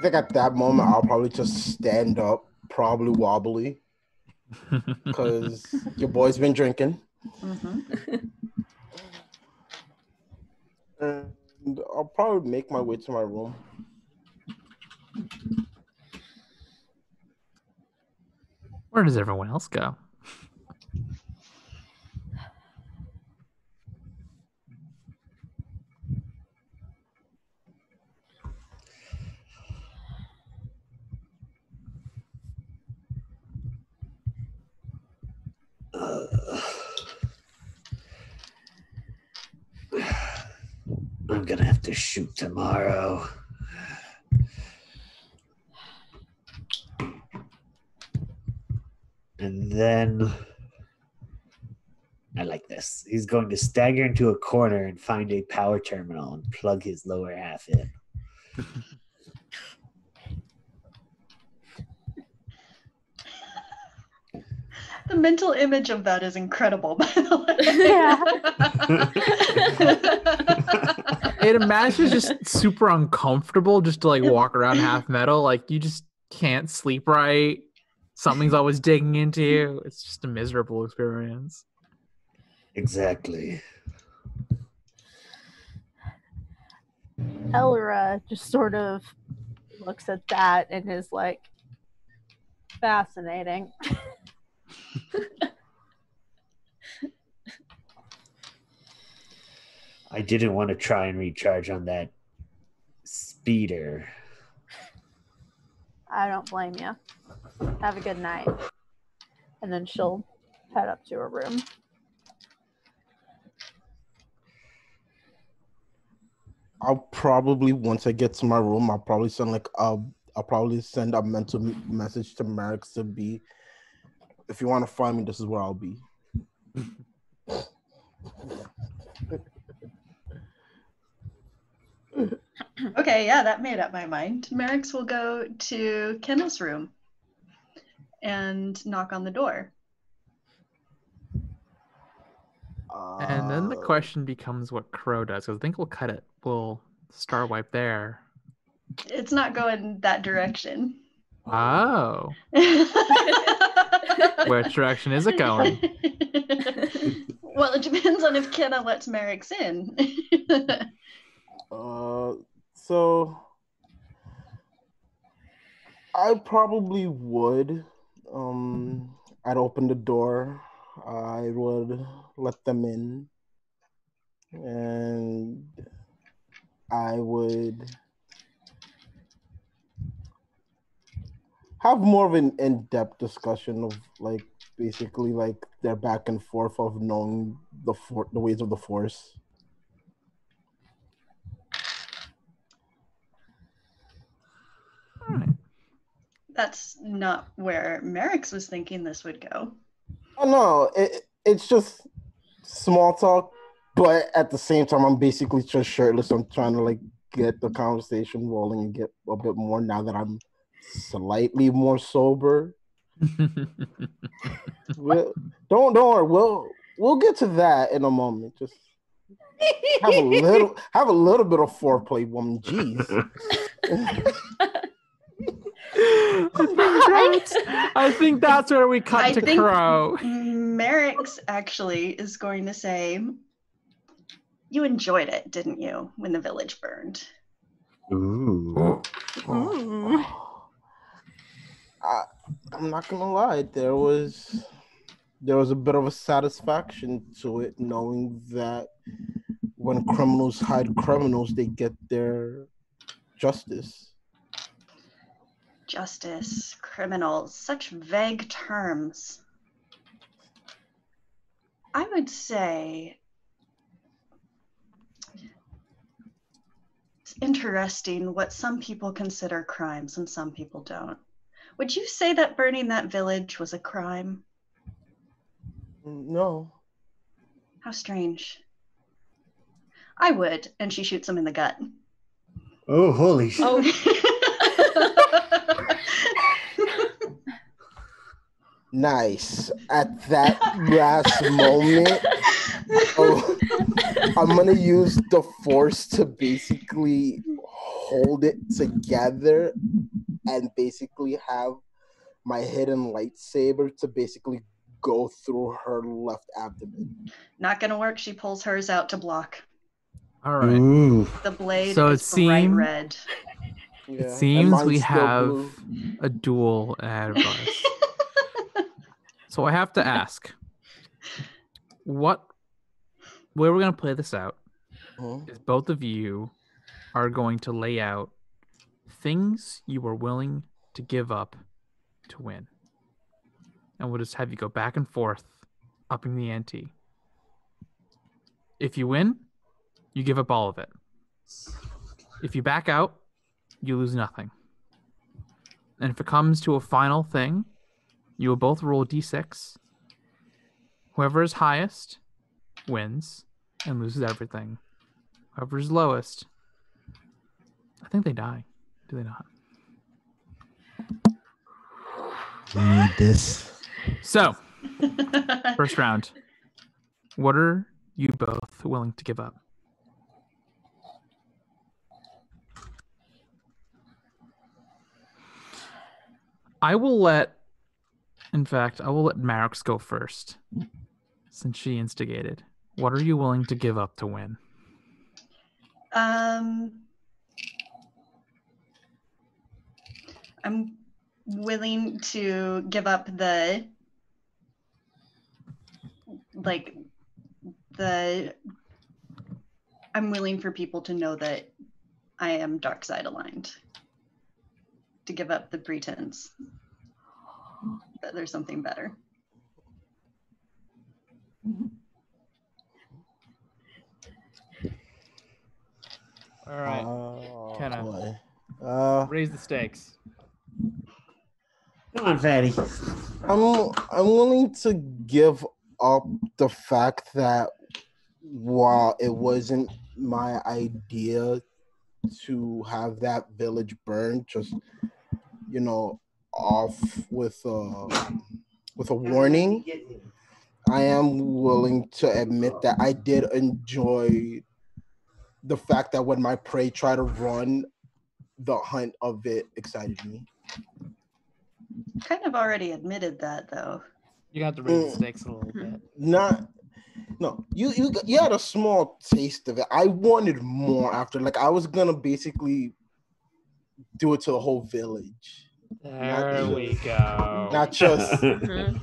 think at that moment I'll probably just stand up, probably wobbly, because your boy's been drinking. Mm-hmm. And I'll probably make my way to my room. Where does everyone else go? I'm gonna have to shoot tomorrow. And then I like this. He's going to stagger into a corner and find a power terminal and plug his lower half in. The mental image of that is incredible, by the way. It imagines just super uncomfortable just to like walk around half metal. Like you just can't sleep right. Something's always digging into you. It's just a miserable experience. Exactly. Elra just sort of looks at that and is like, fascinating. I didn't want to try and recharge on that speeder. I don't blame you. Have a good night. And then she'll head up to her room. I'll probably, once I get to my room, I'll probably send a mental message to Marek to be, if you want to find me, this is where I'll be. Okay, yeah, that made up my mind. Merrick's will go to Kenna's room and knock on the door. And then the question becomes what Crow does, because I think we'll cut it. We'll star wipe there. It's not going that direction. Oh. Which direction is it going? Well, it depends on if Kenna lets Merrick's in. So I probably would. I'd open the door. I would let them in, and I would have more of an in-depth discussion of like basically like their back and forth of knowing the ways of the Force. All right. That's not where Merrick's was thinking this would go. Oh no, it's just small talk, but at the same time, I'm basically just shirtless. I'm trying to like get the conversation rolling and get a bit more now that I'm slightly more sober. Don't worry, we'll get to that in a moment. Just have a little bit of foreplay, woman. Jeez. I think that's where we cut to Crow. Merrick's actually is going to say, "You enjoyed it, didn't you, when the village burned?" Ooh. I'm not gonna lie, there was a bit of a satisfaction to it, knowing that when criminals hide criminals, they get their justice. Justice, criminals, such vague terms. I would say it's interesting what some people consider crimes and some people don't. Would you say that burning that village was a crime? No. How strange. I would, and she shoots him in the gut. Oh, holy shit. Oh. Nice. At that last moment, I'm gonna use the Force to basically hold it together and basically have my hidden lightsaber to basically go through her left abdomen. Not gonna work. She pulls hers out to block. All right. Ooh. The blade So is bright red. Yeah. It seems we still have blue. a duel ahead of us. So I have to ask, where we're going to play this out is both of you are going to lay out things you are willing to give up to win. And we'll just have you go back and forth, upping the ante. If you win, you give up all of it. If you back out, you lose nothing. And if it comes to a final thing, you will both roll a d6. Whoever is highest wins and loses everything. Whoever is lowest, I think they die. Do they not? Need this. So, first round. What are you both willing to give up? I will let Marix go first, since she instigated. What are you willing to give up to win? I'm willing to give up I'm willing for people to know that I am dark side aligned. To give up the pretense that there's something better. All right. Kenna, Boy. raise the stakes. Come on, Fatty. I'm willing to give up the fact that while it wasn't my idea to have that village burned, just off with a warning, I am willing to admit that I did enjoy the fact that when my prey tried to run, the hunt of it excited me. Kind of already admitted that though. You have to raise the stakes a little bit. You had a small taste of it. I wanted more after. Like, I was gonna basically do it to the whole village. There we go. Not just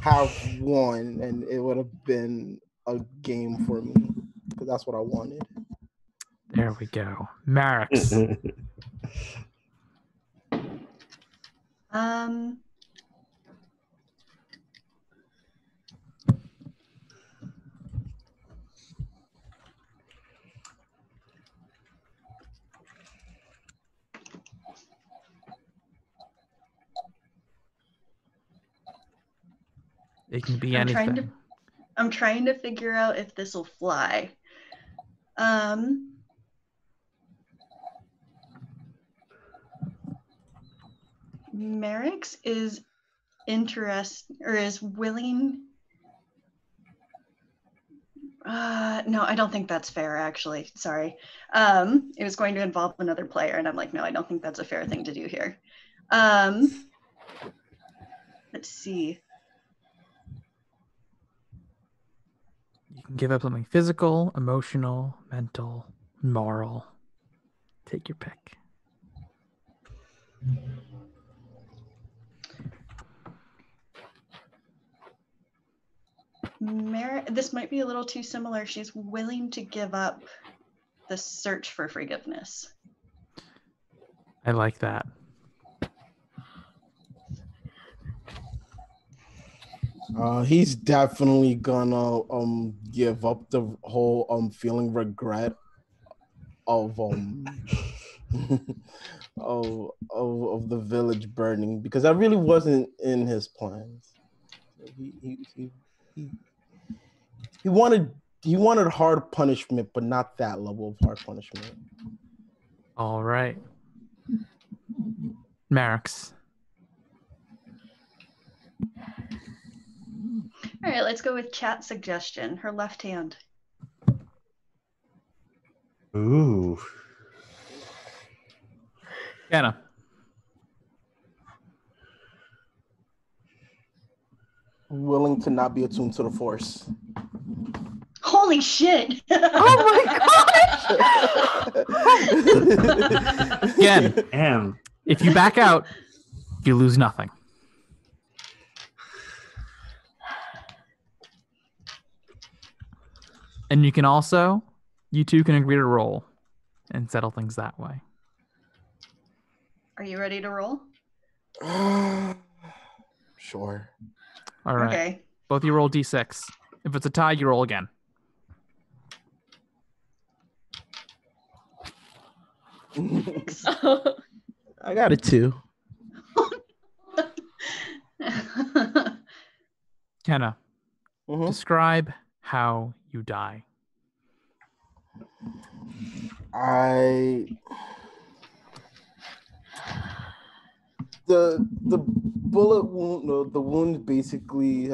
have one, and it would have been a game for me because that's what I wanted. There we go. Marix. It can be anything. I'm trying to figure out if this will fly. Marix is willing. No, I don't think that's fair, actually. Sorry. It was going to involve another player, and I'm like, no, I don't think that's a fair thing to do here. Let's see. You can give up something physical, emotional, mental, moral. Take your pick. This might be a little too similar. She's willing to give up the search for forgiveness. I like that. He's definitely gonna give up the whole feeling regret of of the village burning, because that really wasn't in his plans. He wanted hard punishment, but not that level of hard punishment. All right. Marix. All right, let's go with chat suggestion. Her left hand. Ooh. Kenna. Willing to not be attuned to the force. Holy shit! Oh my gosh! Again, if you back out, you lose nothing. And you can also, you two can agree to roll and settle things that way. Are you ready to roll? Sure. All right. Okay. Both of you roll d6. If it's a tie, you roll again. I got it too. Kenna, Mhm. describe how you die. The bullet wound, no, the wound basically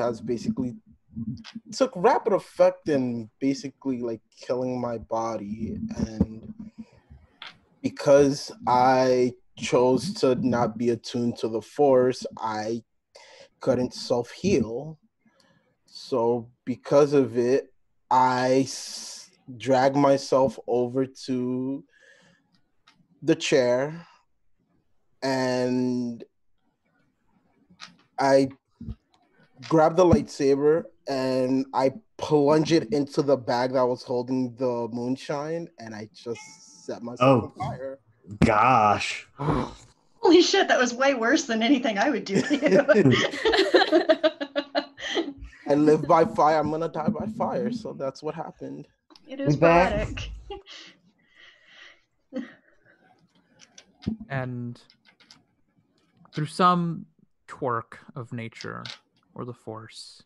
took rapid effect and basically like killing my body. And because I chose to not be attuned to the force, I couldn't self-heal. So because of it, I dragged myself over to the chair and I grabbed the lightsaber and I plunged it into the bag that was holding the moonshine, and I just set myself on fire. Gosh. Holy shit, that was way worse than anything I would do to you. I live by fire. I'm gonna die by fire. So that's what happened. It is We back. poetic. And through some quirk of nature or the force,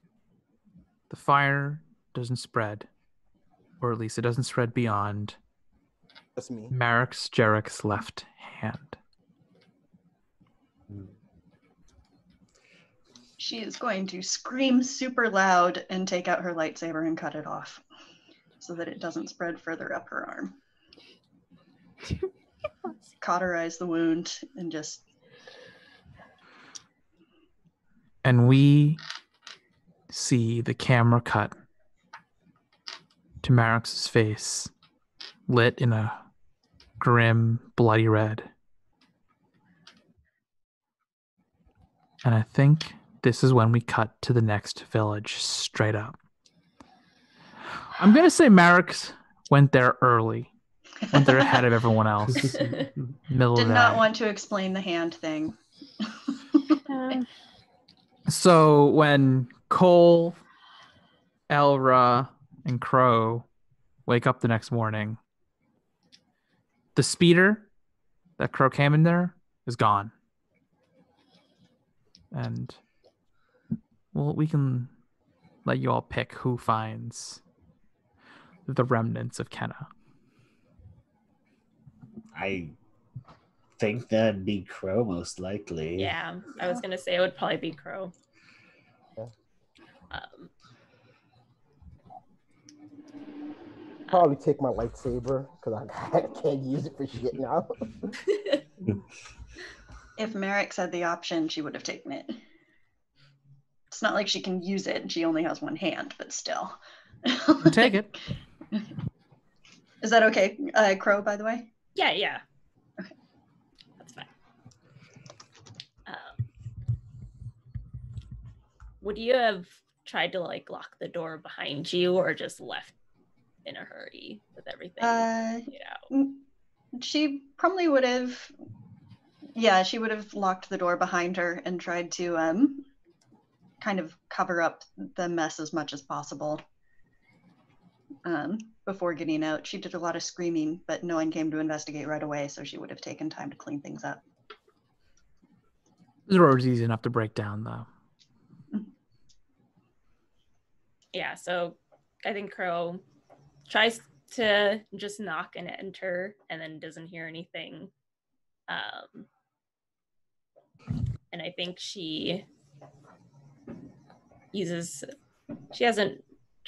the fire doesn't spread, or at least it doesn't spread beyond That's me. Marek's Jarek's left hand. She is going to scream super loud and take out her lightsaber and cut it off so that it doesn't spread further up her arm. Cauterize the wound and just... And we see the camera cut to Marek's face, lit in a grim, bloody red. And I think this is when we cut to the next village, straight up. I'm going to say Marek's went there early. Went there ahead of everyone else. Middle Did of the not day. want to explain the hand thing. So when Cole, Elra, and Crow wake up the next morning, the speeder that Crow came in there is gone. And well, we can let you all pick who finds the remnants of Kenna. I think that'd be Crow most likely. Yeah, I was gonna say it would probably be Crow. Probably take my lightsaber because I can't use it for shit now. If Merrick's had the option, she would have taken it. It's not like she can use it. She only has one hand, but still. Take it. Is that okay, Crow, by the way? Yeah. Okay. That's fine. Would you have tried to like lock the door behind you or just left in a hurry with everything? She probably would have, she would have locked the door behind her and tried to kind of cover up the mess as much as possible before getting out. She did a lot of screaming, but no one came to investigate right away, so she would have taken time to clean things up. This road's easy enough to break down, though. Yeah, so I think Crow tries to just knock and enter and then doesn't hear anything. And I think she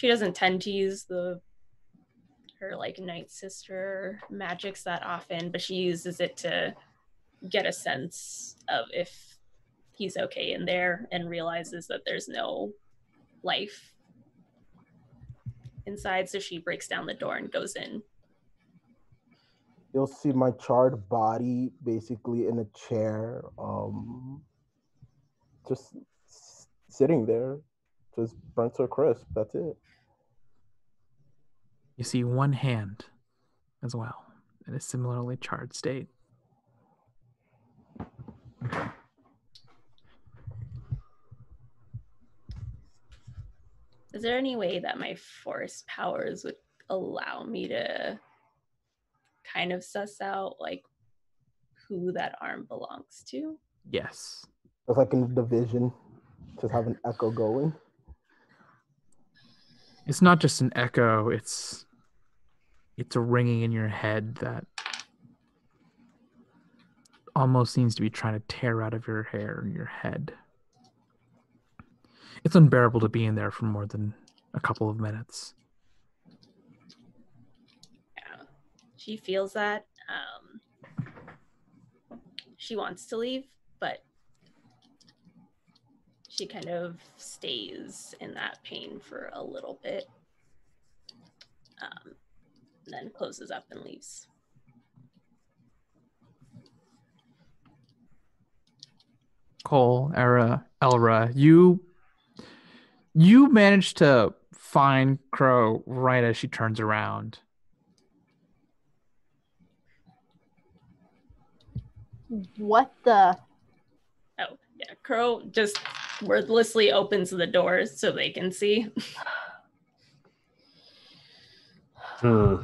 doesn't tend to use her like Night Sister magics that often, but she uses it to get a sense of if he's okay in there and realizes that there's no life inside, so she breaks down the door and goes in. You'll see my charred body basically in a chair, just sitting there, just burnt to a crisp. That's it. You see one hand as well in a similarly charred state. Is there any way that my force powers would allow me to kind of suss out like who that arm belongs to? Yes. It's like in the division, just have an echo going. It's not just an echo, it's a ringing in your head that almost seems to be trying to tear out of your hair and your head. It's unbearable to be in there for more than a couple of minutes. Yeah, she feels that. She wants to leave, but she kind of stays in that pain for a little bit, then closes up and leaves. Cole, Elra, you managed to find Crow right as she turns around. What the? Oh, yeah. Crow just wordlessly opens the doors so they can see. I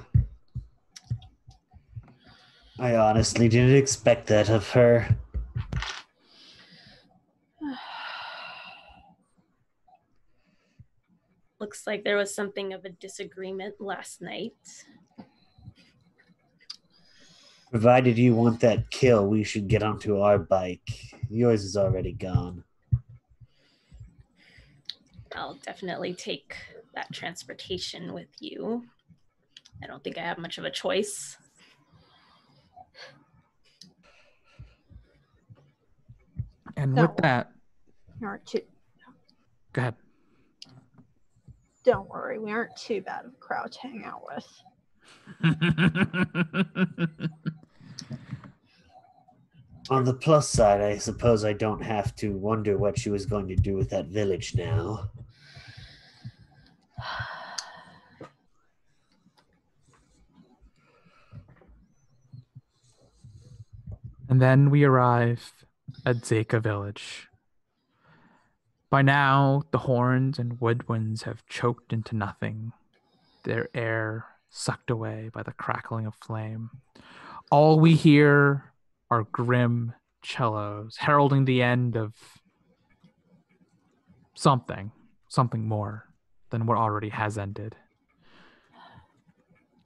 honestly didn't expect that of her. Looks like there was something of a disagreement last night. Provided you want that kill, we should get onto our bike. Yours is already gone. I'll definitely take that transportation with you. I don't think I have much of a choice. And Don't with that, We aren't too. go ahead. Don't worry, we aren't too bad of a crowd to hang out with. On the plus side, I suppose I don't have to wonder what she was going to do with that village now. And then we arrive at Zeka Village. By now, the horns and woodwinds have choked into nothing, their air sucked away by the crackling of flame. All we hear are grim cellos heralding the end of something more than what already has ended.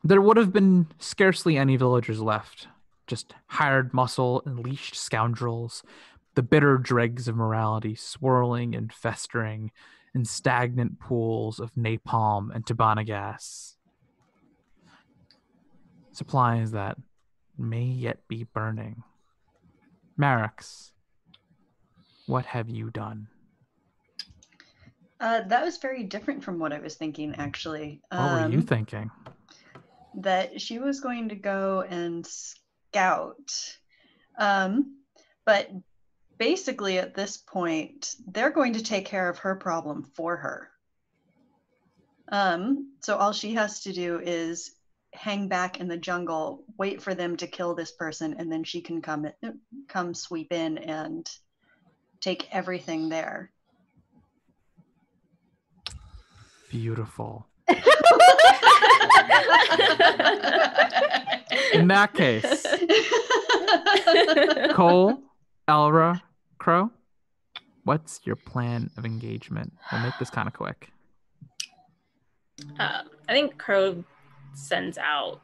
There would have been scarcely any villagers left, just hired muscle and leashed scoundrels, the bitter dregs of morality swirling and festering in stagnant pools of napalm and Tabana gas. Supplies that may yet be burning. Marix, what have you done? That was very different from what I was thinking, actually. What were you thinking? That she was going to go and scout. But basically, at this point, they're going to take care of her problem for her. So all she has to do is hang back in the jungle, wait for them to kill this person, and then she can come sweep in and take everything there. Beautiful. In that case, Cole, Elra, Crow, what's your plan of engagement? We'll make this kind of quick. I think Crow sends out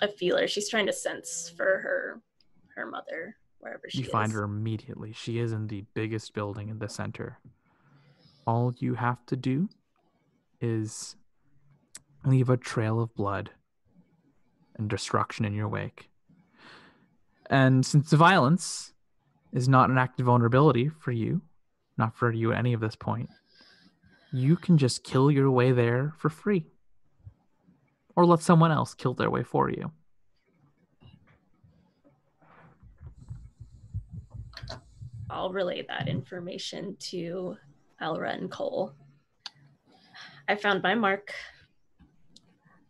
a feeler. She's trying to sense for her mother, wherever she is. You find her immediately. She is in the biggest building in the center. All you have to do is leave a trail of blood and destruction in your wake. And since the violence is not an act of vulnerability for you, not for you at any of this point, you can just kill your way there for free. Or let someone else kill their way for you. I'll relay that information to Elra and Cole. I found my mark.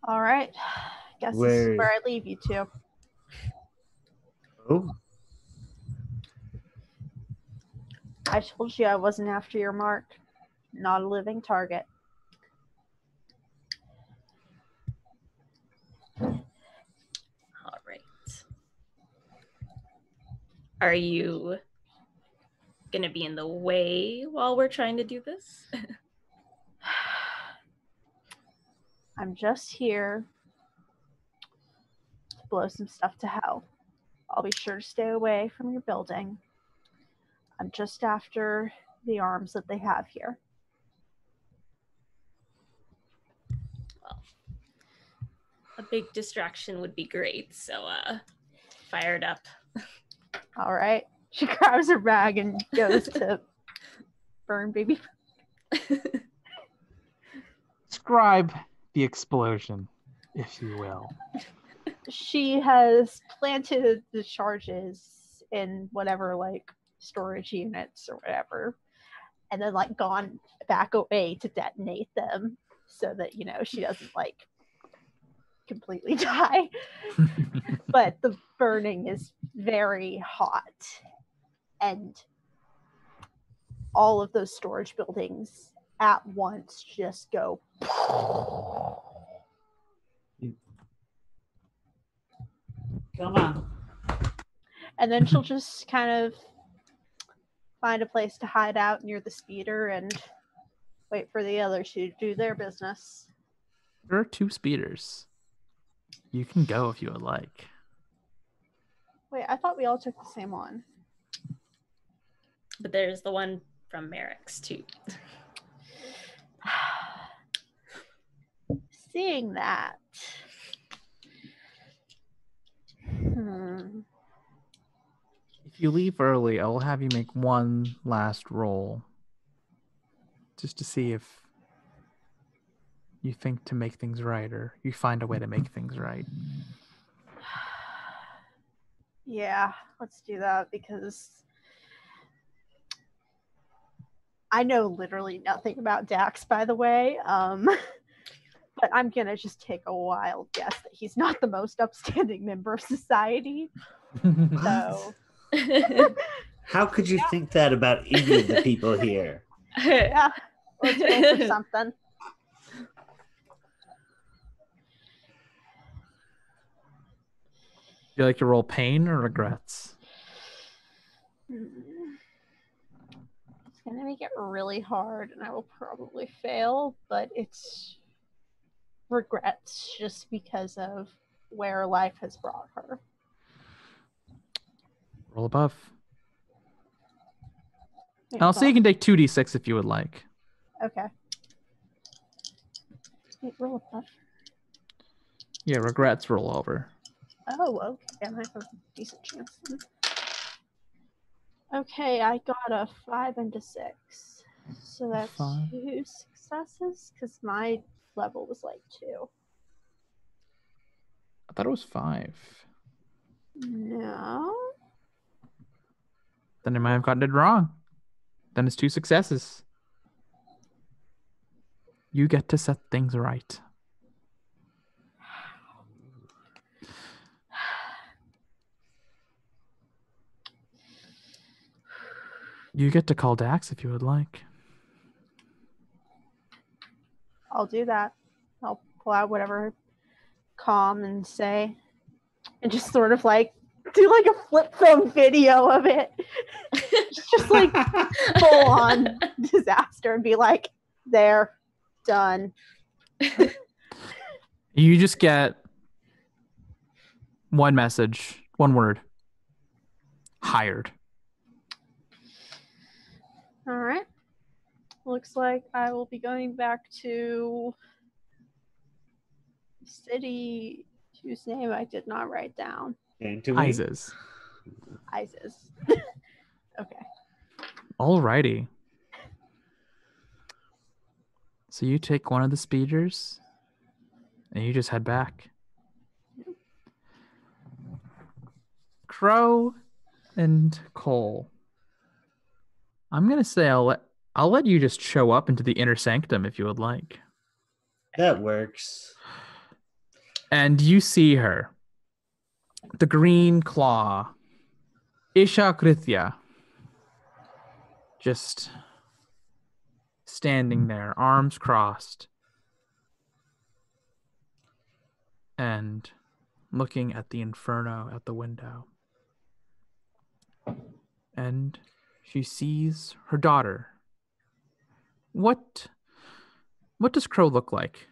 All right. Guess this is where I leave you two. Oh. I told you I wasn't after your mark. Not a living target. All right. Are you going to be in the way while we're trying to do this? I'm just here to blow some stuff to hell. I'll be sure to stay away from your building. I'm just after the arms that they have here. Well, a big distraction would be great, so fire it up. All right. She grabs her bag and goes to burn baby. Describe the explosion, if you will. She has planted the charges in whatever like storage units or whatever, and then like gone back away to detonate them so that she doesn't like completely die. But the burning is very hot, and all of those storage buildings at once just go. Come on. And then she'll just kind of find a place to hide out near the speeder and wait for the others to do their business. There are 2 speeders. You can go if you would like. Wait, I thought we all took the same one. But there's the one from Merrick's too. Seeing that. If you leave early, I will have you make one last roll. Just to see if you think to make things right or you find a way to make things right. Yeah, let's do that because I know literally nothing about Dax, by the way. But I'm gonna just take a wild guess that he's not the most upstanding member of society. So How could you think that about any of the people here? yeah, let's go for something. You like to roll pain or regrets? It's gonna make it really hard, and I will probably fail. But it's regrets just because of where life has brought her. Roll above. Yeah, I'll say you can take 2d6 if you would like. Okay. Wait, roll above. Yeah, regrets roll over. Oh, okay. I might have a decent chance then. Okay, I got a 5 and a 6. So that's 5. 2 successes because my level was like 2. I thought it was 5. No. Then I might have gotten it wrong. Then it's 2 successes. You get to set things right. You get to call Dax if you would like. I'll do that. I'll pull out whatever calm and say, and just sort of like do like a flip phone video of it. Just like full on disaster and be like, there, done. You just get one message, one word. Hired. All right. Looks like I will be going back to city whose name I did not write down. Isis. Isis. Okay. Alrighty. So you take one of the speeders and you just head back. Crow and Cole. I'm gonna say I'll let you just show up into the inner sanctum if you would like. That works. And you see her. The Green Claw. Isha Krithya. Just standing there, arms crossed. And looking at the inferno at the window. and she sees her daughter. What does Crow look like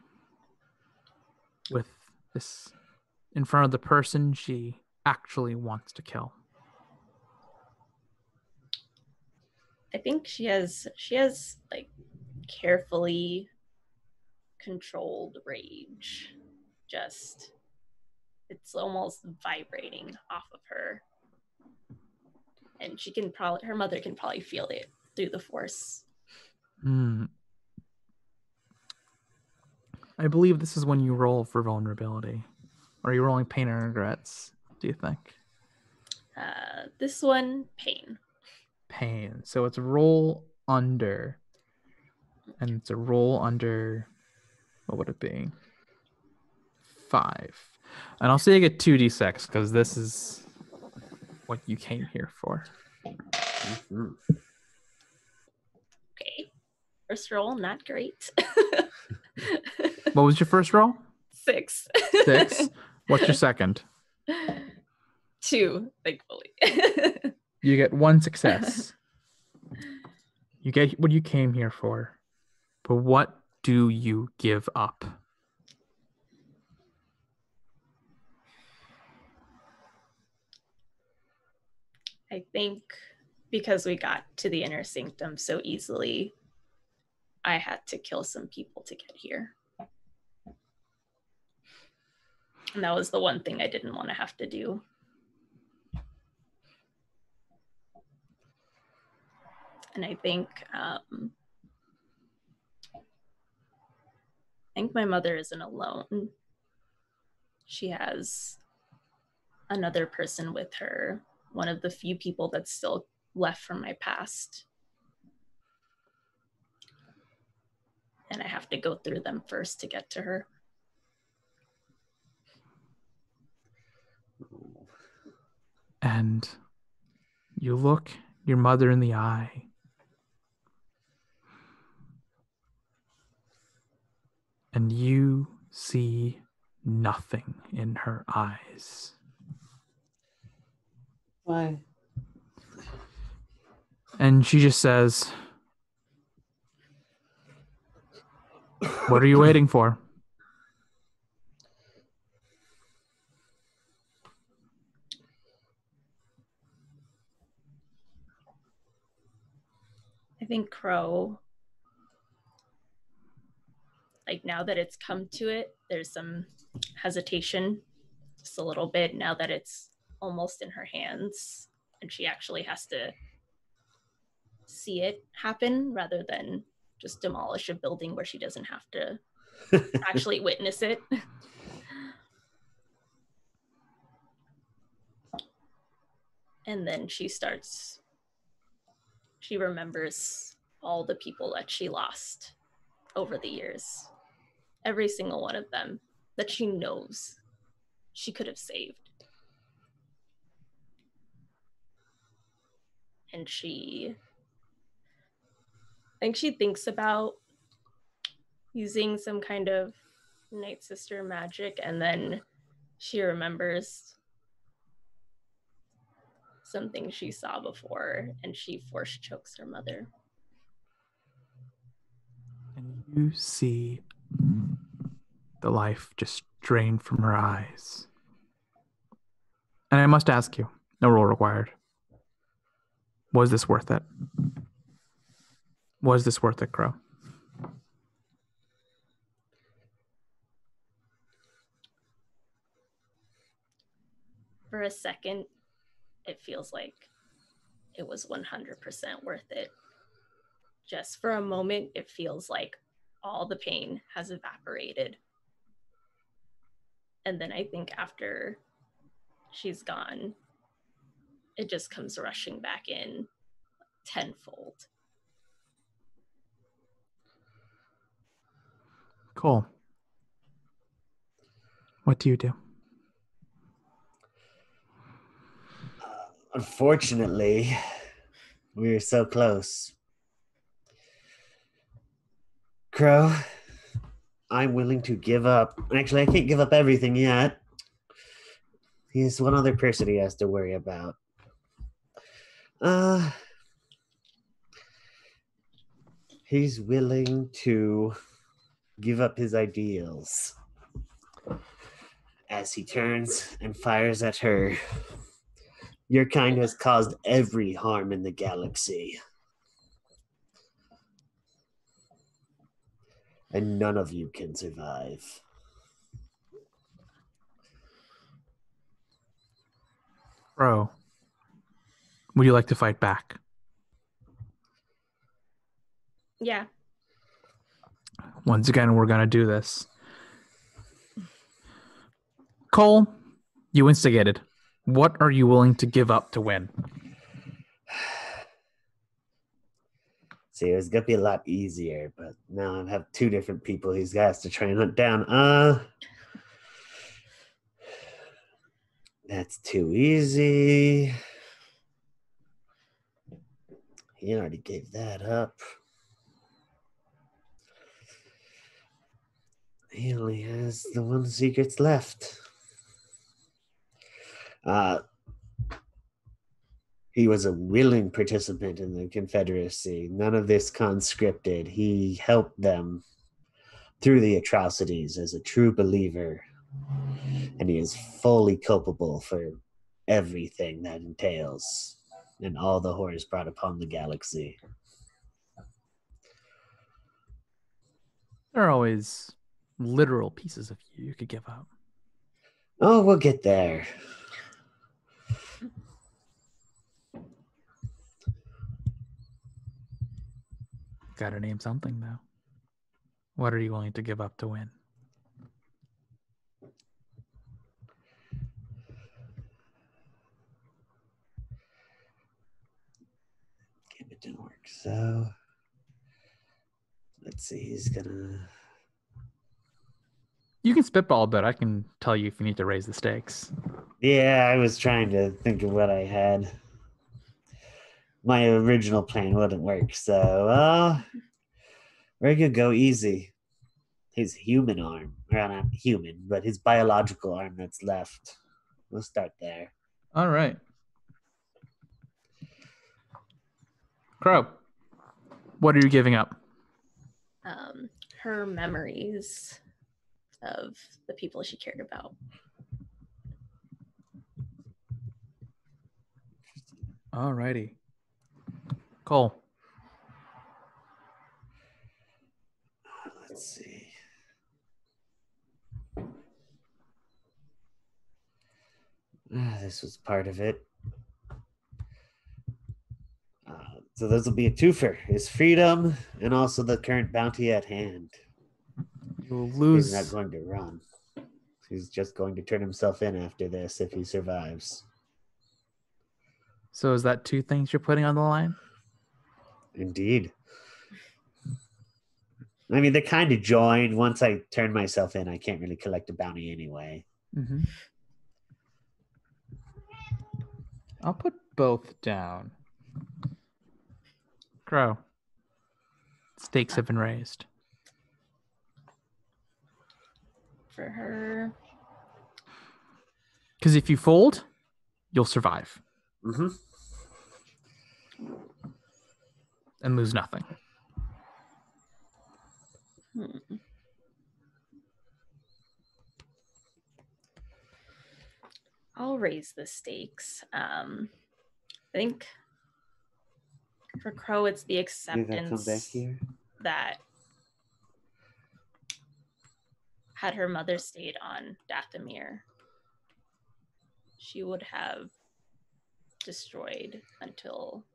with this in front of the person she actually wants to kill? I think she has like carefully controlled rage. Just it's almost vibrating off of her. And her mother can probably feel it through the force. I believe this is when you roll for vulnerability. Or are you rolling pain or regrets, do you think? This one, pain. Pain. So it's roll under. And it's a roll under, what would it be? 5. And I'll say you get 2d6 because this is what you came here for. Mhm. Okay. First roll, not great. What was your first roll? 6. 6. What's your second? 2, thankfully. You get 1 success. You get what you came here for. But what do you give up? I think because we got to the inner sanctum so easily, I had to kill some people to get here. And that was the one thing I didn't want to have to do. And I think my mother isn't alone. She has another person with her, one of the few people that's still left from my past. And I have to go through them first to get to her. And you look your mother in the eye. And you see nothing in her eyes. Why? And she just says, "What are you waiting for?" I think Crow, like now that it's come to it, there's some hesitation, just a little bit, now that it's almost in her hands and she actually has to see it happen rather than just demolish a building where she doesn't have to actually witness it. And then she remembers all the people that she lost over the years. Every single one of them that she knows she could have saved. And I think she thinks about using some kind of Night Sister magic, and then she remembers something she saw before, and she force chokes her mother. And you see the life just drained from her eyes. And I must ask you, no roll required. Was this worth it? Was this worth it, Crow? For a second, it feels like it was 100% worth it. Just for a moment, it feels like all the pain has evaporated. And then I think after she's gone, it just comes rushing back in tenfold. Cool. What do you do? Unfortunately, we were so close. Crow, I'm willing to give up. Actually, I can't give up everything yet. He's one other person he has to worry about. He's willing to give up his ideals. As he turns and fires at her, your kind has caused every harm in the galaxy. And none of you can survive. Bro, would you like to fight back? Yeah. Once again, we're going to do this. Cole, you instigated. What are you willing to give up to win? See, it was gonna be a lot easier, but now I have two different people he's got to try and hunt down. That's too easy. He already gave that up. He only has the one secrets left. He was a willing participant in the Confederacy. None of this conscripted. He helped them through the atrocities as a true believer. And he is fully culpable for everything that entails and all the horrors brought upon the galaxy. There are always literal pieces of you could give up. Oh, we'll get there. Gotta name something, though. What are you willing to give up to win? It didn't work. So let's see. He's gonna. You can spitball, but I can tell you if you need to raise the stakes. Yeah, I was trying to think of what I had. My original plan wouldn't work, so we're gonna go easy. His human arm, or not human, but his biological arm that's left. We'll start there. All right. Crow, what are you giving up? Her memories of the people she cared about. All righty. Cole. Let's see. This was part of it. So this will be a twofer. His freedom and also the current bounty at hand. You'll lose. He's not going to run. He's just going to turn himself in after this if he survives. So is that two things you're putting on the line? Indeed. I mean, they're kind of joined. Once I turn myself in, I can't really collect a bounty anyway. Mm-hmm. I'll put both down. Crow. Stakes have been raised. For her. Because if you fold, you'll survive. Mm-hmm. And lose nothing. I'll raise the stakes. I think for Crow, it's the acceptance that had her mother stayed on Dathomir, she would have destroyed until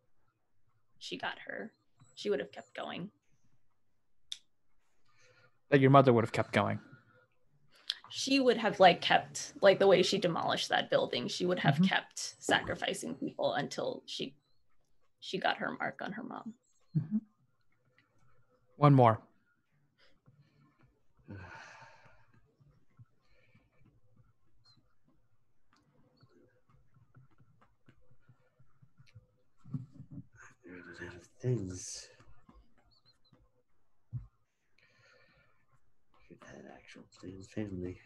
she got her. She would have kept going. That your mother would have kept going. She would have kept the way she demolished that building. She would have kept sacrificing people until she got her mark on her mom. Mm-hmm. One more. Running out of things. Should have actual plain family.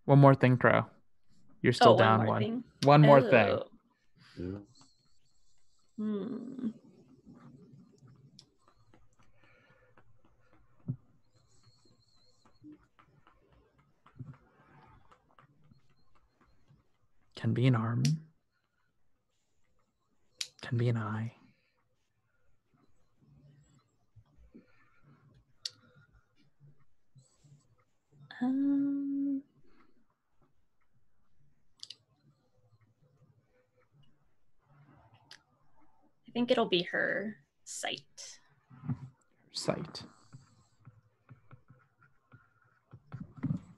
One more thing, Crow. You're still down one. One more thing. Yeah. Hmm. Can be an arm. Can be an eye. I think it'll be her sight. Sight.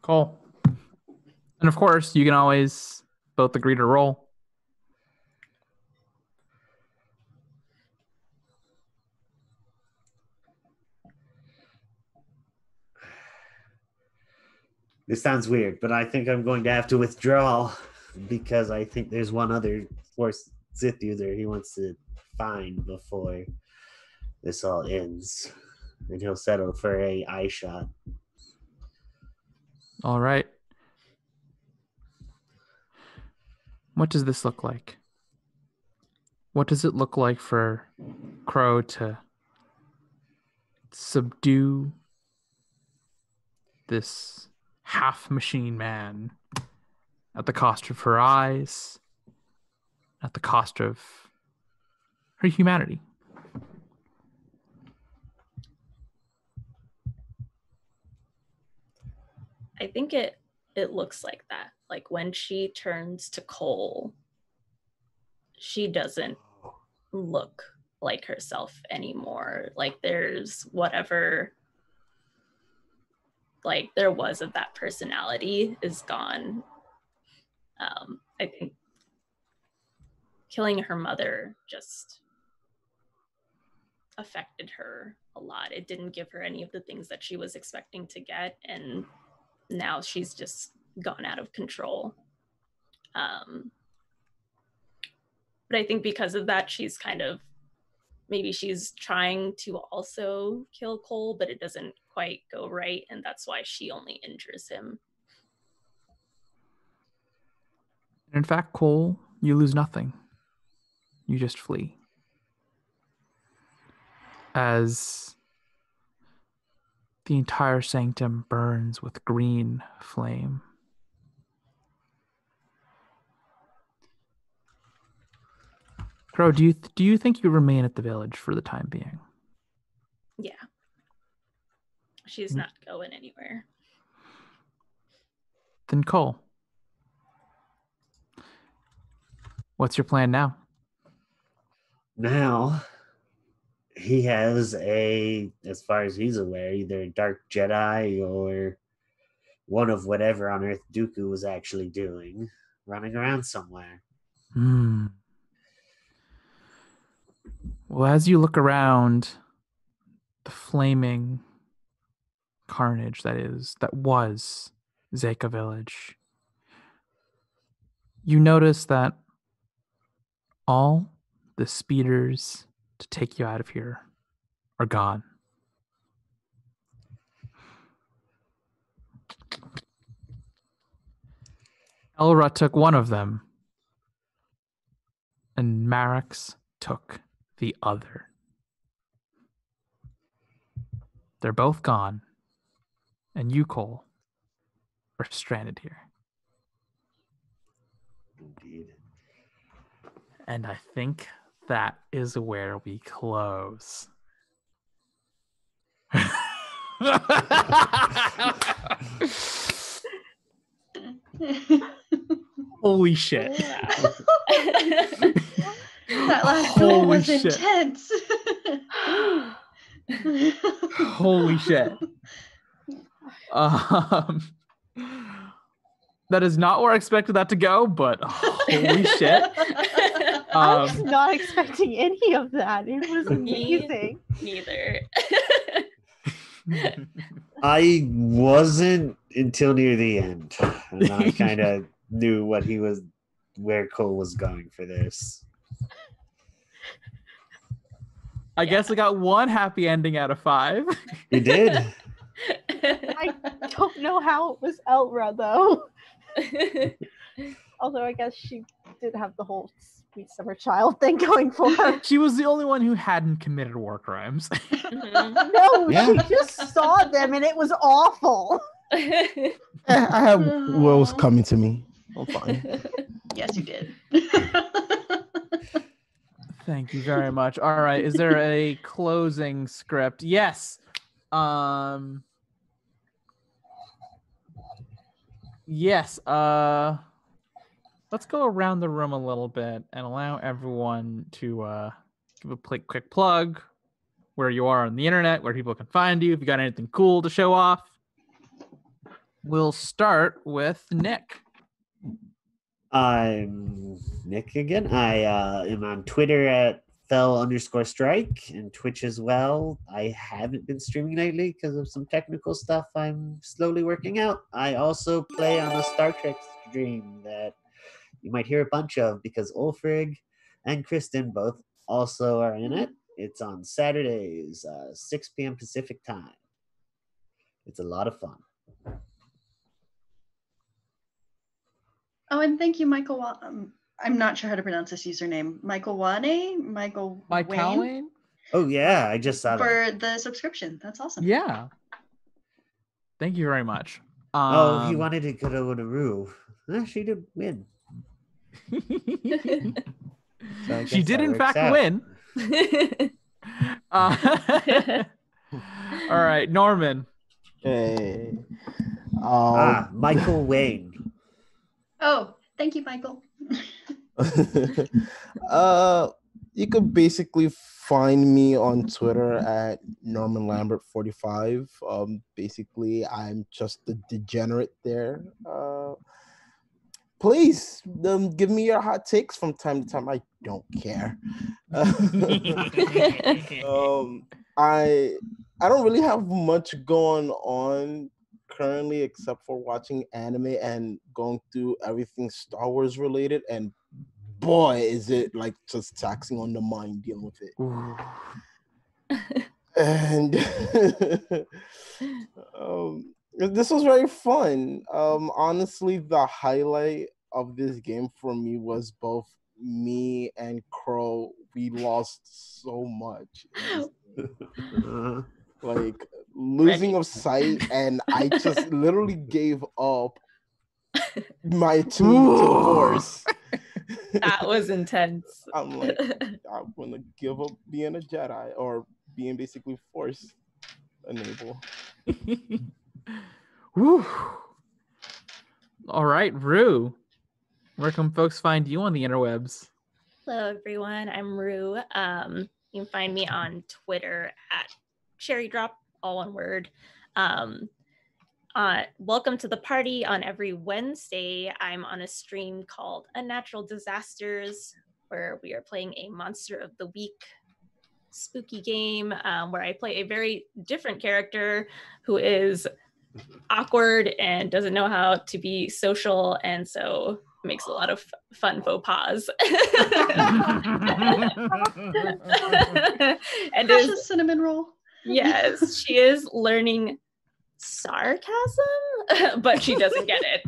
Cool. And of course, you can always both agree to roll. This sounds weird, but I think I'm going to have to withdraw because I think there's one other Force Sith user he wants to find before this all ends. And he'll settle for a eye shot. All right. What does this look like? What does it look like for Crow to subdue this half machine man at the cost of her eyes, at the cost of her humanity? I think it looks like that. Like when she turns to Cole, she doesn't look like herself anymore. Like there's whatever like there was of that personality is gone. I think killing her mother just affected her a lot. It didn't give her any of the things that she was expecting to get, and now she's just gone out of control. But I think because of that, she's kind of, maybe she's trying to also kill Cole, but it doesn't quite go right, and that's why she only injures him. In fact, Cole, you lose nothing. You just flee. As the entire sanctum burns with green flame. Crow, do you think you remain at the village for the time being? Yeah. She's not going anywhere. Then Cole, what's your plan now? Now, he has as far as he's aware, either a Dark Jedi or one of whatever on Earth Dooku was actually doing, running around somewhere. Well, as you look around the flaming carnage that was Zeka Village, you notice that all the speeders to take you out of here are gone. Elra took one of them, and Marix took the other. They're both gone, and you, Cole, are stranded here. Indeed. And I think that is where we close. Holy shit. That last duel Holy was shit. intense. Holy shit. That is not where I expected that to go, but holy shit. I was not expecting any of that. It was amazing. Neither. I wasn't until near the end. And I kind of knew where Cole was going for this. I guess I got one happy ending out of 5. You did? I don't know how it was Elra, though. Although I guess she did have the whole sweet summer child thing going for her. She was the only one who hadn't committed war crimes. No, Yeah. she just saw them and it was awful. I have wills coming to me. I'm fine. Yes, you did. Thank you very much. All right, is there a closing script? Yes. Yes. Let's go around the room a little bit and allow everyone to give a quick plug where you are on the internet, where people can find you, if you got anything cool to show off. We'll start with Nick. I'm Nick again. I am on Twitter at fell_strike and Twitch as well. I haven't been streaming lately because of some technical stuff I'm slowly working out. I also play on a Star Trek stream that you might hear a bunch of because Ulfrig and Kristen both also are in it. It's on Saturdays, 6 p.m. Pacific time. It's a lot of fun. Oh, and thank you, Michael. I'm not sure how to pronounce this username. Michael Wayne? Michael Wayne? Oh, yeah, I just saw that. For the subscription. That's awesome. Yeah. Thank you very much. Oh, he wanted to go to Rue. She did win. So she did, in fact, win. All right, Norman. Hey. Michael Wayne. Oh, thank you, Michael. You could basically find me on Twitter at Norman Lambert 45. Basically, I'm just a degenerate there. Please give me your hot takes from time to time. I don't care. I don't really have much going on currently except for watching anime and going through everything Star Wars related, and boy is it like just taxing on the mind dealing with it. And this was very fun. Honestly, the highlight of this game for me was both me and Crow. We lost so much. Like losing of sight, and I just literally gave up my attunement to Force. That was intense. I'm like, I'm gonna give up being a Jedi or being basically Force enable. Whew. All right, Rue. Where can folks find you on the interwebs? Hello, everyone. I'm Rue. You can find me on Twitter at Cherry Drop, all one word. Welcome to the party. On every Wednesday, I'm on a stream called Unnatural Disasters, where we are playing a Monster of the Week spooky game, where I play a very different character who is awkward and doesn't know how to be social, and so makes a lot of fun faux pas. And Precious cinnamon roll. Yes, she is learning sarcasm, but she doesn't get it.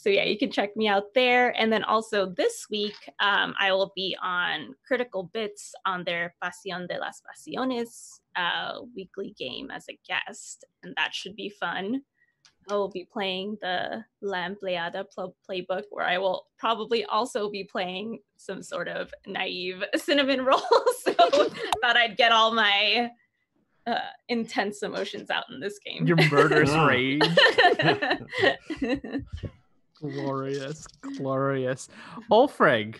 So yeah, you can check me out there. And then also this week, I will be on Critical Bits on their Pasión de las Pasiones weekly game as a guest, and that should be fun. I will be playing the La Empleada playbook, where I will probably also be playing some sort of naive cinnamon roll. So thought I'd get all my intense emotions out in this game. Your murderous rage. Glorious, glorious. Ulfrig.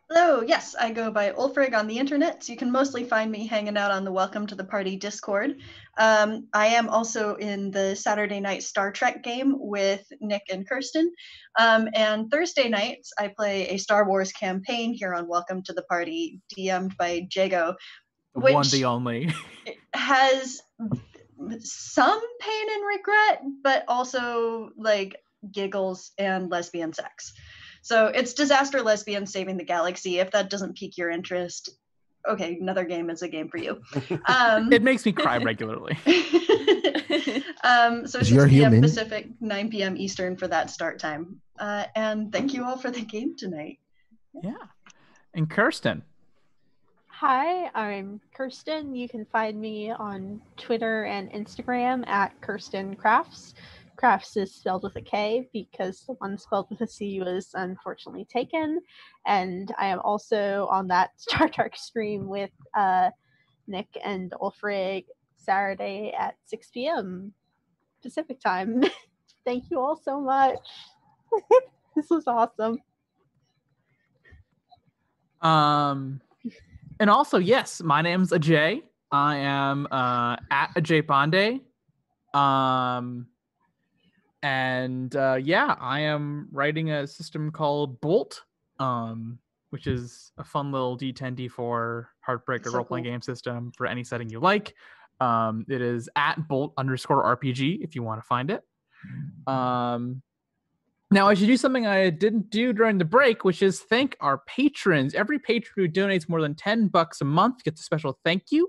Hello, yes, I go by Ulfrig on the internet, so you can mostly find me hanging out on the Welcome to the Party Discord. I am also in the Saturday night Star Trek game with Nick and Kirsten. And Thursday nights, I play a Star Wars campaign here on Welcome to the Party, DM'd by Jago. The one, the only. Has some pain and regret, but also like giggles and lesbian sex. So it's disaster lesbians saving the galaxy. If that doesn't pique your interest, okay, another game is a game for you. It makes me cry regularly. So 6 You're p.m. human. Pacific, 9 p.m. Eastern for that start time. And thank you all for the game tonight. Yeah. And Kirsten. Hi, I'm Kirsten. You can find me on Twitter and Instagram at Kirsten Crafts. Crafts is spelled with a K because the one spelled with a C was unfortunately taken. And I am also on that Star Trek stream with Nick and Ulfrig Saturday at 6 p.m. Pacific time. Thank you all so much. This was awesome. And also, yes, my name's Ajay. I am at Ajay Pandey. Yeah, I am writing a system called Bolt, which is a fun little D10, D4 Heartbreaker So role-playing cool. game system for any setting you like. It is at Bolt_RPG if you want to find it. Now, I should do something I didn't do during the break, which is thank our patrons. Every patron who donates more than $10 a month gets a special thank you.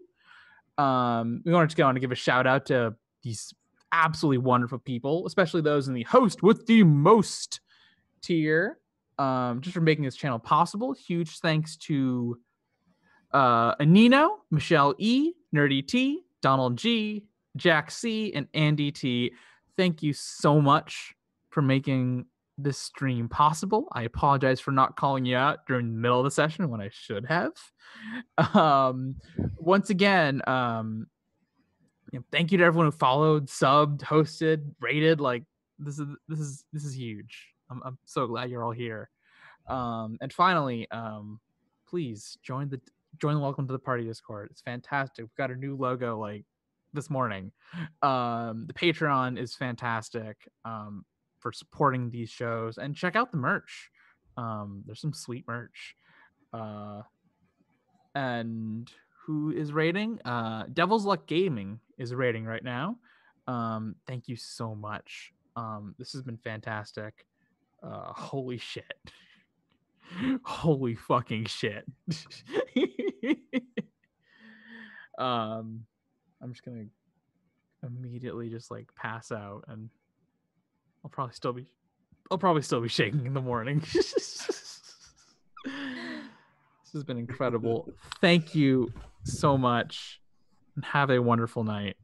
We want to go on to give a shout out to these absolutely wonderful people, especially those in the host with the most tier, just for making this channel possible. Huge thanks to Anino, Michelle E, Nerdy T, Donald G, Jack C, and Andy T. Thank you so much for making this stream possible. I apologize for not calling you out during the middle of the session when I should have. Once again, thank you to everyone who followed, subbed, hosted, rated. Like this is huge. I'm so glad you're all here. And finally, please join the Welcome to the Party Discord. It's fantastic. We've got a new logo like this morning. The Patreon is fantastic for supporting these shows, and check out the merch. There's some sweet merch. And who is rating? Devil's Luck Gaming is rating right now. Thank you so much. This has been fantastic. Holy shit. Holy fucking shit. I'm just gonna immediately just like pass out, and I'll probably still be shaking in the morning. This has been incredible. Thank you so much, and have a wonderful night.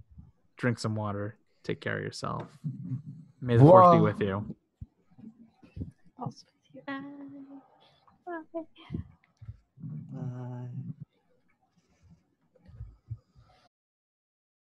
Drink some water. Take care of yourself. May the force be with you. Also with you. Bye. Bye. Bye.